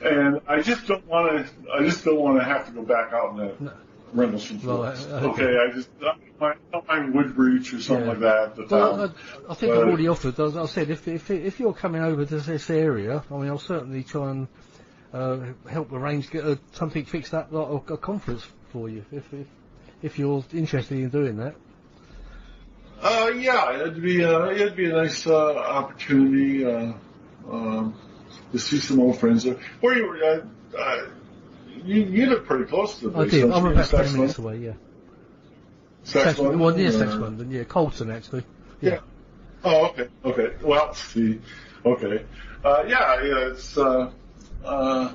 And I just don't want to have to go back out in the Rendlesham Forest. Okay, I don't mind Woodbridge or something like that. I think I've already offered. I said if you're coming over to this area, I mean, I'll certainly try and help arrange get something fixed up, like a conference for you, if you're interested in doing that. Yeah, it'd be a nice opportunity. To see some old friends. Where you were, you live pretty close to the place. I do. I'm about 20 minutes away. Yeah. Saxon? Well, near Saxon, yeah, Colton actually. Yeah. Oh, okay. Okay. Well, see. Okay. It's. And I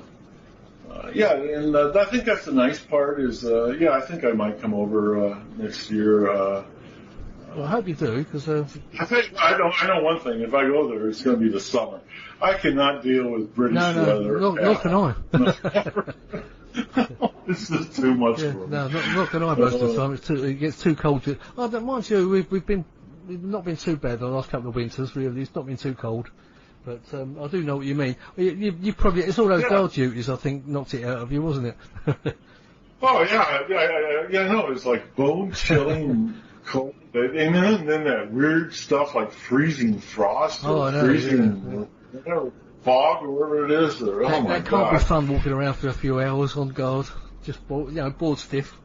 think that's the nice part is. I think I might come over next year. Well, I hope you do, because I know one thing. If I go there, it's going to be the summer. I cannot deal with British weather. Nor can I. It's just too much for me. No, not can I most of the time. It gets too cold. Mind you, we've not been too bad the last couple of winters. Really, it's not been too cold. But I do know what you mean. You probably it's all those guard duties. I think knocked it out of you, wasn't it? Oh yeah. No, it's like bone chilling. Cold, and then that weird stuff like freezing frost or freezing fog or whatever it is. That can't be fun walking around for a few hours on guard, just bored stiff.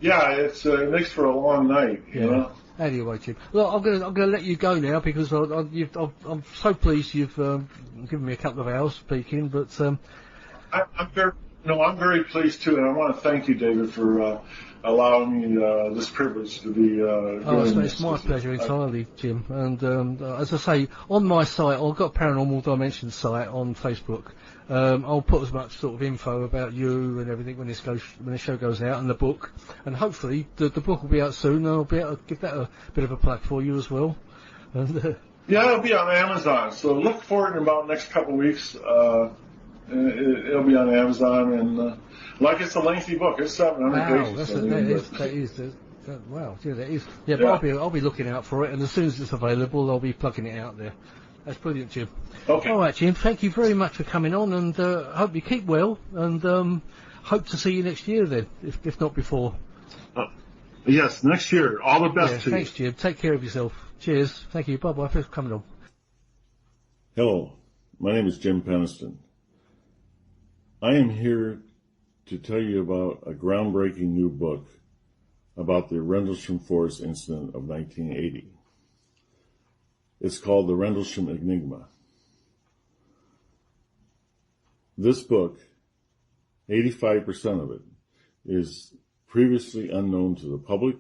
Yeah, it makes for a long night. You know. Anyway, Jim. Well, I'm gonna let you go now because I'm so pleased you've given me a couple of hours speaking. But I'm very pleased too, and I want to thank you, David, for allowing me this privilege to be doing it's my pleasure entirely, Jim. And as I say, on my site, I've got Paranormal Dimensions site on Facebook. I'll put as much sort of info about you and everything when the show goes out, and the book. And hopefully the book will be out soon, and I'll be able to give that a bit of a plug for you as well. And, it'll be on Amazon, so look for it in about the next couple of weeks. It'll be on Amazon, and it's a lengthy book. It's 700 pages. That Wow, yeah, that is. Yeah, but I'll be looking out for it, and as soon as it's available, I'll be plugging it out there. That's brilliant, Jim. Okay. All right, Jim, thank you very much for coming on, and hope you keep well, and hope to see you next year then, if not before. Yes, next year. All the best to you. Thanks, Jim. Take care of yourself. Cheers. Thank you. Bye-bye. Thanks for coming on. Hello, my name is Jim Penniston. I am here to tell you about a groundbreaking new book about the Rendlesham Forest incident of 1980. It's called The Rendlesham Enigma. This book, 85% of it, is previously unknown to the public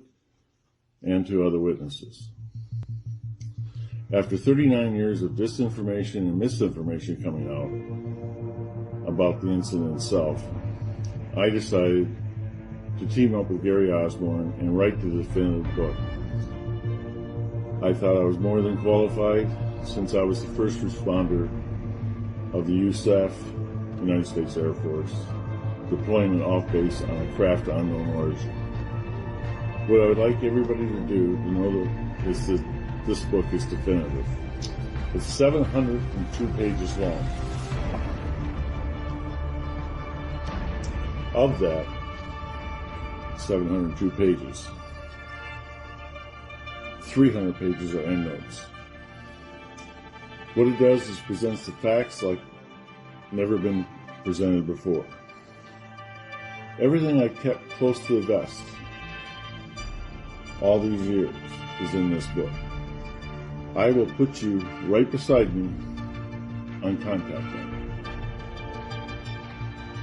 and to other witnesses. After 39 years of disinformation and misinformation coming out about the incident itself, I decided to team up with Gary Osborne and write the definitive book. I thought I was more than qualified since I was the first responder of the USAF, United States Air Force, deployment off base on a craft of unknown origin. What I would like everybody to do to know is that this book is definitive. It's 702 pages long. Of that 702 pages, 300 pages are endnotes. What it does is presents the facts like never been presented before. Everything I kept close to the vest all these years is in this book. I will put you right beside me on contact night.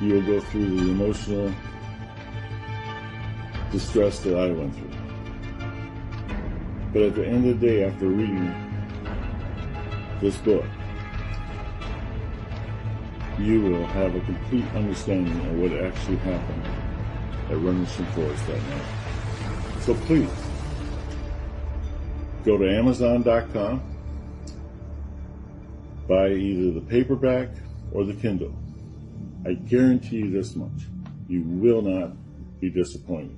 You will go through the emotional distress that I went through. But at the end of the day, after reading this book, you will have a complete understanding of what actually happened at Rendlesham Forest that night. So please, go to Amazon.com, buy either the paperback or the Kindle. I guarantee you this much, you will not be disappointed.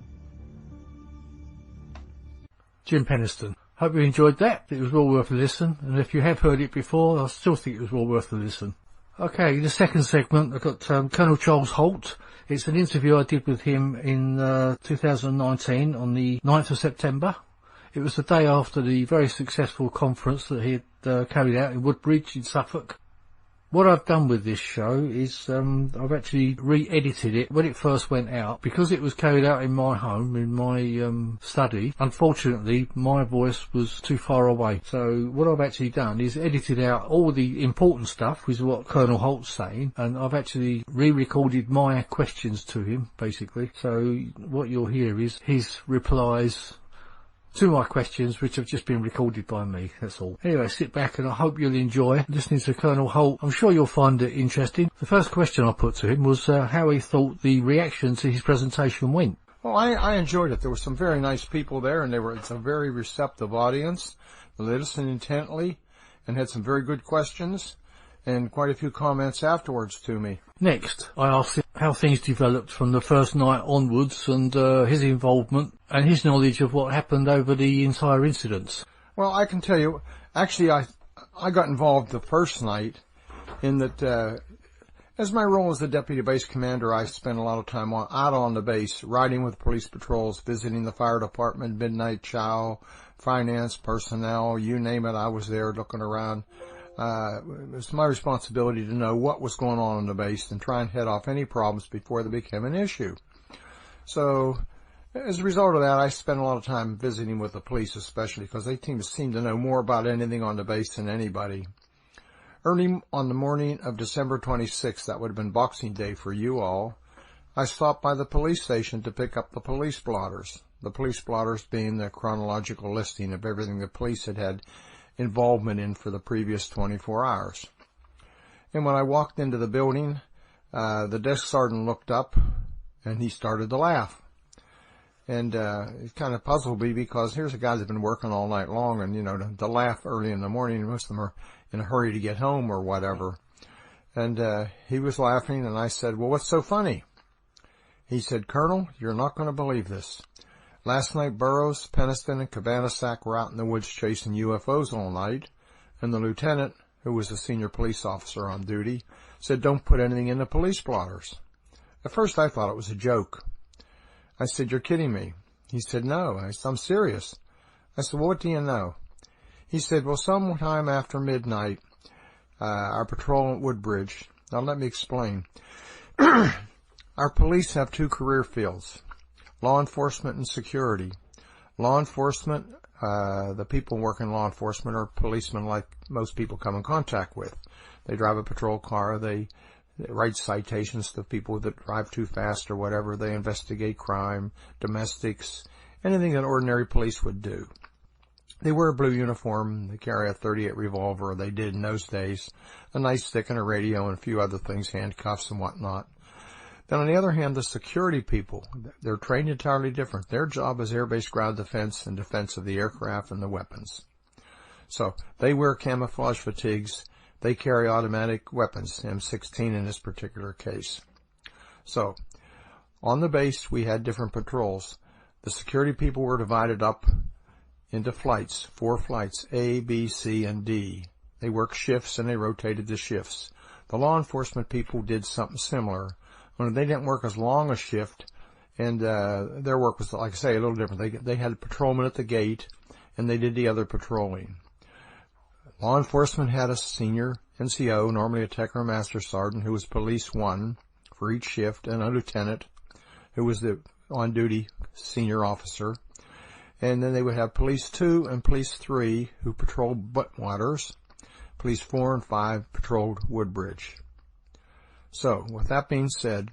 Jim Penniston. Hope you enjoyed that. It was well worth a listen, and if you have heard it before, I still think it was well worth a listen. Okay, the second segment, I've got Colonel Charles Halt. It's an interview I did with him in 2019 on the 9th of September. It was the day after the very successful conference that he had carried out in Woodbridge in Suffolk. What I've done with this show is I've actually re-edited it when it first went out. Because it was carried out in my home, in my study, unfortunately my voice was too far away. So what I've actually done is edited out all the important stuff, which is what Colonel Halt's saying, and I've actually re-recorded my questions to him, basically. So what you'll hear is his replies to my questions, which have just been recorded by me, that's all. Anyway, sit back and I hope you'll enjoy listening to Colonel Halt. I'm sure you'll find it interesting. The first question I put to him was how he thought the reaction to his presentation went. Well, I enjoyed it. There were some very nice people there, and it's a very receptive audience. They listened intently and had some very good questions and quite a few comments afterwards to me. Next, I asked him how things developed from the first night onwards and his involvement and his knowledge of what happened over the entire incident. Well, I can tell you, actually, I got involved the first night in that, as my role as the deputy base commander, I spent a lot of time out on the base, riding with police patrols, visiting the fire department, midnight chow, finance, personnel, you name it, I was there looking around. It was my responsibility to know what was going on the base and try and head off any problems before they became an issue. So, as a result of that, I spent a lot of time visiting with the police, especially because they seem to know more about anything on the base than anybody. Early on the morning of December 26th, that would have been Boxing Day for you all, I stopped by the police station to pick up the police blotters. The police blotters being the chronological listing of everything the police had involvement in for the previous 24 hours. And when I walked into the building, the desk sergeant looked up and he started to laugh. And it kind of puzzled me because here's a guy that's been working all night long, and to laugh early in the morning, most of them are in a hurry to get home or whatever. And he was laughing, and I said, well, what's so funny? He said, Colonel, you're not going to believe this. Last night, Burroughs, Penniston, and Cabanas were out in the woods chasing UFOs all night, and the lieutenant, who was a senior police officer on duty, said don't put anything in the police blotters. At first I thought it was a joke. I said, you're kidding me. He said, no. I said, I'm serious. I said, well, what do you know? He said, well, sometime after midnight, our patrol at Woodbridge. Now let me explain. Our police have two career fields, law enforcement and security. Law enforcement, the people working in law enforcement are policemen like most people come in contact with. They drive a patrol car, they write citations to people that drive too fast or whatever, they investigate crime, domestics, anything that ordinary police would do. They wear a blue uniform, they carry a .38 revolver, they did in those days, a nightstick and a radio and a few other things, handcuffs and whatnot. Then on the other hand, the security people, they're trained entirely different. Their job is air-based ground defense and defense of the aircraft and the weapons. So they wear camouflage fatigues. They carry automatic weapons, M16 in this particular case. So on the base, we had different patrols. The security people were divided up into flights, 4 flights, A, B, C, and D. They worked shifts and they rotated the shifts. The law enforcement people did something similar. They didn't work as long a shift, and their work was, like I say, a little different. They had a patrolman at the gate, and they did the other patrolling. Law enforcement had a senior NCO, normally a tech or master sergeant, who was police 1 for each shift, and a lieutenant, who was the on-duty senior officer. And then they would have police 2 and police 3, who patrolled Buttwaters. Police 4 and 5 patrolled Woodbridge. So, with that being said,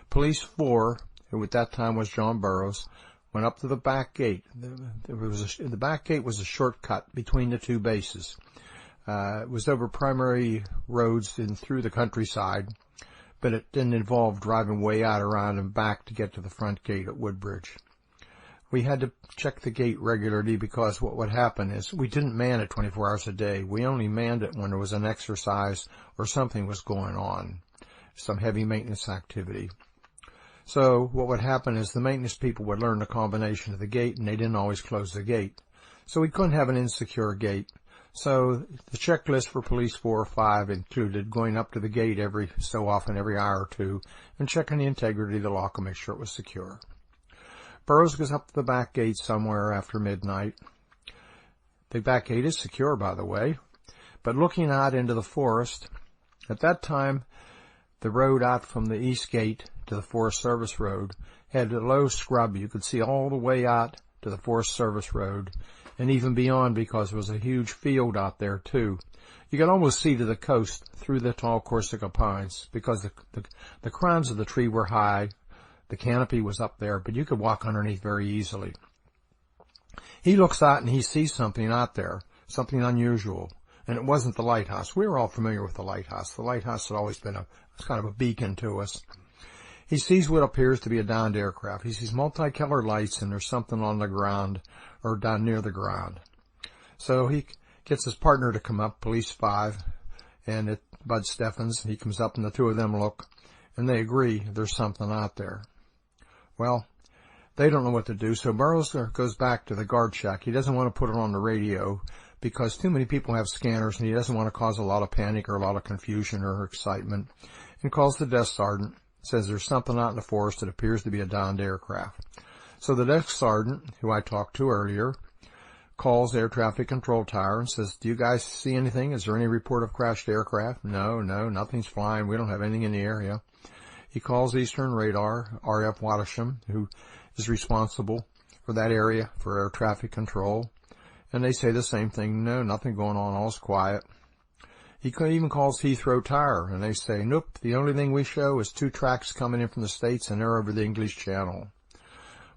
Police 4, who at that time was John Burroughs, went up to the back gate. The back gate was a shortcut between the two bases. It was over primary roads and through the countryside, but it didn't involve driving way out around and back to get to the front gate at Woodbridge. We had to check the gate regularly because what would happen is we didn't man it 24 hours a day. We only manned it when there was an exercise or something was going on, some heavy maintenance activity. So what would happen is the maintenance people would learn the combination of the gate, and they didn't always close the gate. So we couldn't have an insecure gate. So the checklist for Police 4 or 5 included going up to the gate every so often, every hour or two, and checking the integrity of the lock and make sure it was secure. Burroughs goes up to the back gate somewhere after midnight. The back gate is secure, by the way, but looking out into the forest, at that time, the road out from the east gate to the Forest Service Road had a low scrub. You could see all the way out to the Forest Service Road and even beyond because there was a huge field out there too. You could almost see to the coast through the tall Corsica pines because the crowns of the tree were high. The canopy was up there, but you could walk underneath very easily. He looks out and he sees something out there, something unusual. And it wasn't the lighthouse. We were all familiar with the lighthouse. The lighthouse had always been it's kind of a beacon to us. He sees what appears to be a downed aircraft. He sees multicolored lights, and there's something on the ground or down near the ground. So he gets his partner to come up, Police 5, and Bud Steffens. He comes up, and the two of them look, and they agree there's something out there. Well, they don't know what to do, so Burroughs goes back to the guard shack. He doesn't want to put it on the radio because too many people have scanners, and he doesn't want to cause a lot of panic or a lot of confusion or excitement, and calls the desk sergeant, says there's something out in the forest that appears to be a downed aircraft. So the desk sergeant, who I talked to earlier, calls Air Traffic Control Tower and says, do you guys see anything? Is there any report of crashed aircraft? No, nothing's flying. We don't have anything in the area. He calls Eastern Radar, R.F. Wattisham, who is responsible for that area for air traffic control. And they say the same thing. No, nothing going on. All's quiet. He even calls Heathrow Tower, and they say, nope, the only thing we show is 2 tracks coming in from the States, and they're over the English Channel.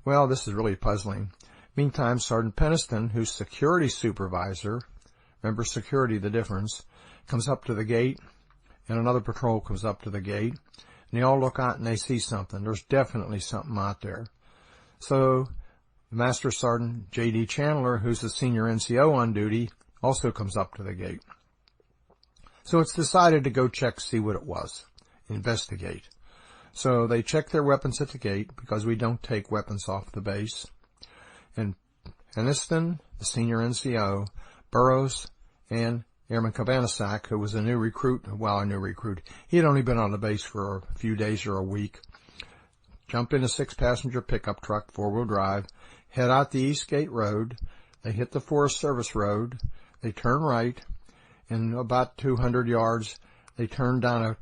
Well, this is really puzzling. Meantime, Sergeant Penniston, who's security supervisor, remember security, the difference, comes up to the gate, and another patrol comes up to the gate, and they all look out and they see something. There's definitely something out there. So Master Sergeant J.D. Chandler, who's the senior NCO on duty, also comes up to the gate. So it's decided to go check, see what it was, investigate. So they check their weapons at the gate because we don't take weapons off the base. and Penniston, the senior NCO, Burroughs, and Airman Cabanasac, who was a new recruit. He had only been on the base for a few days or a week. Jump in a 6-passenger pickup truck, 4-wheel drive, head out the East Gate Road. They hit the Forest Service Road. They turn right, and about 200 yards, they turn down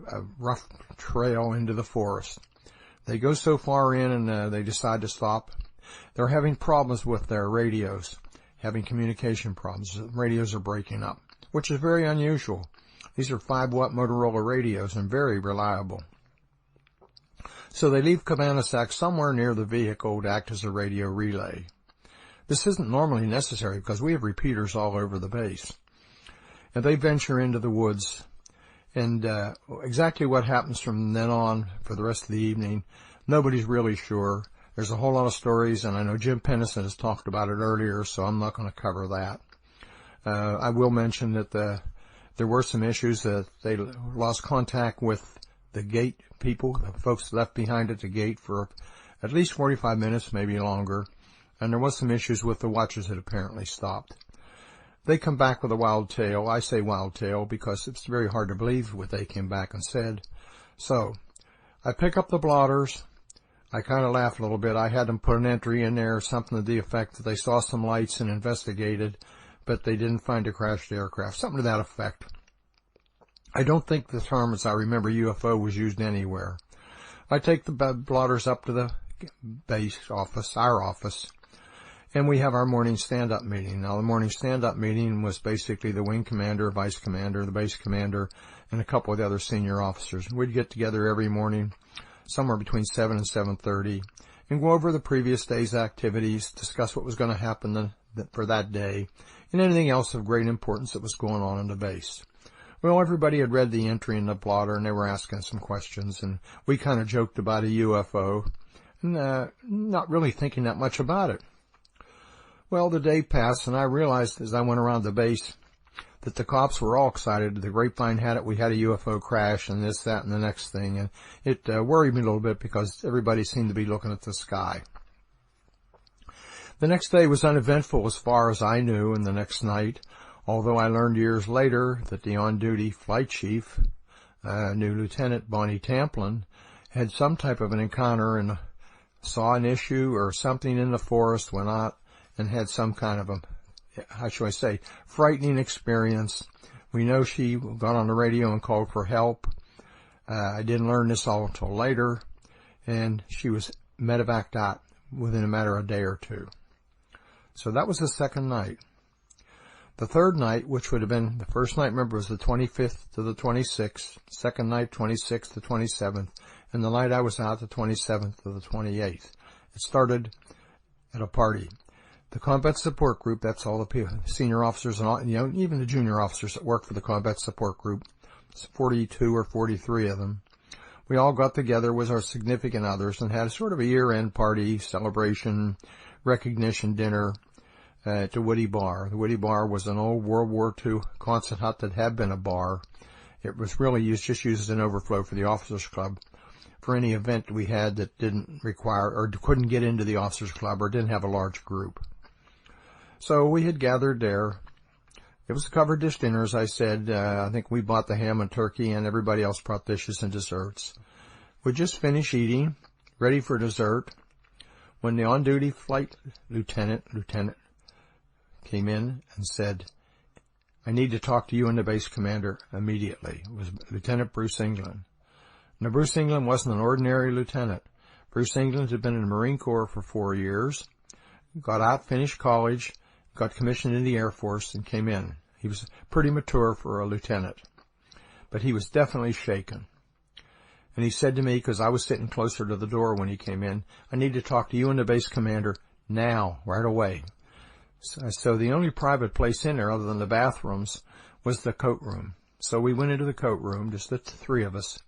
a rough trail into the forest. They go so far in, and they decide to stop. They're having problems with their radios, having communication problems. The radios are breaking up, which is very unusual. These are 5-watt Motorola radios and very reliable. So they leave Cabanasac somewhere near the vehicle to act as a radio relay. This isn't normally necessary because we have repeaters all over the base. And they venture into the woods. And exactly what happens from then on for the rest of the evening, nobody's really sure. There's a whole lot of stories, and I know Jim Penniston has talked about it earlier, so I'm not going to cover that. I will mention that there were some issues that they lost contact with the gate people, the folks left behind at the gate for at least 45 minutes, maybe longer. And there was some issues with the watches that apparently stopped. They come back with a wild tale. I say wild tale because it's very hard to believe what they came back and said. So, I pick up the blotters. I kind of laugh a little bit. I had them put an entry in there, something to the effect that they saw some lights and investigated, but they didn't find a crashed aircraft, something to that effect. I don't think the term, as I remember, UFO was used anywhere. I take the blotters up to the base office, our office, and we have our morning stand-up meeting. Now, the morning stand-up meeting was basically the wing commander, vice commander, the base commander, and a couple of the other senior officers. We'd get together every morning, somewhere between 7 and 7:30, and go over the previous day's activities, discuss what was going to happen for that day, and anything else of great importance that was going on in the base. Well, everybody had read the entry in the blotter, and they were asking some questions, and we kind of joked about a UFO, and not really thinking that much about it. Well, the day passed, and I realized as I went around the base that the cops were all excited. The grapevine had it. We had a UFO crash, and this, that, and the next thing, and it worried me a little bit because everybody seemed to be looking at the sky. The next day was uneventful as far as I knew, and the next night, although I learned years later that the on-duty flight chief, new Lieutenant Bonnie Tamplin, had some type of an encounter and saw an issue or something in the forest, went out and had some kind of a, how should I say, frightening experience. We know she got on the radio and called for help. I didn't learn this all until later, and she was medevaced out within a matter of a day or two. So that was the second night. The third night, which would have been, the first night, remember, was the 25th to the 26th, second night, 26th to 27th, and the night I was out, the 27th to the 28th. It started at a party. The Combat Support Group, that's all the people, senior officers and all, even the junior officers that work for the Combat Support Group, it's 42 or 43 of them. We all got together with our significant others and had sort of a year-end party, celebration, recognition dinner, at the Woody Bar. The Woody Bar was an old World War II concert hut that had been a bar. It was really just used as an overflow for the officers club for any event we had that didn't require or couldn't get into the officers club or didn't have a large group. So we had gathered there. It was a covered dish dinner, as I said. I think we bought the ham and turkey, and everybody else brought dishes and desserts. We just finished eating, ready for dessert, when the on-duty flight lieutenant came in and said, "I need to talk to you and the base commander immediately." It was Lieutenant Bruce England. Now, Bruce England wasn't an ordinary lieutenant. Bruce England had been in the Marine Corps for 4 years, got out, finished college, got commissioned in the Air Force, and came in. He was pretty mature for a lieutenant, but he was definitely shaken. And he said to me, because I was sitting closer to the door when he came in, "I need to talk to you and the base commander now, right away." So the only private place in there other than the bathrooms was the coat room. So we went into the coat room, just the three of us,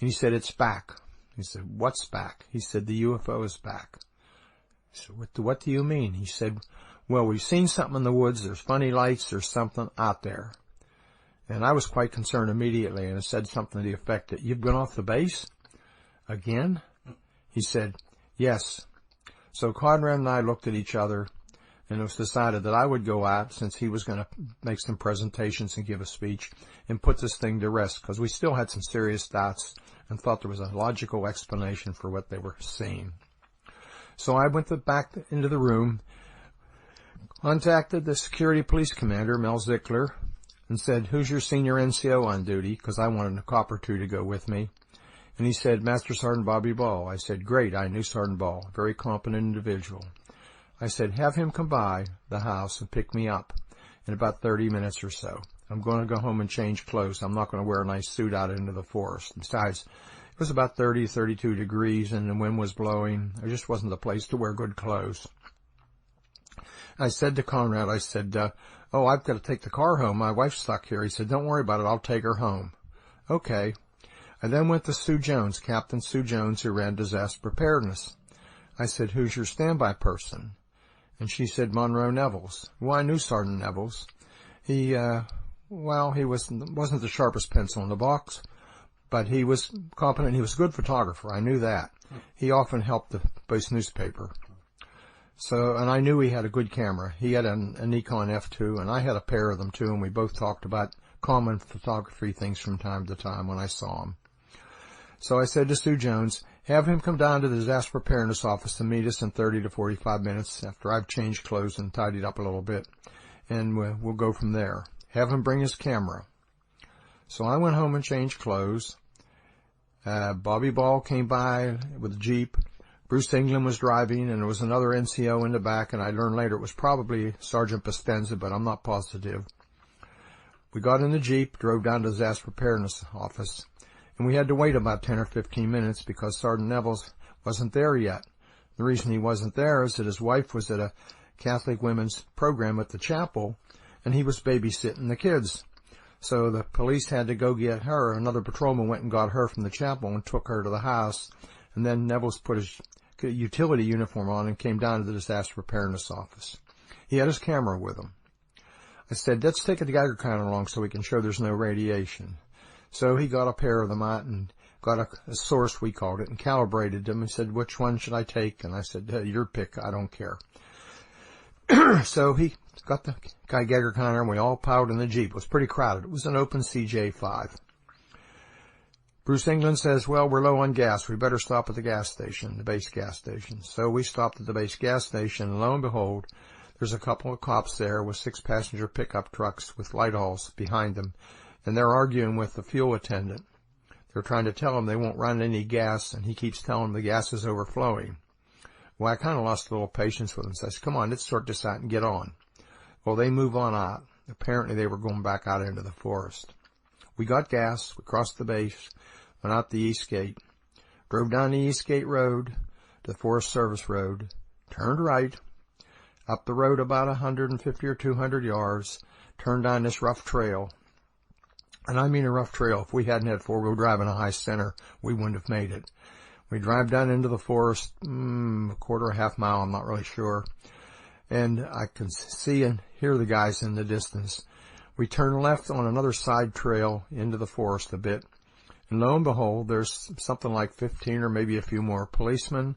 and he said, "It's back." He said, "What's back?" He said, "The UFO is back." I said, what do you mean?" He said, "Well, we've seen something in the woods. There's funny lights. There's something out there." And I was quite concerned immediately, and I said something to the effect that, "You've gone off the base? Again?" He said, "Yes." So Conrad and I looked at each other, and it was decided that I would go out, since he was going to make some presentations and give a speech, and put this thing to rest, because we still had some serious doubts and thought there was a logical explanation for what they were seeing. So I went back into the room, contacted the security police commander, Mel Zickler, and said, "Who's your senior NCO on duty?" Because I wanted a cop or two to go with me. And he said, "Master Sergeant Bobby Ball." I said, "Great, I knew Sergeant Ball, very competent individual." I said, "Have him come by the house and pick me up in about 30 minutes or so. I'm going to go home and change clothes. I'm not going to wear a nice suit out into the forest. Besides, it was about 30, 32 degrees and the wind was blowing. There just wasn't the place to wear good clothes." I said to Conrad, I said, "Oh, I've got to take the car home. My wife's stuck here." He said, "Don't worry about it. I'll take her home." Okay. I then went to Sue Jones, Captain Sue Jones, who ran disaster preparedness. I said, "Who's your standby person?" And she said, "Monroe Nevels." Well, I knew Sergeant Nevels. He wasn't the sharpest pencil in the box, but he was competent. He was a good photographer. I knew that. He often helped the base newspaper. So, and I knew he had a good camera. He had a Nikon F2, and I had a pair of them too, and we both talked about common photography things from time to time when I saw him. So I said to Sue Jones, "Have him come down to the disaster preparedness office to meet us in 30 to 45 minutes after I've changed clothes and tidied up a little bit, and we'll go from there. Have him bring his camera." So I went home and changed clothes. Bobby Ball came by with a Jeep. Bruce England was driving, and there was another NCO in the back, and I learned later it was probably Sergeant Pastenza, but I'm not positive. We got in the Jeep, drove down to the disaster preparedness office, and we had to wait about 10 or 15 minutes because Sergeant Nevels wasn't there yet. The reason he wasn't there is that his wife was at a Catholic women's program at the chapel, and he was babysitting the kids. So the police had to go get her. Another patrolman went and got her from the chapel and took her to the house, and then Nevels put his utility uniform on and came down to the disaster preparedness office. He had his camera with him. I said, "Let's take a Geiger counter along so we can show there's no radiation." So he got a pair of them out and got a source, we called it, and calibrated them. He said, "Which one should I take?" And I said, "Your pick, I don't care." So he got the Geiger counter, and we all piled in the Jeep. It was pretty crowded. It was an open CJ5. Bruce England says, "Well, we're low on gas. We better stop at the gas station, the base gas station." So we stopped at the base gas station, and lo and behold, there's a couple of cops there with 6-passenger pickup trucks with light-alls behind them, and they're arguing with the fuel attendant. They're trying to tell him they won't run any gas, and he keeps telling them the gas is overflowing. Well, I kind of lost a little patience with him, so I said, "Come on, let's sort this out and get on." Well, they move on out. Apparently, they were going back out into the forest. We got gas. We crossed the base. Went out the East Gate, drove down the East Gate Road to the Forest Service Road, turned right, up the road about 150 or 200 yards, turned down this rough trail. And I mean a rough trail. If we hadn't had four-wheel drive and a high center, we wouldn't have made it. We drive down into the forest, a quarter or half mile, I'm not really sure. And I can see and hear the guys in the distance. We turn left on another side trail into the forest a bit. And lo and behold, there's something like 15 or maybe a few more policemen,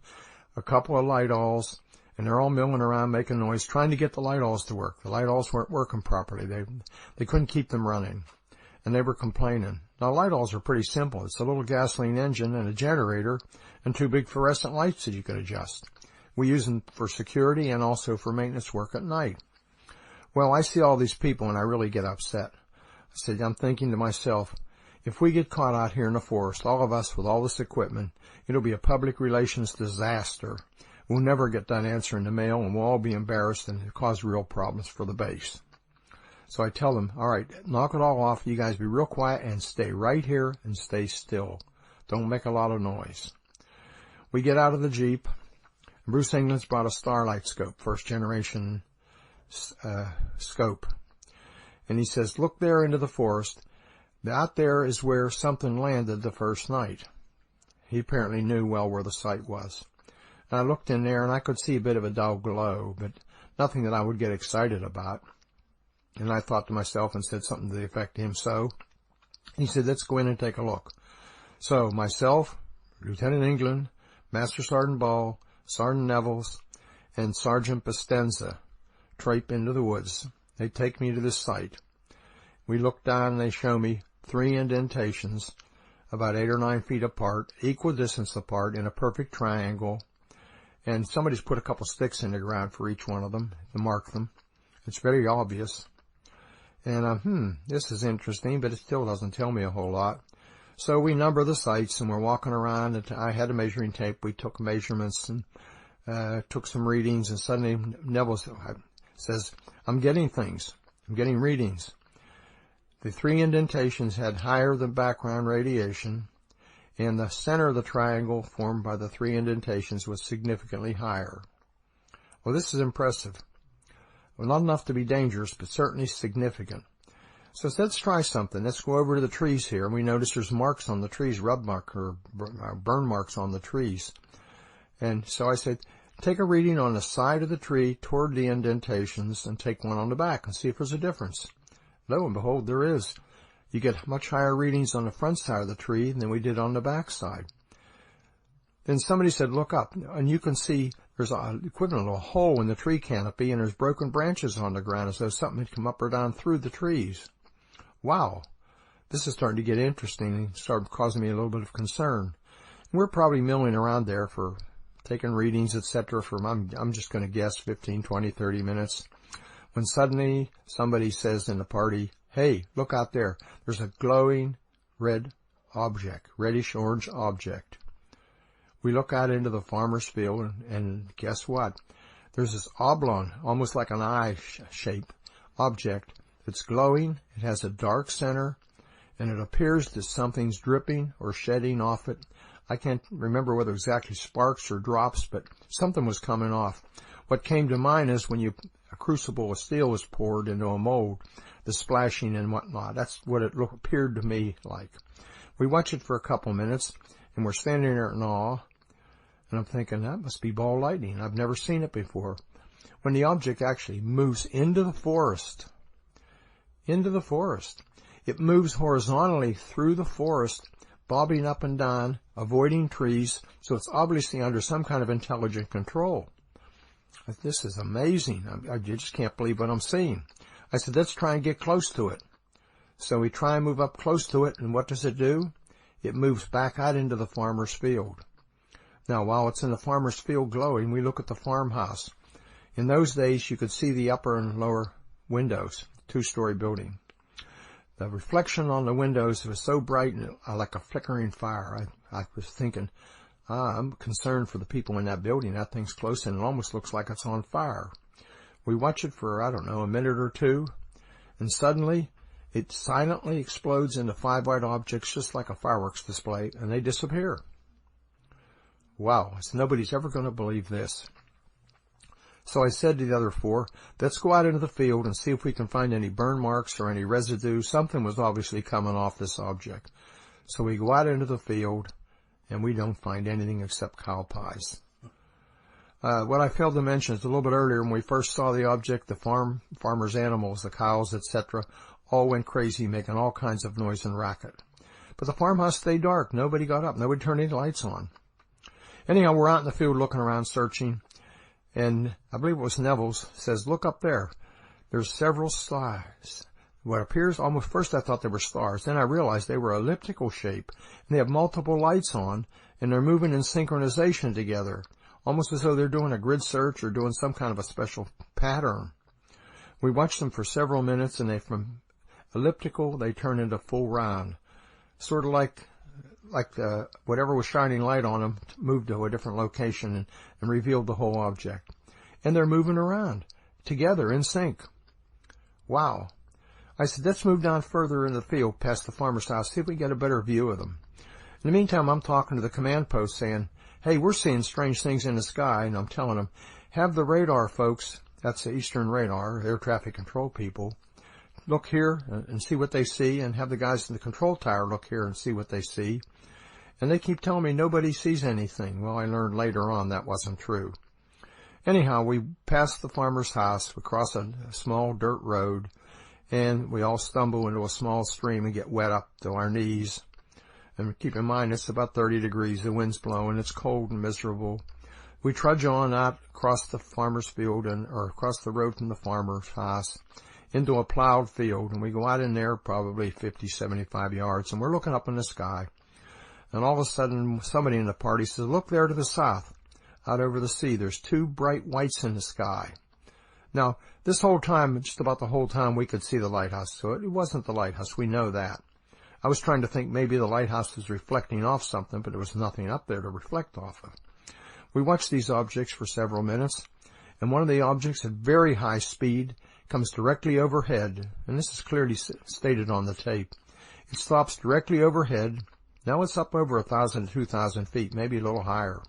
a couple of light-alls, and they're all milling around making noise, trying to get the light-alls to work. The light-alls weren't working properly. They couldn't keep them running, and they were complaining. Now, light-alls are pretty simple. It's a little gasoline engine and a generator and 2 big fluorescent lights that you could adjust. We use them for security and also for maintenance work at night. Well, I see all these people, and I really get upset. I said, I'm thinking to myself, if we get caught out here in the forest, all of us with all this equipment, it'll be a public relations disaster. We'll never get done answering the mail, and we'll all be embarrassed and cause real problems for the base. So I tell them, all right, knock it all off. You guys be real quiet and stay right here and stay still. Don't make a lot of noise. We get out of the Jeep. Bruce England's brought a Starlight scope, first generation scope. And he says, look there into the forest. Out there is where something landed the first night. He apparently knew well where the site was. And I looked in there, and I could see a bit of a dull glow, but nothing that I would get excited about. And I thought to myself and said something to the effect to him, so he said, let's go in and take a look. So myself, Lieutenant England, Master Sergeant Ball, Sergeant Nevels, and Sergeant Bastenza trape into the woods. They take me to this site. We look down and they show me 3 indentations about 8 or 9 feet apart, equal distance apart in a perfect triangle. And somebody's put a couple sticks in the ground for each one of them to mark them. It's very obvious. And, this is interesting, but it still doesn't tell me a whole lot. So we number the sites and we're walking around, and I had a measuring tape. We took measurements and took some readings, and suddenly Neville says, I'm getting things. I'm getting readings. The 3 indentations had higher than background radiation, and the center of the triangle formed by the 3 indentations was significantly higher. Well, this is impressive. Well, not enough to be dangerous, but certainly significant. So let's try something. Let's go over to the trees here, and we notice there's marks on the trees, rub mark or burn marks on the trees. And so I said, take a reading on the side of the tree toward the indentations and take one on the back and see if there's a difference. Lo and behold, there is. You get much higher readings on the front side of the tree than we did on the back side. Then somebody said, look up, and you can see there's an equivalent of a hole in the tree canopy, and there's broken branches on the ground as though something had come up or down through the trees. Wow, this is starting to get interesting and started causing me a little bit of concern. We're probably milling around there for taking readings, etc. for, I'm just going to guess, 15, 20, 30 minutes. When suddenly somebody says in the party, hey, look out there. There's a glowing red object, reddish-orange object. We look out into the farmer's field, and guess what? There's this oblong, almost like an eye shape object. It's glowing, it has a dark center, and it appears that something's dripping or shedding off it. I can't remember whether exactly sparks or drops, but something was coming off. What came to mind is when a crucible of steel was poured into a mold, the splashing and whatnot. That's what it appeared to me like. We watch it for a couple minutes, and we're standing there in awe, and I'm thinking, that must be ball lightning. I've never seen it before. When the object actually moves into the forest, it moves horizontally through the forest, bobbing up and down, avoiding trees, so it's obviously under some kind of intelligent control. This is amazing. I just can't believe what I'm seeing. I said, let's try and get close to it. So we try and move up close to it, and what does it do? It moves back out into the farmer's field. Now, while it's in the farmer's field glowing, we look at the farmhouse. In those days, you could see the upper and lower windows, 2-story building. The reflection on the windows was so bright, like a flickering fire. I was thinking, I'm concerned for the people in that building. That thing's close, and it almost looks like it's on fire. We watch it for, I don't know, a minute or two, and suddenly it silently explodes into 5 white objects just like a fireworks display, and they disappear. Wow, nobody's ever going to believe this. So I said to the other 4, let's go out into the field and see if we can find any burn marks or any residue. Something was obviously coming off this object. So we go out into the field, and we don't find anything except cow pies. What I failed to mention is a little bit earlier when we first saw the object, the farmer's animals, the cows, etc., all went crazy, making all kinds of noise and racket. But the farmhouse stayed dark. Nobody got up. Nobody turned any lights on. Anyhow, we're out in the field looking around, searching. And I believe it was Neville's, says, look up there. There's several stars. What appears, almost first I thought they were stars. Then I realized they were elliptical shape. And they have multiple lights on, and they're moving in synchronization together. Almost as though they're doing a grid search or doing some kind of a special pattern. We watched them for several minutes, and from elliptical, they turn into full round. Sort of like whatever was shining light on them moved to a different location and revealed the whole object. And they're moving around together in sync. Wow. I said, let's move down further in the field past the farmer's house, see if we can get a better view of them. In the meantime, I'm talking to the command post saying, hey, we're seeing strange things in the sky, and I'm telling them, have the radar folks, that's the Eastern Radar, air traffic control people, look here and see what they see, and have the guys in the control tower look here and see what they see. And they keep telling me nobody sees anything. Well, I learned later on that wasn't true. Anyhow, we passed the farmer's house, we cross a small dirt road, and we all stumble into a small stream and get wet up to our knees. And keep in mind, it's about 30 degrees, the wind's blowing, it's cold and miserable. We trudge on out across the farmer's field or across the road from the farmer's house into a plowed field, and we go out in there probably 50, 75 yards, and we're looking up in the sky. And all of a sudden, somebody in the party says, look there to the south, out over the sea. There's two bright whites in the sky. Now, this whole time, just about the whole time, we could see the lighthouse, so it wasn't the lighthouse. We know that. I was trying to think maybe the lighthouse was reflecting off something, but there was nothing up there to reflect off of. We watched these objects for several minutes, and one of the objects at very high speed comes directly overhead, and this is clearly stated on the tape. It stops directly overhead. Now it's up over 1,000 to 2,000 feet, maybe a little higher.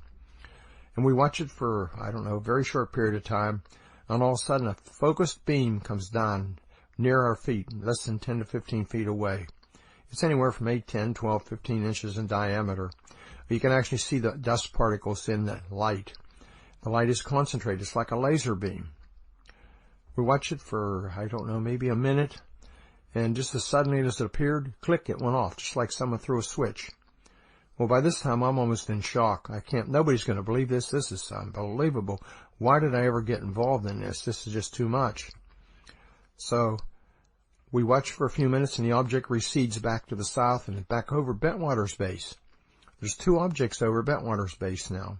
And we watch it for, I don't know, a very short period of time, and all of a sudden a focused beam comes down near our feet, less than 10 to 15 feet away. It's anywhere from 8, 10, 12, 15 inches in diameter. You can actually see the dust particles in the light. The light is concentrated. It's like a laser beam. We watch it for, I don't know, maybe a minute, and just as suddenly as it appeared, click, it went off, just like someone threw a switch. Well, by this time, I'm almost in shock. Nobody's going to believe this. This is unbelievable. Why did I ever get involved in this? This is just too much. So we watch for a few minutes, and the object recedes back to the south and back over Bentwater's base. There's two objects over Bentwater's base now,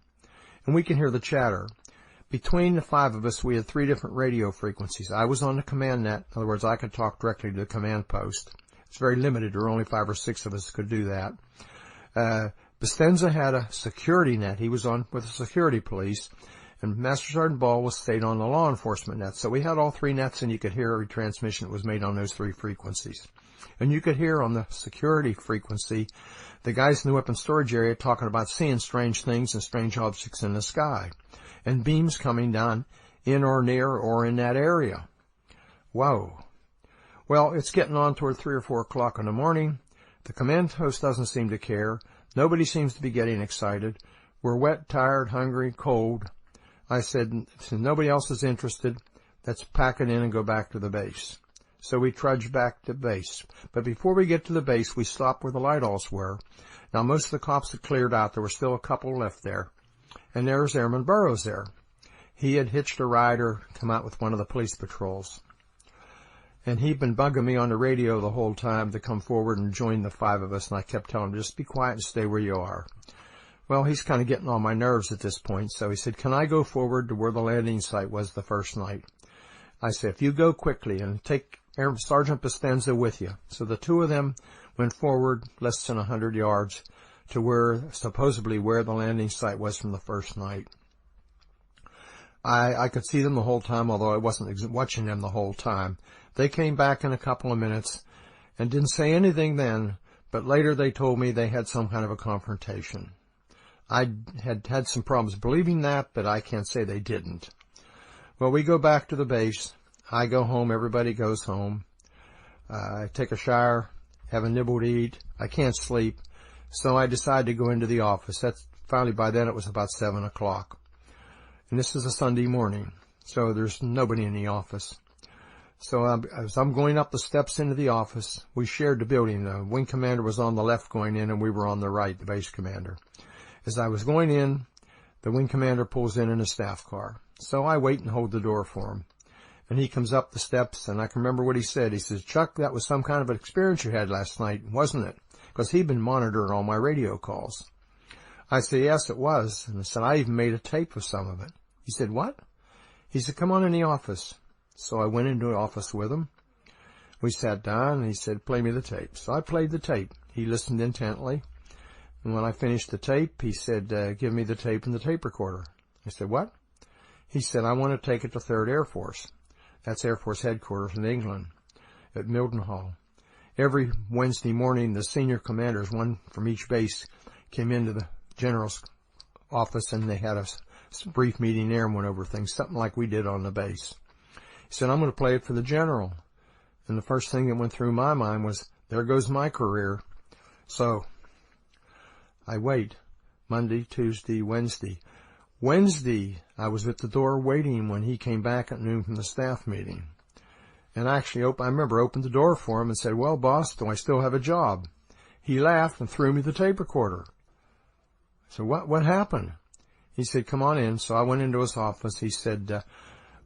and we can hear the chatter. Between the five of us, we had 3 different radio frequencies. I was on the command net. In other words, I could talk directly to the command post. It's very limited. There were only 5 or 6 of us could do that. Bestenza had a security net. He was on with the security police, and Master Sergeant Ball stayed on the law enforcement net. So we had all 3 nets, and you could hear every transmission that was made on those 3 frequencies. And you could hear on the security frequency the guys in the weapons storage area talking about seeing strange things and strange objects in the sky, and beams coming down in or near or in that area. Whoa. Well, it's getting on toward 3 or 4 o'clock in the morning. The command post doesn't seem to care. Nobody seems to be getting excited. We're wet, tired, hungry, cold. I said, since nobody else is interested, let's pack it in and go back to the base. So we trudged back to base. But before we get to the base, we stopped where the light-alls were. Now, most of the cops had cleared out. There were still a couple left there. And there's Airman Burroughs there. He had hitched a ride or come out with one of the police patrols. And he'd been bugging me on the radio the whole time to come forward and join the 5 of us, and I kept telling him, just be quiet and stay where you are. Well, he's kind of getting on my nerves at this point, so he said, can I go forward to where the landing site was the first night? I said, if you go quickly and take Sergeant Bestenza with you. So the 2 of them went forward less than 100 yards to supposedly where the landing site was from the first night. I could see them the whole time, although I wasn't watching them the whole time. They came back in a couple of minutes and didn't say anything then, but later they told me they had some kind of a confrontation. I had some problems believing that, but I can't say they didn't. Well, we go back to the base. I go home. Everybody goes home. I take a shower, have a nibble to eat. I can't sleep, so I decide to go into the office. Finally, by then, it was about 7 o'clock. And this is a Sunday morning, so there's nobody in the office. So as I'm going up the steps into the office, we shared the building. The wing commander was on the left going in, and we were on the right, the base commander. As I was going in, the wing commander pulls in a staff car. So I wait and hold the door for him. And he comes up the steps, and I can remember what he said. He says, Chuck, that was some kind of an experience you had last night, wasn't it? Because he'd been monitoring all my radio calls. I said, yes, it was. And I said, I even made a tape of some of it. He said, what? He said, come on in the office. So I went into the office with him. We sat down, and he said, play me the tape. So I played the tape. He listened intently. And when I finished the tape, he said, give me the tape and the tape recorder. I said, what? He said, I want to take it to 3rd Air Force. That's Air Force headquarters in England, at Mildenhall. Every Wednesday morning, the senior commanders, one from each base, came into the general's office, and they had a brief meeting there and went over things, something like we did on the base. He said, I'm going to play it for the general. And the first thing that went through my mind was, there goes my career. So I wait. Monday, Tuesday, Wednesday. Wednesday, I was at the door waiting when he came back at noon from the staff meeting. And actually, I remember opened the door for him and said, well, boss, do I still have a job? He laughed and threw me the tape recorder. So what happened? He said, come on in. So I went into his office. He said,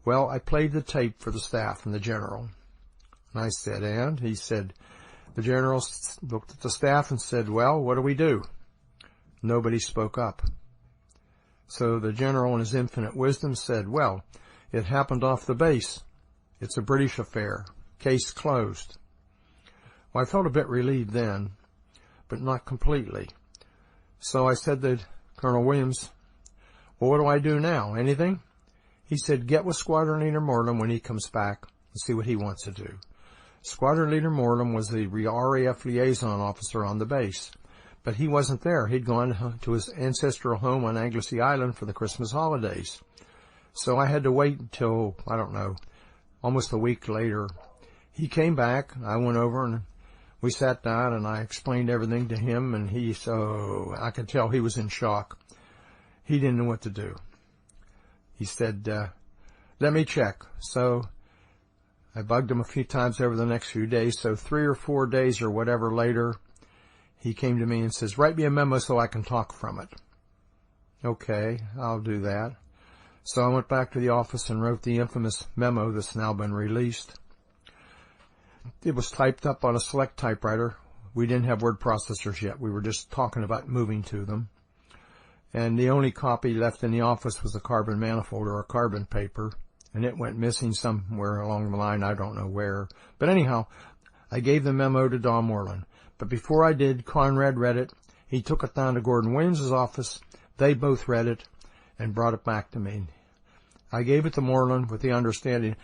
well, I played the tape for the staff and the general. And I said, and? He said, the general looked at the staff and said, well, what do we do? Nobody spoke up. So the general in his infinite wisdom said, well, it happened off the base. It's a British affair. Case closed. Well, I felt a bit relieved then, but not completely. So I said to Colonel Williams, well, what do I do now? Anything? He said, get with Squadron Leader Moreland when he comes back and see what he wants to do. Squadron Leader Moreland was the RAF liaison officer on the base, but he wasn't there. He'd gone to his ancestral home on Anglesey Island for the Christmas holidays. So I had to wait until, I don't know, almost a week later. He came back. I went over and we sat down and I explained everything to him, and I could tell he was in shock. He didn't know what to do. He said, let me check. So I bugged him a few times over the next few days. So 3 or 4 days or whatever later, he came to me and says, write me a memo so I can talk from it. Okay, I'll do that. So I went back to the office and wrote the infamous memo that's now been released. It was typed up on a select typewriter. We didn't have word processors yet. We were just talking about moving to them. And the only copy left in the office was a carbon manifold or a carbon paper, and it went missing somewhere along the line. I don't know where. But anyhow, I gave the memo to Don Moreland. But before I did, Conrad read it. He took it down to Gordon Williams' office. They both read it and brought it back to me. I gave it to Moreland with the understanding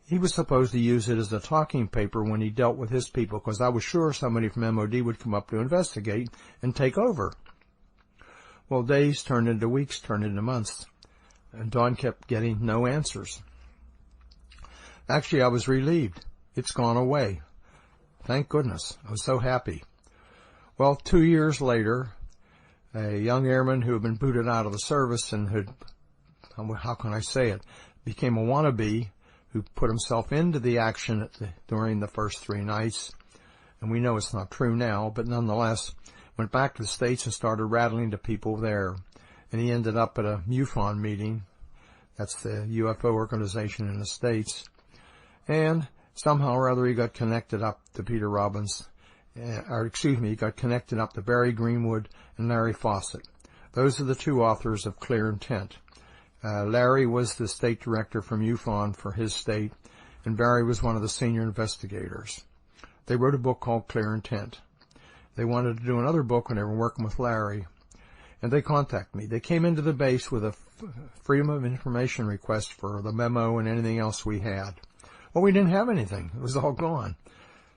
he was supposed to use it as a talking paper when he dealt with his people, because I was sure somebody from MOD would come up to investigate and take over. Well, days turned into weeks, turned into months, and Don kept getting no answers. Actually, I was relieved. It's gone away. Thank goodness. I was so happy. Well, 2 years later, a young airman who had been booted out of the service and had, how can I say it, became a wannabe who put himself into the action during the first 3 nights, and we know it's not true now, but nonetheless, went back to the States and started rattling to people there. And he ended up at a MUFON meeting. That's the UFO organization in the States. And somehow or other he got connected up to Peter Robbins, he got connected up to Barry Greenwood and Larry Fawcett. Those are the 2 authors of Clear Intent. Larry was the state director from MUFON for his state, and Barry was one of the senior investigators. They wrote a book called Clear Intent. They wanted to do another book when they were working with Larry, and they contacted me. They came into the base with a Freedom of Information request for the memo and anything else we had. Well, we didn't have anything. It was all gone.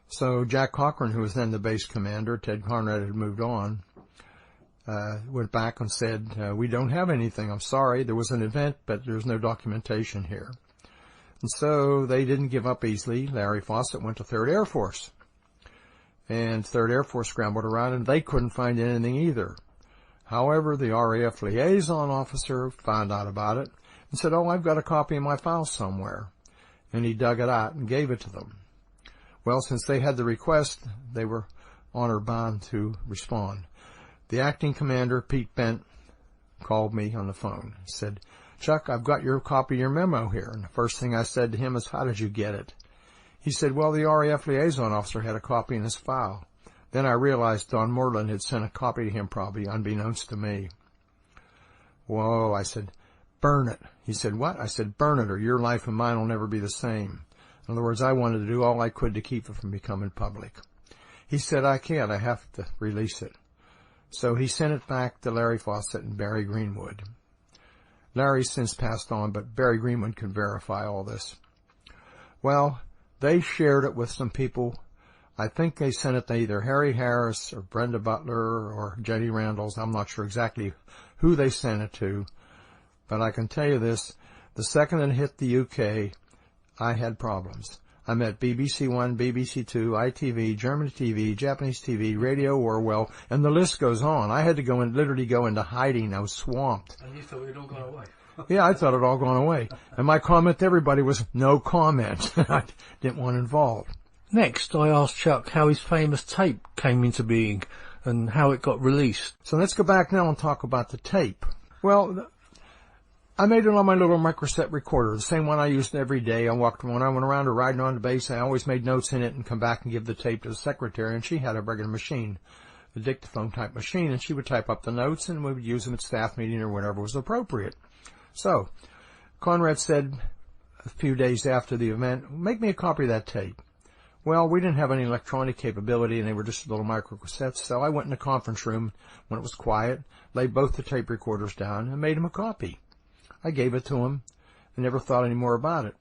So Jack Cochran, who was then the base commander, Ted Conrad had moved on, went back and said, we don't have anything. I'm sorry. There was an event, but there's no documentation here. And so they didn't give up easily. Larry Fawcett went to 3rd Air Force. And 3rd Air Force scrambled around, and they couldn't find anything either. However, the RAF liaison officer found out about it and said, oh, I've got a copy in my file somewhere. And he dug it out and gave it to them. Well, since they had the request, they were honor bound to respond. The acting commander, Pete Bent, called me on the phone. He said, Chuck, I've got your copy of your memo here. And the first thing I said to him is, how did you get it? He said, well, the RAF liaison officer had a copy in his file. Then I realized Don Moreland had sent a copy to him, probably unbeknownst to me. Whoa, I said, burn it. He said, what? I said, burn it, or your life and mine will never be the same. In other words, I wanted to do all I could to keep it from becoming public. He said, I can't. I have to release it. So he sent it back to Larry Fawcett and Barry Greenwood. Larry's since passed on, but Barry Greenwood could verify all this. Well, they shared it with some people. I think they sent it to either Harry Harris or Brenda Butler or Jenny Randalls. I'm not sure exactly who they sent it to, but I can tell you this. The second it hit the UK, I had problems. I met BBC One, BBC Two, ITV, German TV, Japanese TV, Radio Orwell, and the list goes on. I had to literally go into hiding. I was swamped. And you thought it had all gone away? Yeah, I thought it had all gone away. And my comment to everybody was, no comment. I didn't want involved. Next, I asked Chuck how his famous tape came into being and how it got released. So let's go back now and talk about the tape. Well, I made it on my little microset recorder, the same one I used every day. When I went around or riding on the base, I always made notes in it and come back and give the tape to the secretary, and she had a regular machine, the dictaphone type machine, and she would type up the notes and we would use them at staff meeting or whatever was appropriate. So, Conrad said a few days after the event, make me a copy of that tape. Well, we didn't have any electronic capability, and they were just little microcassettes, so I went in the conference room when it was quiet, laid both the tape recorders down, and made him a copy. I gave it to him and never thought any more about it.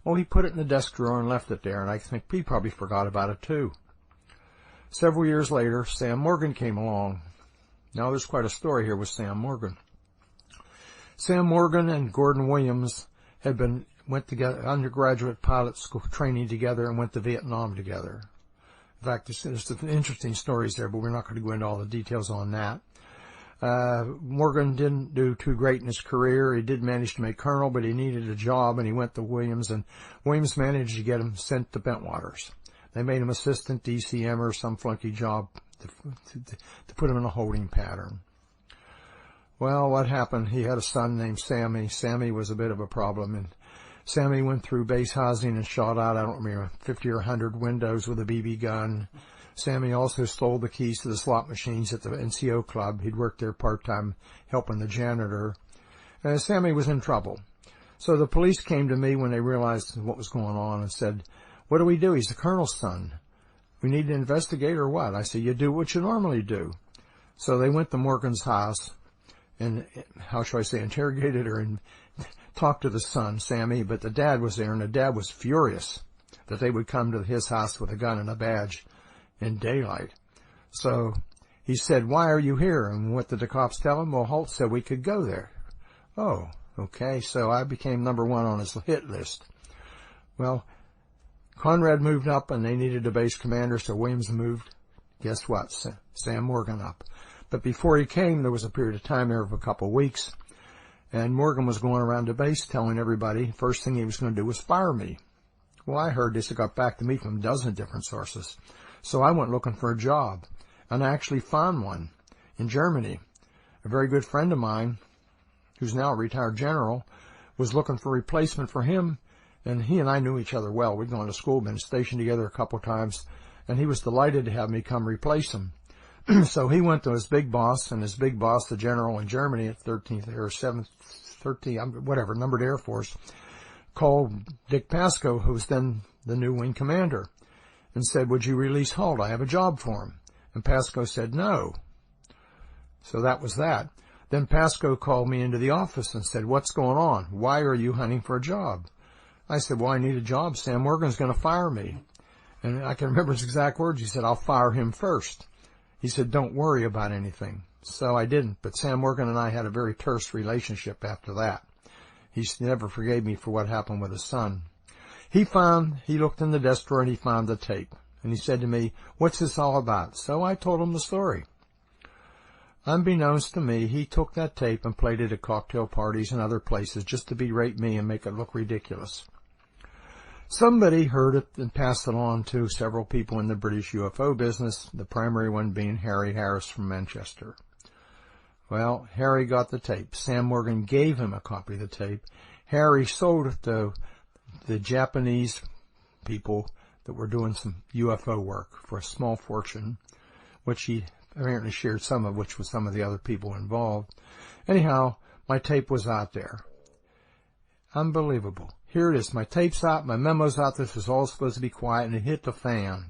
Well, he put it in the desk drawer and left it there, and I think he probably forgot about it too. Several years later, Sam Morgan came along. Now, there's quite a story here with Sam Morgan. Sam Morgan and Gordon Williams went together, undergraduate pilot school training together, and went to Vietnam together. In fact, there's some interesting stories there, but we're not going to go into all the details on that. Morgan didn't do too great in his career. He did manage to make colonel, but he needed a job, and he went to Williams, and Williams managed to get him sent to Bentwaters. They made him assistant DCM or some flunky job to put him in a holding pattern. Well, what happened? He had a son named Sammy. Sammy was a bit of a problem, and Sammy went through base housing and shot out, I don't remember, 50 or 100 windows with a BB gun. Sammy also stole the keys to the slot machines at the NCO club. He'd worked there part-time helping the janitor. Sammy was in trouble. So the police came to me when they realized what was going on and said, what do we do? He's the colonel's son. We need to investigate or what? I said, you do what you normally do. So they went to Morgan's house and, how shall I say, interrogated her and talked to the son, Sammy, but the dad was there, and the dad was furious that they would come to his house with a gun and a badge in daylight. So he said, why are you here? And what did the cops tell him? Well, Halt said we could go there. Oh, okay. So I became number one on his hit list. Well, Conrad moved up, and they needed a base commander, so Williams moved, guess what, Sam Morgan up. But before he came, there was a period of time there of a couple of weeks, and Morgan was going around the base telling everybody first thing he was going to do was fire me. Well, I heard this. It got back to me from a dozen different sources. So I went looking for a job, and I actually found one in Germany. A very good friend of mine, who's now a retired general, was looking for a replacement for him, and he and I knew each other well. We'd gone to school, been stationed together a couple of times, and he was delighted to have me come replace him. So he went to his big boss, and his big boss, the general in Germany at 13th or 7th, 13th, whatever, numbered Air Force, called Dick Pascoe, who was then the new wing commander, and said, would you release Halt? I have a job for him. And Pascoe said no. So that was that. Then Pascoe called me into the office and said, what's going on? Why are you hunting for a job? I said, well, I need a job. Sam Morgan's going to fire me. And I can remember his exact words. He said, I'll fire him first. He said, don't worry about anything. So I didn't. But Sam Morgan and I had a very terse relationship after that. He never forgave me for what happened with his son. He looked in the desk drawer and he found the tape. And he said to me, what's this all about? So I told him the story. Unbeknownst to me, he took that tape and played it at cocktail parties and other places just to berate me and make it look ridiculous. Somebody heard it and passed it on to several people in the British UFO business, the primary one being Harry Harris from Manchester. Well, Harry got the tape. Sam Morgan gave him a copy of the tape. Harry sold it to the Japanese people that were doing some UFO work for a small fortune, which he apparently shared some of, which was some of the other people involved. Anyhow, my tape was out there. Unbelievable. Here it is. My tape's out, my memo's out. This was all supposed to be quiet, and it hit the fan.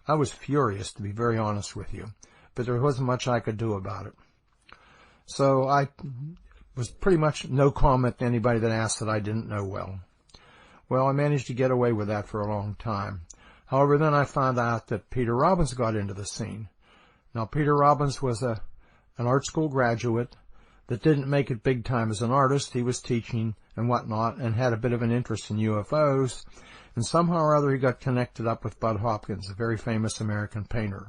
I was furious, to be very honest with you, but there wasn't much I could do about it. So I was pretty much no comment to anybody that asked that I didn't know well. Well, I managed to get away with that for a long time. However, then I found out that Peter Robbins got into the scene. Now, Peter Robbins was an art school graduate that didn't make it big time as an artist. He was teaching and whatnot and had a bit of an interest in UFOs. And somehow or other he got connected up with Bud Hopkins, a very famous American painter.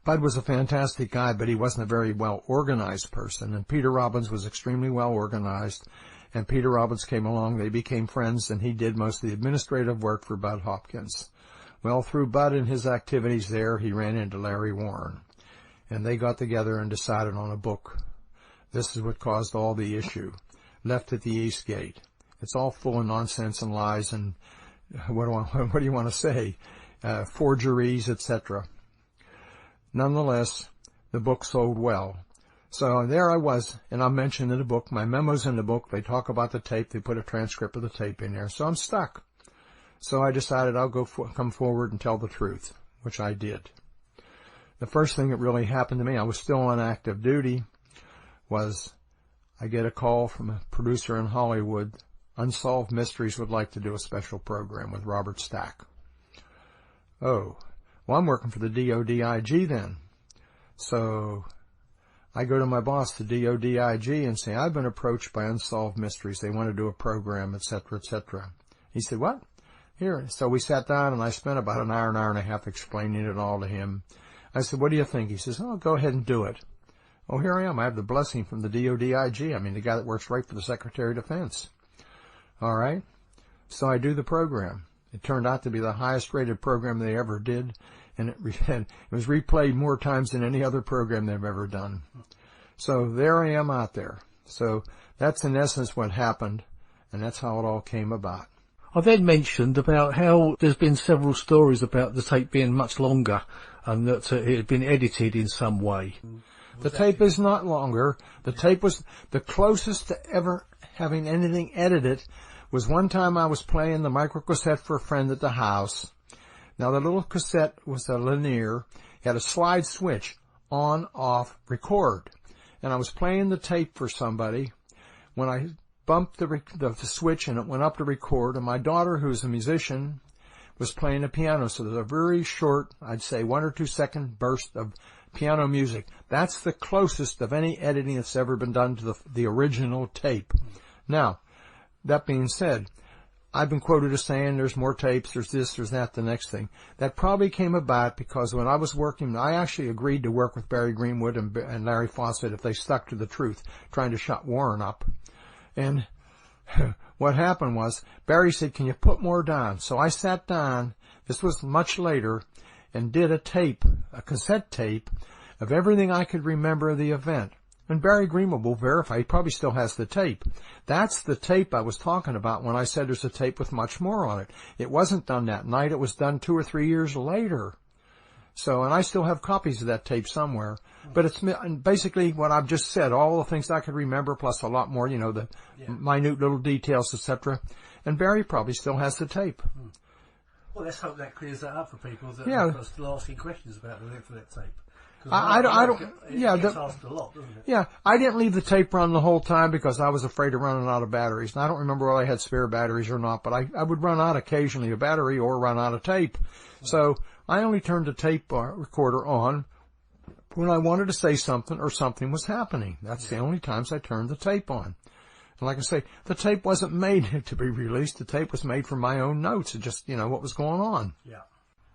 Bud was a fantastic guy, but he wasn't a very well-organized person. And Peter Robbins was extremely well-organized. And Peter Robbins came along. They became friends, and he did most of the administrative work for Bud Hopkins. Well, through Bud and his activities there, he ran into Larry Warren. And they got together and decided on a book This is what caused all the issue. Left at the East Gate. It's all full of nonsense and lies and what do you want to say? Forgeries, etc. Nonetheless, the book sold well. So there I was, and I mentioned in the book, my memo's in the book, they talk about the tape, they put a transcript of the tape in there, so I'm stuck. So I decided I'll come forward and tell the truth, which I did. The first thing that really happened to me, I was still on active duty, was I get a call from a producer in Hollywood. Unsolved Mysteries would like to do a special program with Robert Stack. Oh, well, I'm working for the DODIG then. So I go to my boss, the DODIG, and say, I've been approached by Unsolved Mysteries. They want to do a program, etc., etc. He said, what? Here. So we sat down, and I spent about an hour and a half explaining it all to him. I said, what do you think? He says, oh, go ahead and do it. Oh, here I am. I have the blessing from the DODIG. I mean, the guy that works right for the Secretary of Defense. All right. So I do the program. It turned out to be the highest rated program they ever did, and it was replayed more times than any other program they've ever done. So there I am out there. So that's in essence what happened, and that's how it all came about. I then mentioned about how there's been several stories about the tape being much longer and that it had been edited in some way. The tape is not longer. The tape was the closest to ever having anything edited was one time I was playing the microcassette for a friend at the house. Now the little cassette was a linear, it had a slide switch, on, off, record. And I was playing the tape for somebody when I bumped the switch and it went up to record, and my daughter, who's a musician, was playing the piano. So there's a very short, I'd say 1 or 2 second burst of piano music. That's the closest of any editing that's ever been done to the original tape. Now, that being said, I've been quoted as saying there's more tapes, there's this, there's that, the next thing. That probably came about because when I was working, I actually agreed to work with Barry Greenwood and Larry Fawcett if they stuck to the truth, trying to shut Warren up. And what happened was, Barry said, can you put more down? So I sat down, this was much later, and did a cassette tape, of everything I could remember of the event. And Barry Greenwood will verify, he probably still has the tape. That's the tape I was talking about when I said there's a tape with much more on it. It wasn't done that night, it was done 2 or 3 years later. So, and I still have copies of that tape somewhere. But it's basically what I've just said, all the things I could remember, plus a lot more, the minute little details, etc. And Barry probably still has the tape. Well, let's hope that clears that up for people that are still asking questions about the length of that tape. I don't. It gets asked a lot, doesn't it? Yeah, I didn't leave the tape running the whole time because I was afraid of running out of batteries. And I don't remember whether I had spare batteries or not, but I would run out occasionally of battery or run out of tape. So I only turned the tape recorder on when I wanted to say something or something was happening. That's the only times I turned the tape on. And like I say, the tape wasn't made to be released. The tape was made for my own notes. It just, what was going on. Yeah.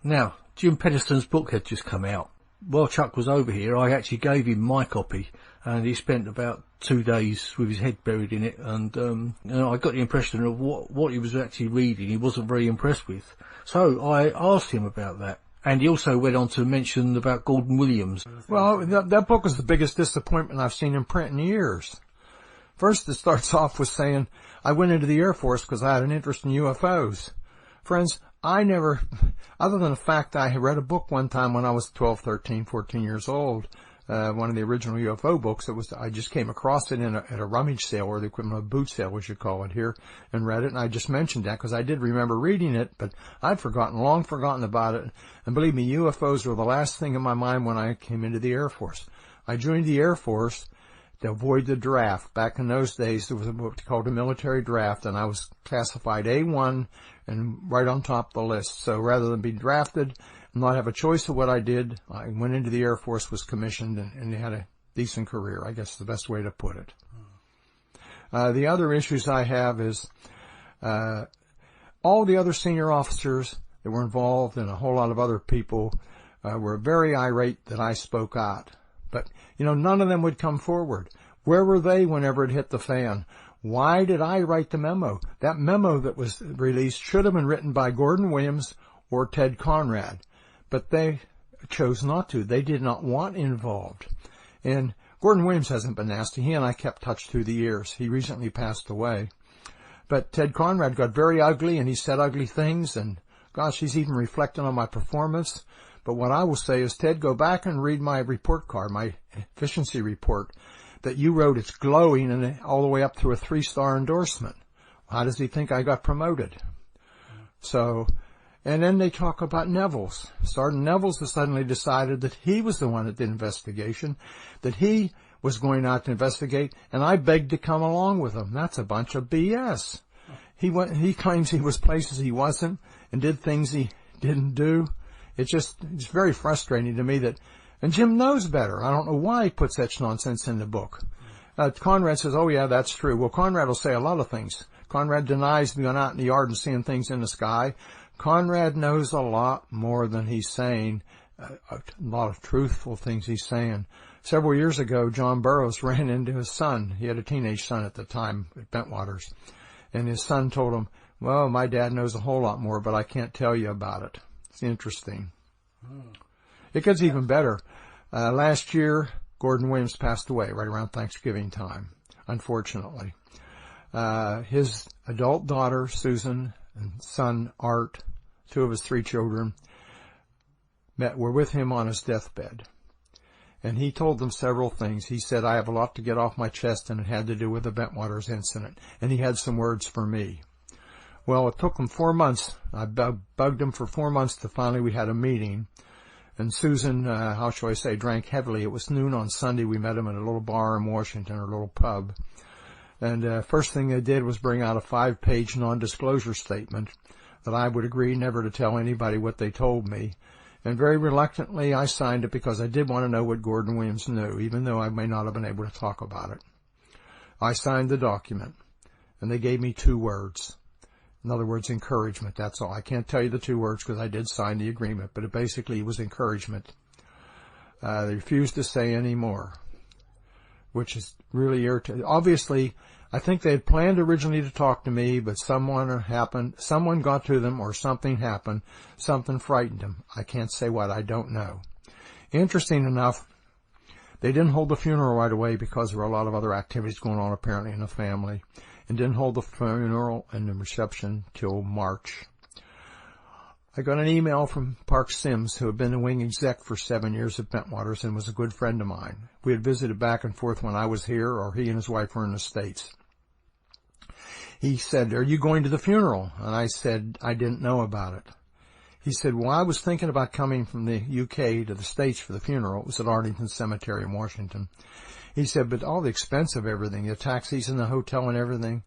Now, Jim Penniston's book had just come out. While Chuck was over here, I actually gave him my copy, and he spent about 2 days with his head buried in it, and I got the impression of what he was actually reading he wasn't very impressed with. So I asked him about that, and he also went on to mention about Gordon Williams. Well, that book was the biggest disappointment I've seen in print in years. First, it starts off with saying, I went into the Air Force because I had an interest in UFOs. Friends, I never, other than the fact I had read a book one time when I was 12, 13, 14 years old, one of the original UFO books. I just came across it at a rummage sale, or the equivalent of a boot sale, we should call it here, and read it. And I just mentioned that because I did remember reading it, but I'd long forgotten about it. And believe me, UFOs were the last thing in my mind when I came into the Air Force. I joined the Air Force to avoid the draft. Back in those days, there was a book called a military draft, and I was classified A1 and right on top of the list. So rather than be drafted and not have a choice of what I did, I went into the Air Force, was commissioned, and had a decent career, I guess is the best way to put it. The other issues I have is all the other senior officers that were involved and a whole lot of other people were very irate that I spoke out. But, none of them would come forward. Where were they whenever it hit the fan? Why did I write the memo? That memo that was released should have been written by Gordon Williams or Ted Conrad. But they chose not to. They did not want involved. And Gordon Williams hasn't been nasty. He and I kept touch through the years. He recently passed away. But Ted Conrad got very ugly, and he said ugly things, and gosh, he's even reflecting on my performance. But what I will say is, Ted, go back and read my report card, my efficiency report that you wrote. It's glowing and all the way up to a 3-star endorsement. How does he think I got promoted? So, and then they talk about Neville's. Sergeant Neville's has suddenly decided that he was the one that did the investigation, that he was going out to investigate, and I begged to come along with him. That's a bunch of BS. He claims he was places he wasn't and did things he didn't do. It's very frustrating to me that, and Jim knows better. I don't know why he put such nonsense in the book. Conrad says, oh yeah, that's true. Well, Conrad will say a lot of things. Conrad denies being out in the yard and seeing things in the sky. Conrad knows a lot more than he's saying, a lot of truthful things he's saying. Several years ago, John Burroughs ran into his son. He had a teenage son at the time at Bentwaters. And his son told him, well, my dad knows a whole lot more, but I can't tell you about it. It's interesting. It gets even better. Last year, Gordon Williams passed away right around Thanksgiving time, unfortunately. His adult daughter, Susan, and son, Art, 2 of his 3 children, were with him on his deathbed. And he told them several things. He said, I have a lot to get off my chest, and it had to do with the Bentwaters incident. And he had some words for me. Well, it took them 4 months. I bugged him for 4 months to finally we had a meeting. And Susan, how shall I say, drank heavily. It was noon on Sunday. We met him at a little bar in Washington, or a little pub. And first thing they did was bring out a 5-page non-disclosure statement that I would agree never to tell anybody what they told me. And very reluctantly, I signed it because I did want to know what Gordon Williams knew, even though I may not have been able to talk about it. I signed the document, and they gave me 2 words. In other words, encouragement, that's all. I can't tell you the 2 words because I did sign the agreement, but it basically was encouragement. They refused to say any more, which is really irritating. Obviously, I think they had planned originally to talk to me, but someone got to them, or something happened, something frightened them. I can't say what, I don't know. Interesting enough, they didn't hold the funeral right away because there were a lot of other activities going on apparently in the family, and didn't hold the funeral and the reception till March. I got an email from Park Sims, who had been the wing exec for 7 years at Bentwaters and was a good friend of mine. We had visited back and forth when I was here, or he and his wife were in the States. He said, are you going to the funeral? And I said, I didn't know about it. He said, well, I was thinking about coming from the UK to the States for the funeral. It was at Arlington Cemetery in Washington. He said, but all the expense of everything, the taxis and the hotel and everything.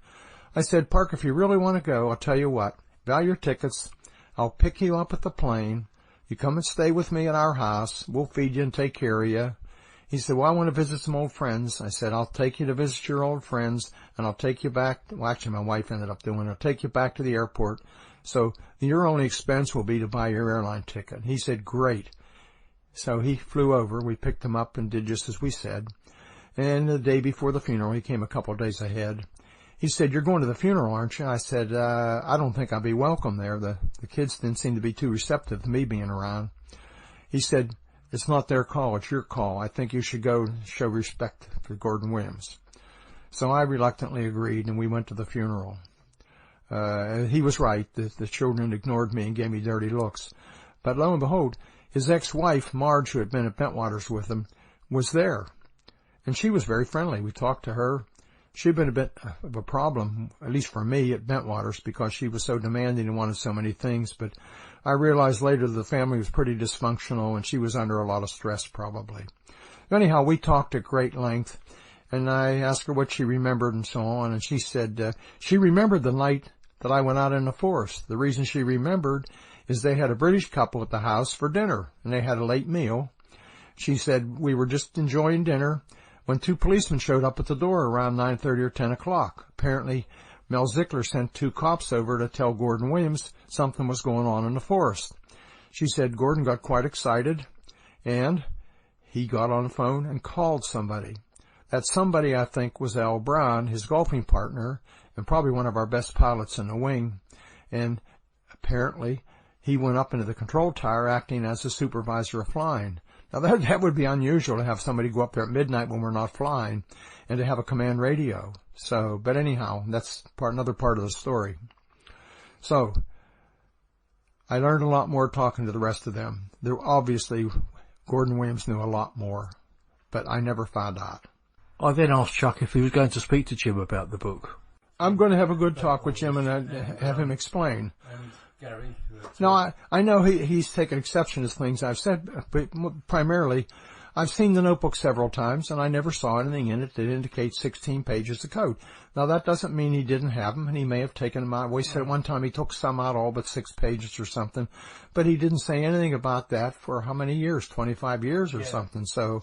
I said, Park, if you really want to go, I'll tell you what, buy your tickets. I'll pick you up at the plane. You come and stay with me at our house. We'll feed you and take care of you. He said, well, I want to visit some old friends. I said, I'll take you to visit your old friends, and I'll take you back. Well, actually, my wife ended up doing it. I'll take you back to the airport. So your only expense will be to buy your airline ticket. He said, great. So he flew over. We picked him up and did just as we said. And the day before the funeral, he came a couple of days ahead. He said, you're going to the funeral, aren't you? I said, I don't think I'll be welcome there. The kids didn't seem to be too receptive to me being around. He said, it's not their call, it's your call. I think you should go show respect for Gordon Williams. So I reluctantly agreed, and we went to the funeral. He was right. The children ignored me and gave me dirty looks. But lo and behold, his ex-wife, Marge, who had been at Bentwaters with him, was there. And she was very friendly. We talked to her. She'd been a bit of a problem, at least for me, at Bentwaters, because she was so demanding and wanted so many things. But I realized later the family was pretty dysfunctional, and she was under a lot of stress, probably. Anyhow, we talked at great length, and I asked her what she remembered and so on, and she said she remembered the night that I went out in the forest. The reason she remembered is they had a British couple at the house for dinner, and they had a late meal. She said, we were just enjoying dinner when 2 policemen showed up at the door around 9:30 or 10 o'clock. Apparently, Mel Zickler sent 2 cops over to tell Gordon Williams something was going on in the forest. She said Gordon got quite excited, and he got on the phone and called somebody. That somebody, I think, was Al Brown, his golfing partner, and probably one of our best pilots in the wing. And apparently, he went up into the control tower acting as the supervisor of flying. Now that would be unusual to have somebody go up there at midnight when we're not flying and to have a command radio. So, but anyhow, that's another part of the story. So, I learned a lot more talking to the rest of them. Obviously, Gordon Williams knew a lot more, but I never found out. I then asked Chuck if he was going to speak to Jim about the book. I'm going to have a good talk with Jim and have him explain. No, I know he's taken exception to things I've said, but primarily, I've seen the notebook several times, and I never saw anything in it that indicates 16 pages of code. Now, that doesn't mean he didn't have them, and he may have taken them out. We said at one time he took some out, all but 6 pages or something, but he didn't say anything about that for how many years, 25 years or something. So,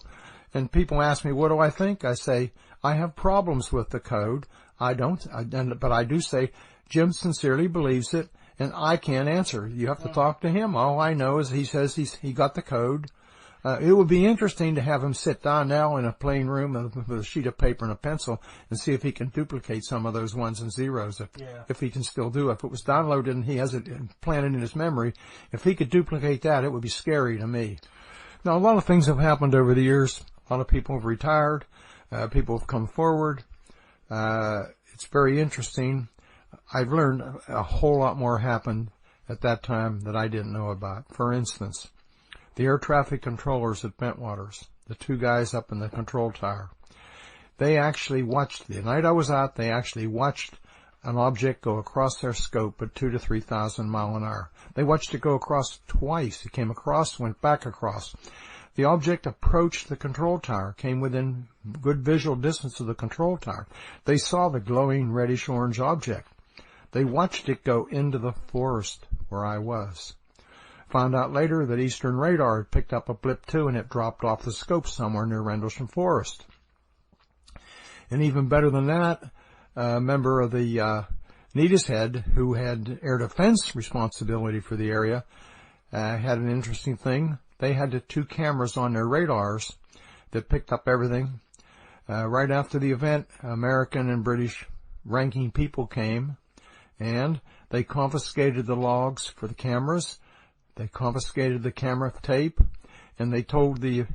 and people ask me, what do I think? I say, I have problems with the code. But I do say, Jim sincerely believes it, and I can't answer. You have to talk to him. All I know is he says he got the code. It would be interesting to have him sit down now in a plain room with a sheet of paper and a pencil and see if he can duplicate some of those ones and zeros, if he can still do it. If it was downloaded and he has it planted in his memory, if he could duplicate that, it would be scary to me. Now, a lot of things have happened over the years. A lot of people have retired. People have come forward. It's very interesting. I've learned a whole lot more happened at that time that I didn't know about. For instance, the air traffic controllers at Bentwaters, the 2 guys up in the control tower, they actually watched, the night I was out, they actually watched an object go across their scope at 2,000 to 3,000 mile an hour. They watched it go across twice. It came across, went back across. The object approached the control tower, came within good visual distance of the control tower. They saw the glowing reddish-orange object. They watched it go into the forest where I was. Found out later that Eastern Radar had picked up a blip too, and it dropped off the scope somewhere near Rendlesham Forest. And even better than that, a member of the Neatis Head, who had air defense responsibility for the area, had an interesting thing. They had the 2 cameras on their radars that picked up everything. Right after the event, American and British ranking people came, and they confiscated the logs for the cameras. They confiscated the camera tape, and they told the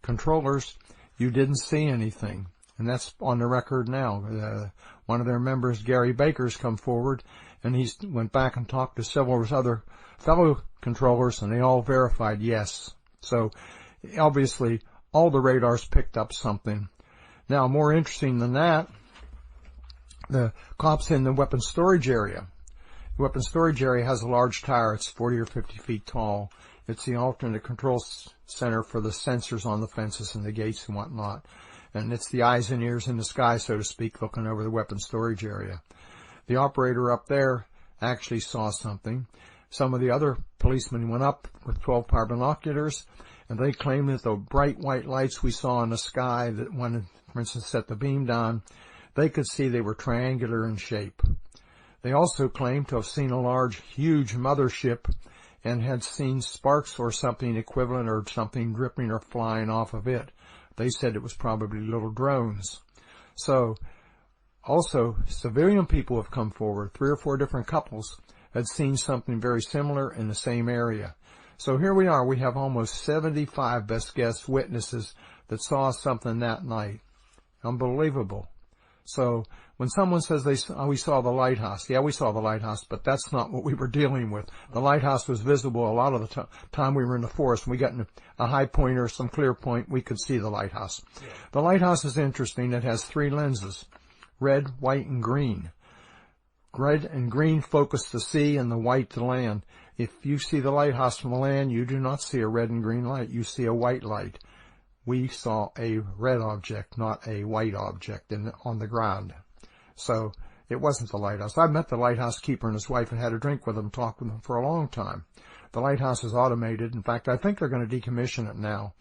controllers, you didn't see anything. And that's on the record now. One of their members, Gary Baker's come forward, and he went back and talked to several of his other fellow controllers, and they all verified yes. So, obviously, all the radars picked up something. Now, more interesting than that, the cops in the weapons storage area. The weapons storage area has a large tower. It's 40 or 50 feet tall. It's the alternate control center for the sensors on the fences and the gates and whatnot. And it's the eyes and ears in the sky, so to speak, looking over the weapons storage area. The operator up there actually saw something. Some of the other policemen went up with 12-power binoculars, and they claimed that the bright white lights we saw in the sky, that when, for instance, set the beam down, they could see they were triangular in shape. They also claimed to have seen a large, huge mothership and had seen sparks or something equivalent or something dripping or flying off of it. They said it was probably little drones. So, also, civilian people have come forward. 3 or 4 different couples had seen something very similar in the same area. So here we are. We have almost 75 best guess witnesses that saw something that night. Unbelievable. So when someone says we saw the lighthouse, yeah, we saw the lighthouse, but that's not what we were dealing with. The lighthouse was visible a lot of the time we were in the forest. When we got in a high point or some clear point, we could see the lighthouse. Yeah. The lighthouse is interesting. It has 3 lenses, red, white, and green. Red and green focus the sea and the white the land. If you see the lighthouse from the land, you do not see a red and green light. You see a white light. We saw a red object, not a white object on the ground. So it wasn't the lighthouse. I met the lighthouse keeper and his wife and had a drink with them, talked with them for a long time. The lighthouse is automated. In fact, I think they're going to decommission it now.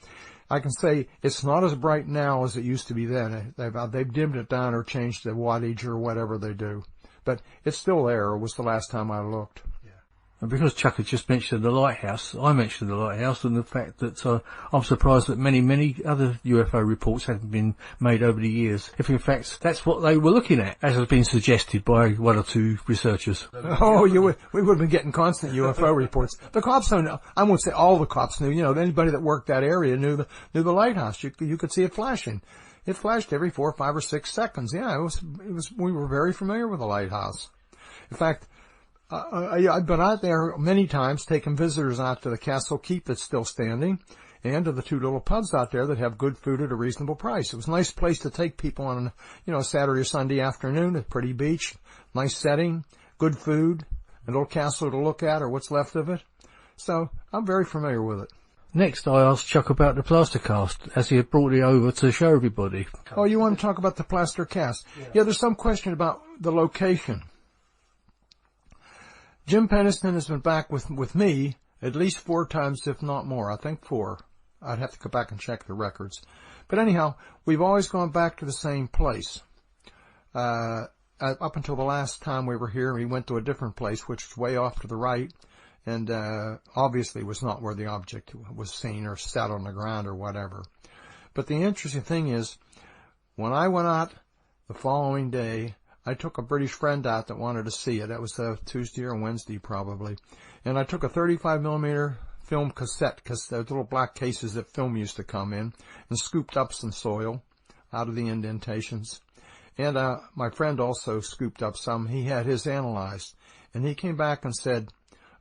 I can say it's not as bright now as it used to be then. They've dimmed it down or changed the wattage or whatever they do. But it's still there. It was the last time I looked. And because Chuck had just mentioned the lighthouse, I mentioned the lighthouse and the fact that I'm surprised that many other UFO reports haven't been made over the years. If in fact that's what they were looking at, as has been suggested by one or two researchers. Oh, we would have been getting constant UFO reports. The cops don't know. I won't say all the cops knew. You know, anybody that worked that area knew the lighthouse. You could see it flashing. It flashed every 4, 5, or 6 seconds. Yeah, it was. We were very familiar with the lighthouse. In fact, I've been out there many times taking visitors out to the Castle Keep that's still standing and to the 2 little pubs out there that have good food at a reasonable price. It was a nice place to take people on, a Saturday or Sunday afternoon, a pretty beach, nice setting, good food, a little castle to look at or what's left of it. So I'm very familiar with it. Next, I asked Chuck about the plaster cast, as he had brought it over to show everybody. Oh, you want to talk about the plaster cast? Yeah, there's some question about the location. Jim Penniston has been back with me at least 4 times, if not more. I think 4. I'd have to go back and check the records. But anyhow, we've always gone back to the same place. Up until the last time we were here, we went to a different place, which was way off to the right, and obviously was not where the object was seen or sat on the ground or whatever. But the interesting thing is, when I went out the following day, I took a British friend out that wanted to see it. That was Tuesday or Wednesday probably. And I took a 35mm film cassette, because those little black cases that film used to come in, and scooped up some soil out of the indentations. And my friend also scooped up some. He had his analyzed. And he came back and said,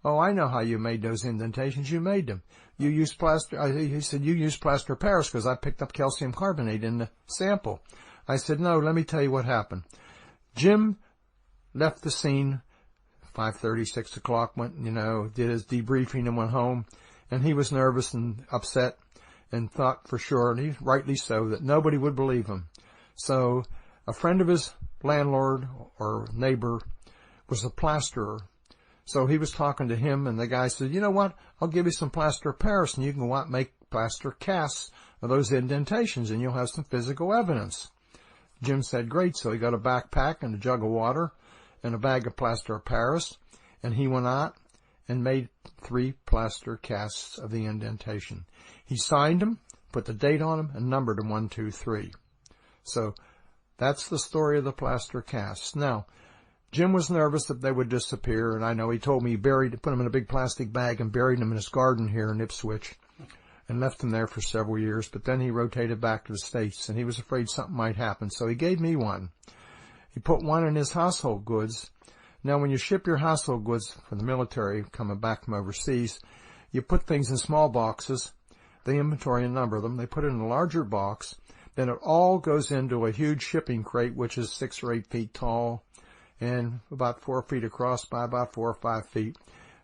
"Oh, I know how you made those indentations. You made them. You used plaster." He said, "You used plaster of Paris because I picked up calcium carbonate in the sample." I said, "No, let me tell you what happened." Jim left the scene 5:30, 6 o'clock, went, did his debriefing and went home. And he was nervous and upset and thought for sure, and he rightly so, that nobody would believe him. So a friend of his landlord or neighbor was a plasterer. So he was talking to him, and the guy said, "You know what? I'll give you some plaster of Paris, and you can go out and make plaster casts of those indentations, and you'll have some physical evidence." Jim said, "Great." So he got a backpack and a jug of water and a bag of plaster of Paris, and he went out and made 3 plaster casts of the indentation. He signed them, put the date on them, and numbered them 1, 2, 3. So that's the story of the plaster casts. Now, Jim was nervous that they would disappear, and I know he told me he put them in a big plastic bag and buried them in his garden here in Ipswich and left them there for several years. But then he rotated back to the States, and he was afraid something might happen, so he gave me one. He put one in his household goods. Now, when you ship your household goods for the military coming back from overseas, you put things in small boxes. They inventory and number them. They put it in a larger box. Then it all goes into a huge shipping crate, which is 6 or 8 feet tall and about 4 feet across by about 4 or 5 feet.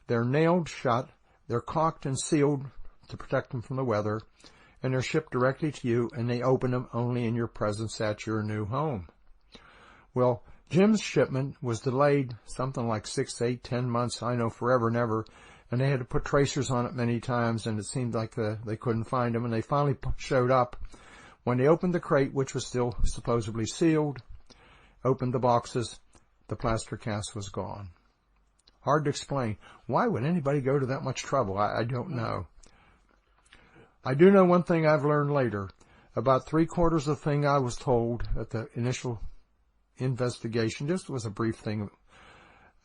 They're nailed shut. They're caulked and sealed to protect them from the weather, and they're shipped directly to you, and they open them only in your presence at your new home. Well, Jim's shipment was delayed something like 6, 8, 10 months, I know, forever and ever, and they had to put tracers on it many times, and it seemed like they couldn't find them, and they finally showed up. When they opened the crate, which was still supposedly sealed, opened the boxes, the plaster cast was gone. Hard to explain. Why would anybody go to that much trouble? I don't know. I do know one thing I've learned later. About 3/4 of the thing I was told at the initial investigation, just was a brief thing,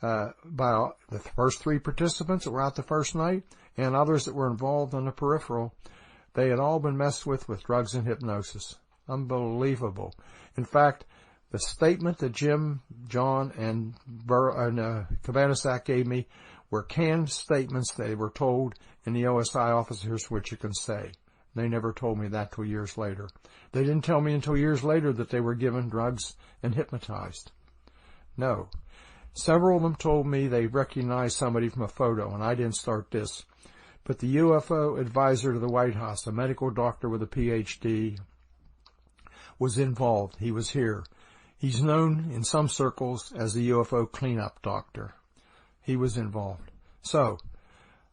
by the first 3 participants that were out the first night and others that were involved on the peripheral, they had all been messed with drugs and hypnosis. Unbelievable. In fact, the statement that Jim, John, and Cabanas gave me were canned statements they were told in the OSI officers, which you can say. They never told me that till years later. They didn't tell me until years later that they were given drugs and hypnotized. No. Several of them told me they recognized somebody from a photo, and I didn't start this. But the UFO advisor to the White House, a medical doctor with a PhD, was involved. He was here. He's known in some circles as the UFO cleanup doctor. He was involved. So,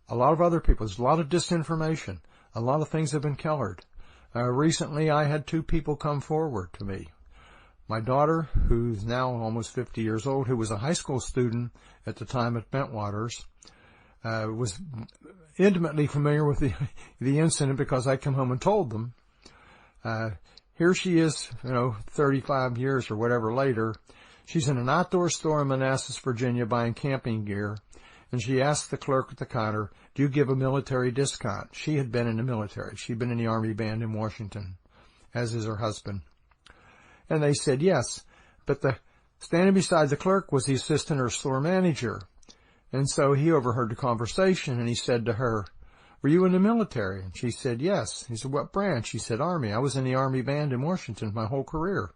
a lot of other people, there's a lot of disinformation. A lot of things have been colored. Recently, I had 2 people come forward to me. My daughter, who's now almost 50 years old, who was a high school student at the time at Bentwaters, was intimately familiar with the incident because I come home and told them. Here she is, 35 years or whatever later. She's in an outdoor store in Manassas, Virginia, buying camping gear, and she asked the clerk at the counter, "Do you give a military discount?" She had been in the military. She'd been in the Army band in Washington, as is her husband. And they said yes, but standing beside the clerk was the assistant or store manager. And so he overheard the conversation, and he said to her, "Were you in the military?" And she said, "Yes." He said, "What branch?" She said, "Army. I was in the Army band in Washington my whole career."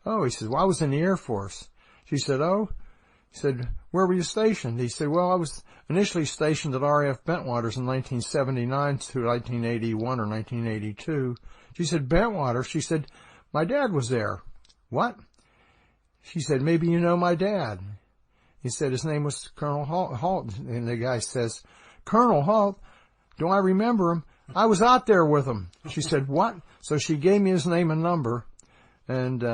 "Oh," he said, "well, I was in the Air Force." She said, "Oh?" He said, "Where were you stationed?" He said, "Well, I was initially stationed at RAF Bentwaters in 1979 to 1981 or 1982. She said, "Bentwaters?" She said, "My dad was there." "What?" She said, "Maybe you know my dad." He said his name was Colonel Halt. And the guy says, "Colonel Halt? Do I remember him? I was out there with him." She said, "What?" So she gave me his name and number, and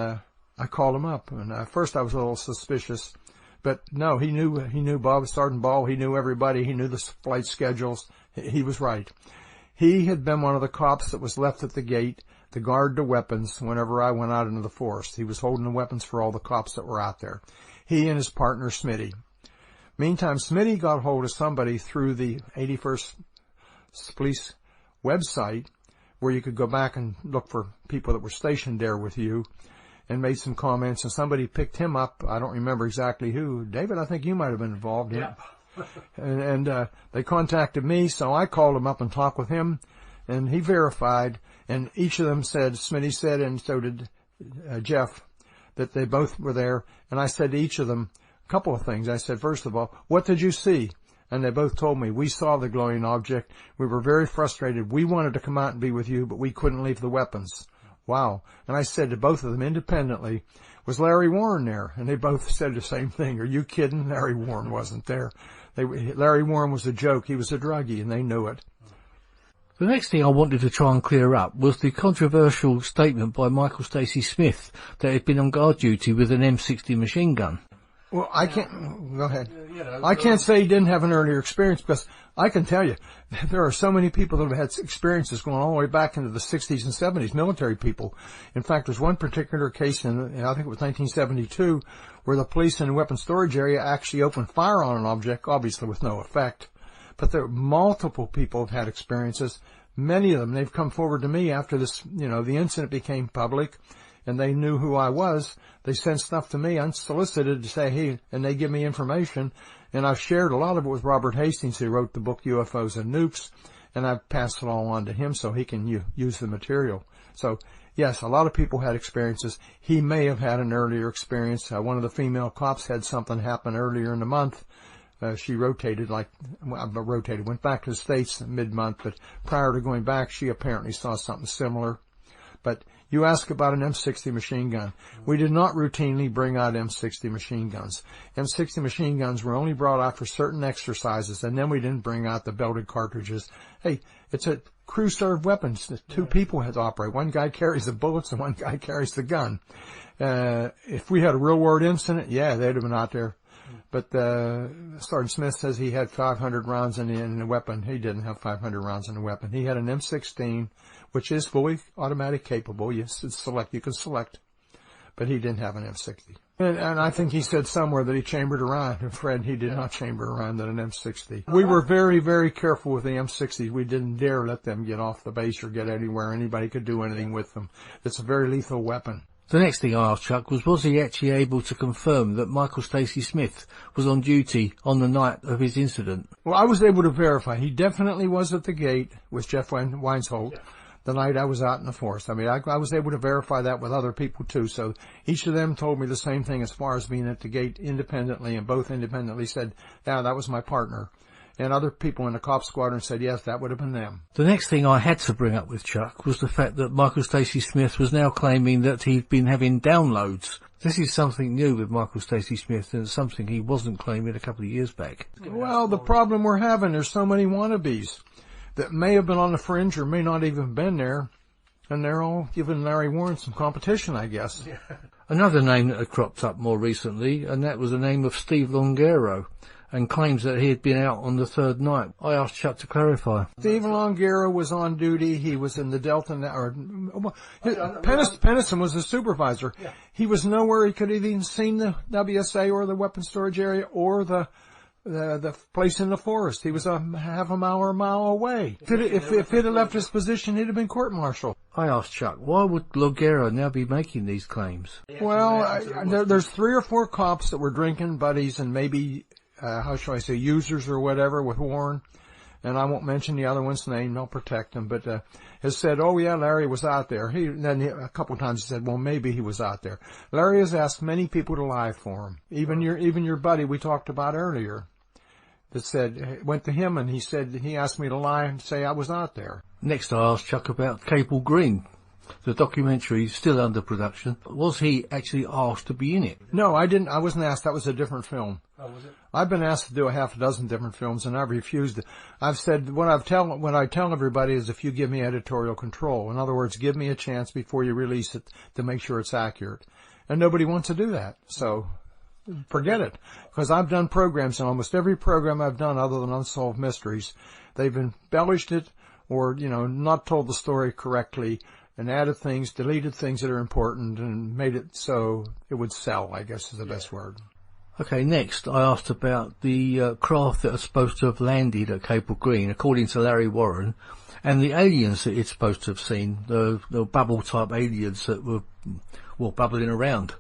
I called him up. And at first I was a little suspicious, but no, he knew Bob, Sergeant Ball. He knew everybody. He knew the flight schedules. He was right. He had been one of the cops that was left at the gate to guard the weapons whenever I went out into the forest. He was holding the weapons for all the cops that were out there. He and his partner, Smitty. Meantime, Smitty got hold of somebody through the 81st Police website where you could go back and look for people that were stationed there with you, and made some comments, and somebody picked him up. I don't remember exactly who. David, I think you might have been involved in it. And they contacted me, so I called him up and talked with him, and he verified, and each of them said, Smitty said, and so did Jeff, that they both were there. And I said to each of them a couple of things. I said, first of all, "What did you see?" And they both told me, "We saw the glowing object. We were very frustrated. We wanted to come out and be with you, but we couldn't leave the weapons." Wow. And I said to both of them independently, "Was Larry Warren there?" And they both said the same thing. "Are you kidding? Larry Warren wasn't there." Larry Warren was a joke. He was a druggie, and they knew it. The next thing I wanted to try and clear up was the controversial statement by Michael Stacey Smith that he'd been on guard duty with an M60 machine gun. Well, I can't, go ahead. I can't say he didn't have an earlier experience, because I can tell you, there are so many people that have had experiences going all the way back into the 60s and 70s, military people. In fact, there's one particular case in, I think it was 1972, where the police in the weapons storage area actually opened fire on an object, obviously with no effect. But there, multiple people have had experiences. Many of them, they've come forward to me after this, the incident became public, and they knew who I was. They sent stuff to me unsolicited to say, hey, and they give me information. And I've shared a lot of it with Robert Hastings, who wrote the book UFOs and Nukes, and I've passed it all on to him so he can use the material. So, yes, a lot of people had experiences. He may have had an earlier experience. One of the female cops had something happen earlier in the month. She went back to the States mid-month, but prior to going back, she apparently saw something similar. But you ask about an M60 machine gun. We did not routinely bring out M60 machine guns. M60 machine guns were only brought out for certain exercises, and then we didn't bring out the belted cartridges. Hey, it's a crew-served weapon. Two people had to operate. One guy carries the bullets and one guy carries the gun. If we had a real-world incident, yeah, they'd have been out there. But Sergeant Smith says he had 500 rounds in the weapon. He didn't have 500 rounds in the weapon. He had an M16, which is fully automatic capable. Yes, you can select. But he didn't have an M60. And I think he said somewhere that he chambered around. And Fred, he did not chamber around an M60. We were very, very careful with the M60s. We didn't dare let them get off the base or get anywhere anybody could do anything with them. It's a very lethal weapon. The next thing I asked Chuck was he actually able to confirm that Michael Stacey Smith was on duty on the night of his incident? Well, I was able to verify. He definitely was at the gate with Jeff Weinsholt the night I was out in the forest. I mean, I was able to verify that with other people too. So each of them told me the same thing as far as being at the gate independently, and both independently said, yeah, that was my partner. And other people in the cop squadron said, yes, that would have been them. The next thing I had to bring up with Chuck was the fact that Michael Stacey Smith was now claiming that he'd been having downloads. This is something new with Michael Stacey Smith, and something he wasn't claiming a couple of years back. Well, the problem we're having, there's so many wannabes that may have been on the fringe or may not even been there, and they're all giving Larry Warren some competition, I guess. Another name that had cropped up more recently, and that was the name of Steve Longero. and claims that he had been out on the third night. I asked Chuck to clarify. Steve Longera was on duty. He was in the Delta, Penniston was the supervisor. Yeah. He was nowhere. He could have even seen the WSA or the weapons storage area or the place in the forest. He was half a mile or a mile away. If he'd have left his position, he'd have been court-martialed. I asked Chuck, why would Longera now be making these claims? Well, there's 3 or 4 cops that were drinking buddies and maybe, how shall I say, users or whatever with Warren. And I won't mention the other one's name, I'll protect him, but has said, oh yeah, Larry was out there. Then a couple of times he said, well, maybe he was out there. Larry has asked many people to lie for him. Even your buddy we talked about earlier that said, went to him and he said, he asked me to lie and say I was out there. Next I asked Chuck about Cable Green. The documentary is still under production. Was he actually asked to be in it? No, I didn't. I wasn't asked. That was a different film. Oh, was it? I've been asked to do a half a dozen different films, and I've refused it. I've said what I tell everybody is if you give me editorial control. In other words, give me a chance before you release it to make sure it's accurate. And nobody wants to do that. So forget it. Because I've done programs, and almost every program I've done other than Unsolved Mysteries, they've embellished it or, not told the story correctly, and added things, deleted things that are important, and made it so it would sell, I guess is the best word. Okay, next I asked about the craft that are supposed to have landed at Cable Green, according to Larry Warren, and the aliens that it's supposed to have seen, the bubble-type aliens that were, bubbling around.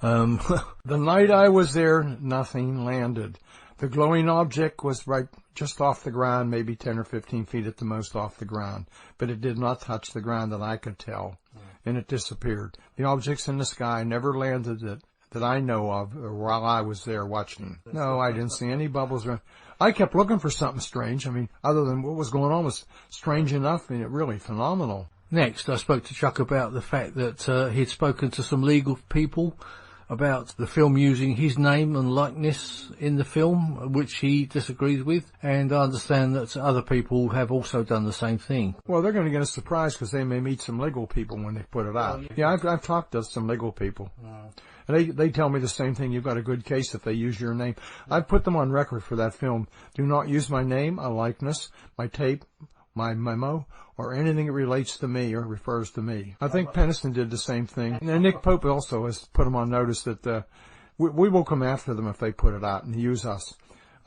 The night I was there, nothing landed. The glowing object was right just off the ground, maybe 10 or 15 feet at the most off the ground, but it did not touch the ground that I could tell, and it disappeared. The objects in the sky never landed that I know of while I was there watching. No, I didn't see any bubbles around. I kept looking for something strange. I mean, other than what was going on was strange enough, and really phenomenal. Next, I spoke to Chuck about the fact that he'd spoken to some legal people about the film using his name and likeness in the film, which he disagrees with, and I understand that other people have also done the same thing. Well, they're going to get a surprise because they may meet some legal people when they put it out. Yeah, I've talked to some legal people. And they tell me the same thing. You've got a good case if they use your name. I've put them on record for that film. Do not use my name, a likeness, my tape, my memo, or anything that relates to me or refers to me. I think Penniston did the same thing. And Nick Pope also has put them on notice that we will come after them if they put it out and use us.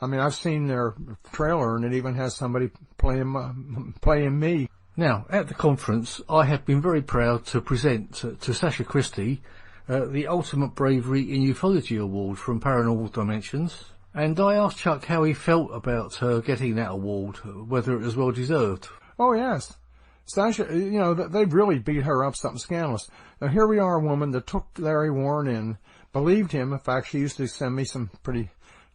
I mean, I've seen their trailer and it even has somebody playing me. Now, at the conference, I have been very proud to present to Sasha Christie the Ultimate Bravery in Ufology Award from Paranormal Dimensions. And I asked Chuck how he felt about her getting that award, whether it was well deserved. Oh, yes. Sasha, they've really beat her up something scandalous. Now, here we are, a woman that took Larry Warren in, believed him. In fact, she used to send me some pretty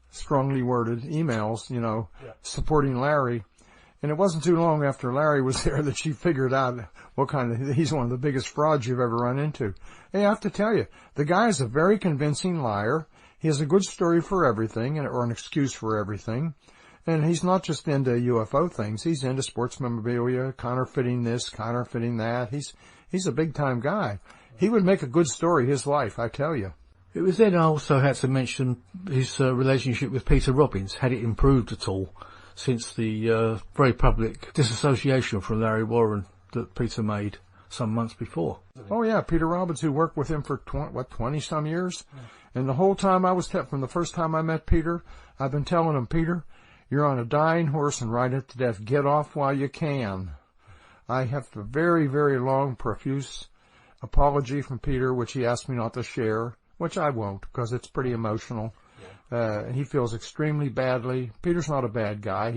strongly worded emails, supporting Larry. And it wasn't too long after Larry was there that she figured out he's one of the biggest frauds you've ever run into. Hey, I have to tell you, the guy is a very convincing liar. He has a good story for everything, or an excuse for everything. And he's not just into UFO things. He's into sports memorabilia, counterfeiting this, counterfeiting that. He's a big-time guy. He would make a good story, his life, I tell you. It was then I also had to mention his relationship with Peter Robbins. Had it improved at all since the very public disassociation from Larry Warren that Peter made some months before? Oh, yeah, Peter Robbins, who worked with him for 20-some years. Yeah. And the whole time from the first time I met Peter, I've been telling him, Peter, you're on a dying horse and ride it to death. Get off while you can. I have a very, very long, profuse apology from Peter, which he asked me not to share, which I won't because it's pretty emotional. Yeah. He feels extremely badly. Peter's not a bad guy.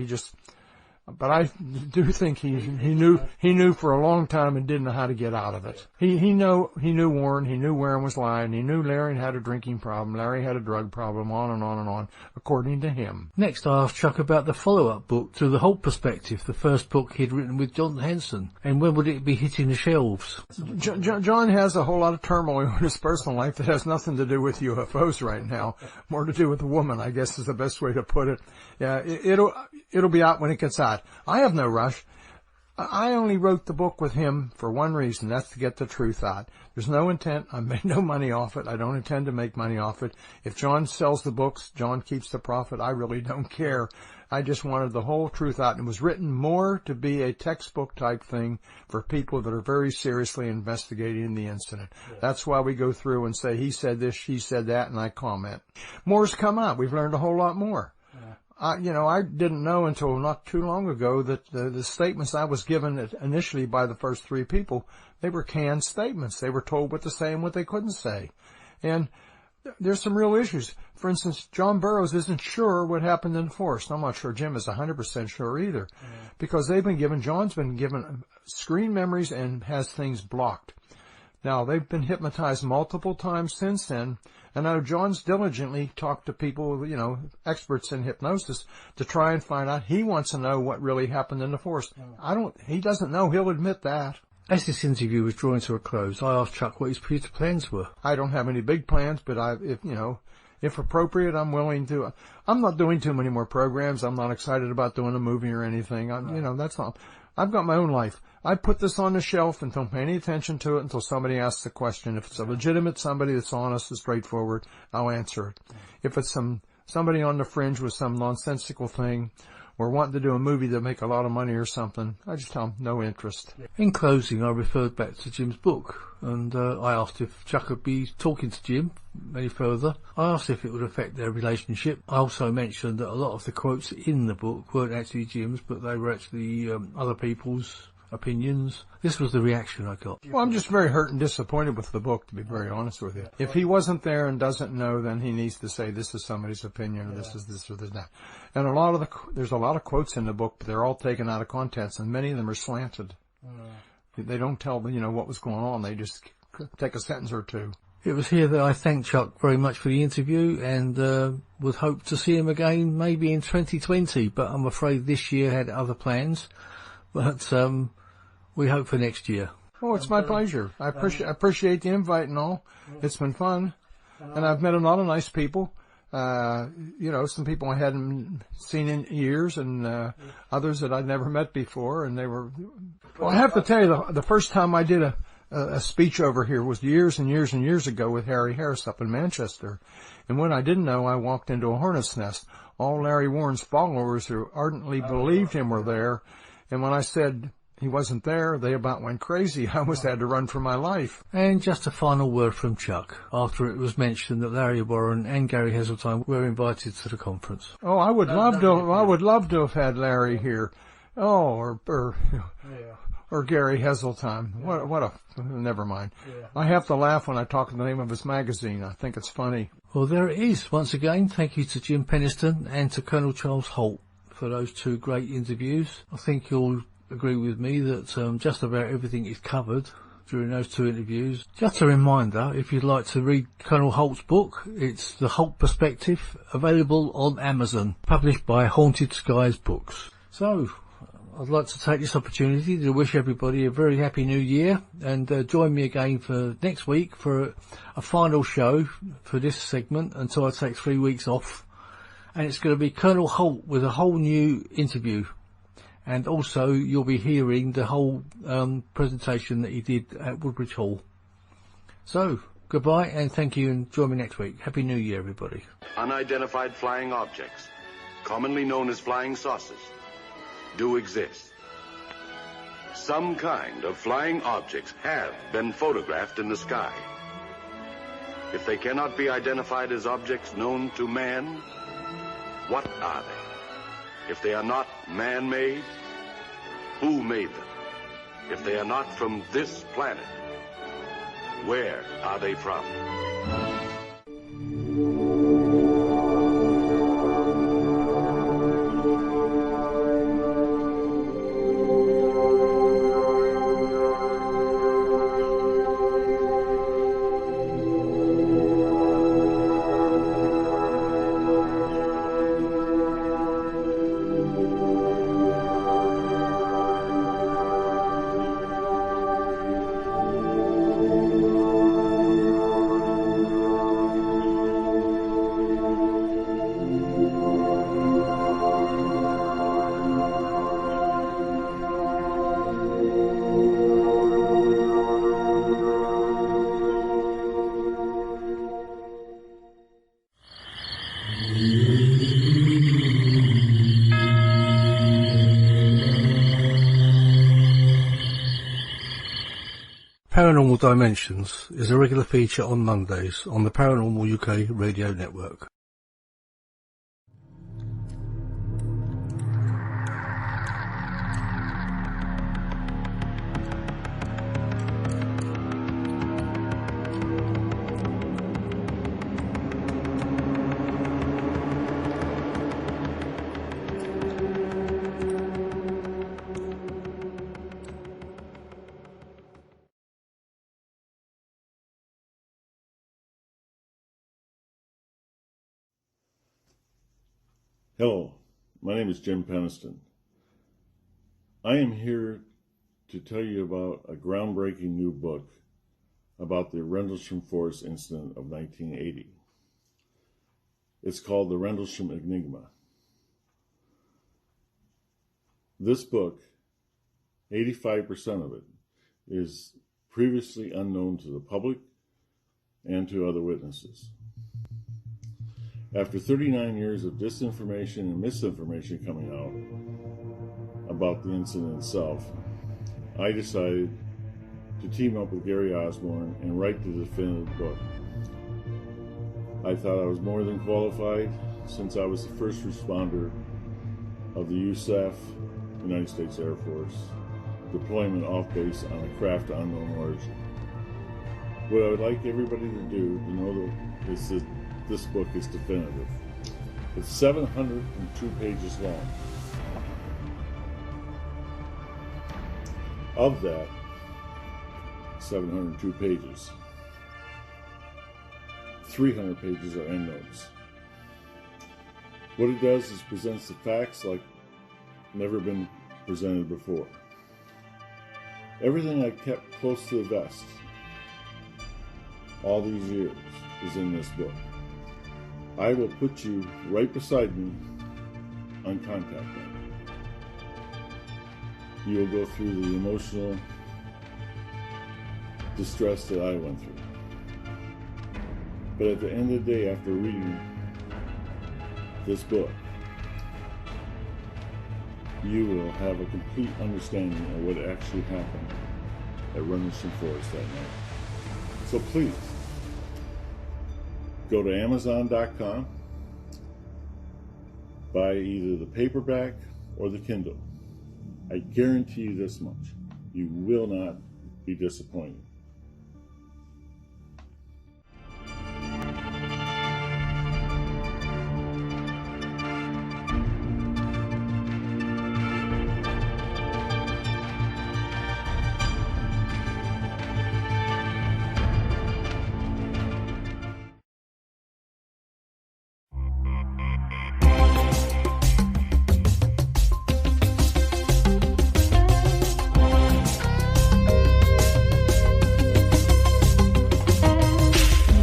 But I do think he knew for a long time and didn't know how to get out of it. He knew Warren, he knew Warren was lying, he knew Larry had a drinking problem, Larry had a drug problem, on and on and on, according to him. Next I asked Chuck about the follow-up book to The Halt Perspective, the first book he'd written with John Henson, and when would it be hitting the shelves? John has a whole lot of turmoil in his personal life that has nothing to do with UFOs right now, more to do with the woman, I guess is the best way to put it. Yeah, it'll be out when it gets out. I have no rush. I only wrote the book with him for one reason. That's to get the truth out. There's no intent. I made no money off it. I don't intend to make money off it. If John sells the books, John keeps the profit. I really don't care. I just wanted the whole truth out. And it was written more to be a textbook type thing for people that are very seriously investigating the incident. Yeah. That's why we go through and say, he said this, she said that, and I comment. More's come out. We've learned a whole lot more. Yeah. I didn't know until not too long ago that the statements I was given initially by the first three people, they were canned statements. They were told what to say and what they couldn't say. And there's some real issues. For instance, John Burroughs isn't sure what happened in the forest. I'm not sure Jim is 100% sure either. Because John's been given screen memories and has things blocked. Now, they've been hypnotized multiple times since then. And I know John's diligently talked to people, experts in hypnosis to try and find out. He wants to know what really happened in the forest. He doesn't know. He'll admit that. As this interview was drawing to a close, I asked Chuck what his future plans were. I don't have any big plans, but if appropriate, I'm willing to. I'm not doing too many more programs. I'm not excited about doing a movie or anything. That's all. I've got my own life. I put this on the shelf and don't pay any attention to it until somebody asks a question. If it's a legitimate somebody that's honest and straightforward, I'll answer it. If it's somebody on the fringe with some nonsensical thing or wanting to do a movie to make a lot of money or something, I just tell them no interest. In closing, I referred back to Jim's book, and I asked if Chuck would be talking to Jim any further. I asked if it would affect their relationship. I also mentioned that a lot of the quotes in the book weren't actually Jim's, but they were actually other people's opinions. This was the reaction I got. Well, I'm just very hurt and disappointed with the book, to be very honest with you. If he wasn't there and doesn't know, then he needs to say this is somebody's opinion, or this is this or this that. And there's a lot of quotes in the book, but they're all taken out of context, and many of them are slanted. They don't tell what was going on. They just take a sentence or two. It was here that I thank Chuck very much for the interview, and would hope to see him again maybe in 2020, but I'm afraid this year had other plans. But we hope for next year. Oh, it's my pleasure. I appreciate the invite and all. It's been fun. And I've met a lot of nice people. Some people I hadn't seen in years, and others that I'd never met before. And they were... Well, I have to tell you, the first time I did a speech over here was years and years and years ago with Harry Harris up in Manchester. And when I didn't know, I walked into a hornet's nest. All Larry Warren's followers who ardently believed him were there. And when I said he wasn't there, they about went crazy. I almost had to run for my life. And just a final word from Chuck, after it was mentioned that Larry Warren and Gary Heseltine were invited to the conference. Oh, I would love to have had Larry here. Oh, or Gary Heseltine. Never mind. Yeah. I have to laugh when I talk in the name of his magazine. I think it's funny. Well, there it is. Once again, thank you to Jim Penniston and to Colonel Charles Halt for those two great interviews. I think you'll agree with me that just about everything is covered during those two interviews. Just a reminder, if you'd like to read Colonel Halt's book, it's The Halt Perspective, available on Amazon, published by Haunted Skies Books. So, I'd like to take this opportunity to wish everybody a very happy new year, and join me again for next week for a final show for this segment until I take 3 weeks off. And it's going to be Colonel Halt with a whole new interview. And also, you'll be hearing the whole presentation that he did at Woodbridge Hall. So, goodbye and thank you, and join me next week. Happy New Year, everybody. Unidentified flying objects, commonly known as flying saucers, do exist. Some kind of flying objects have been photographed in the sky. If they cannot be identified as objects known to man, what are they? If they are not man-made, who made them? If they are not from this planet, where are they from? Paranormal Dimensions is a regular feature on Mondays on the Paranormal UK radio network. Hello, my name is Jim Penniston. I am here to tell you about a groundbreaking new book about the Rendlesham Forest incident of 1980. It's called The Rendlesham Enigma. This book, 85% of it, is previously unknown to the public and to other witnesses. After 39 years of disinformation and misinformation coming out about the incident itself, I decided to team up with Gary Osborne and write the definitive book. I thought I was more than qualified since I was the first responder of the USAF, United States Air Force, deployment off base on a craft of unknown origin. What I would like everybody to do to know is that this book is definitive. It's 702 pages long. Of that 702 pages, 300 pages are endnotes. What it does is presents the facts like never been presented before. Everything I kept close to the vest all these years is in this book. I will put you right beside me on contact night. You will go through the emotional distress that I went through. But at the end of the day, after reading this book, you will have a complete understanding of what actually happened at Rendlesham Forest that night. So please, go to Amazon.com, buy either the paperback or the Kindle. I guarantee you this much, you will not be disappointed.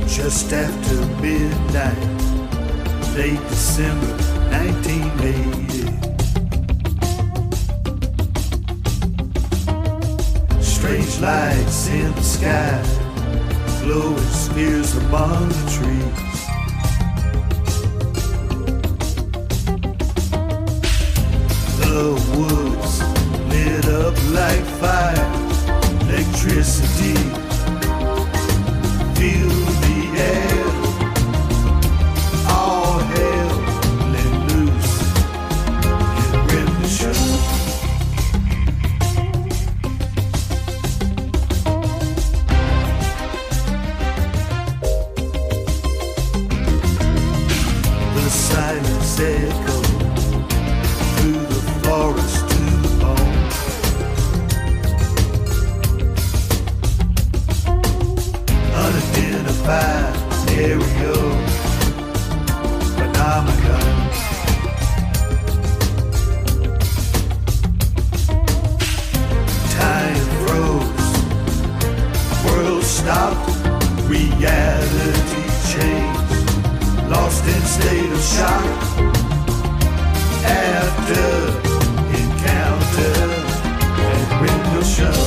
Just after midnight, late December 1980. Strange lights in the sky, glowing spears among the trees. The woods lit up like fire, electricity filled the air. All hell let loose in Rendlesham. The silence echoed through the forest to the bone. Unidentified aerial phenomenon. Time froze, world stopped, reality changed, lost in state of shock. After encounter at Rendlesham.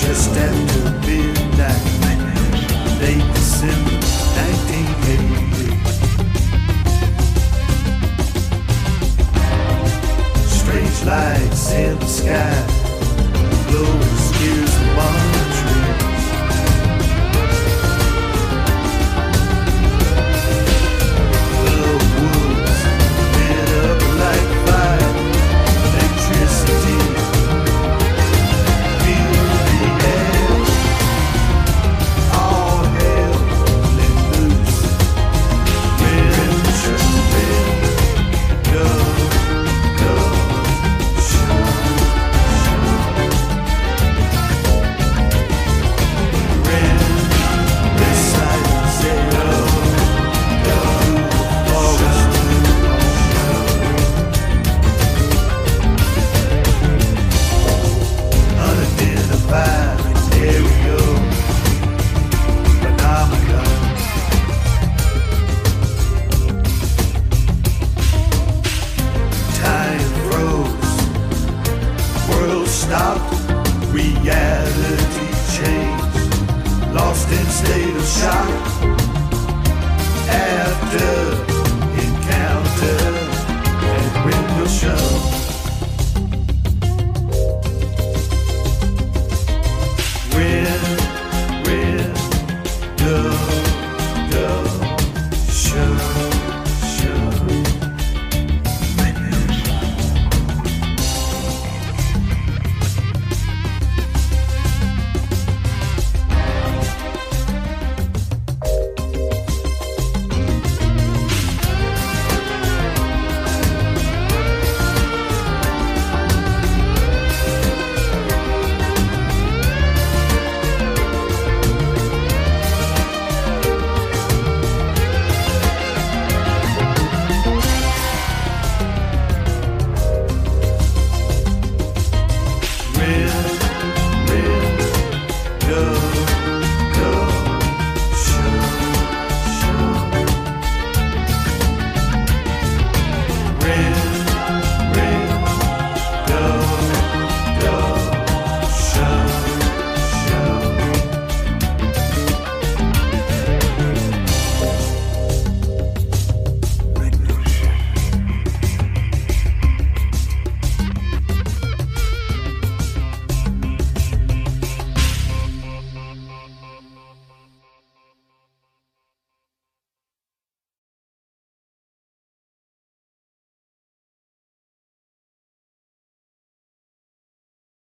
Just after midnight, late December 1980. shot.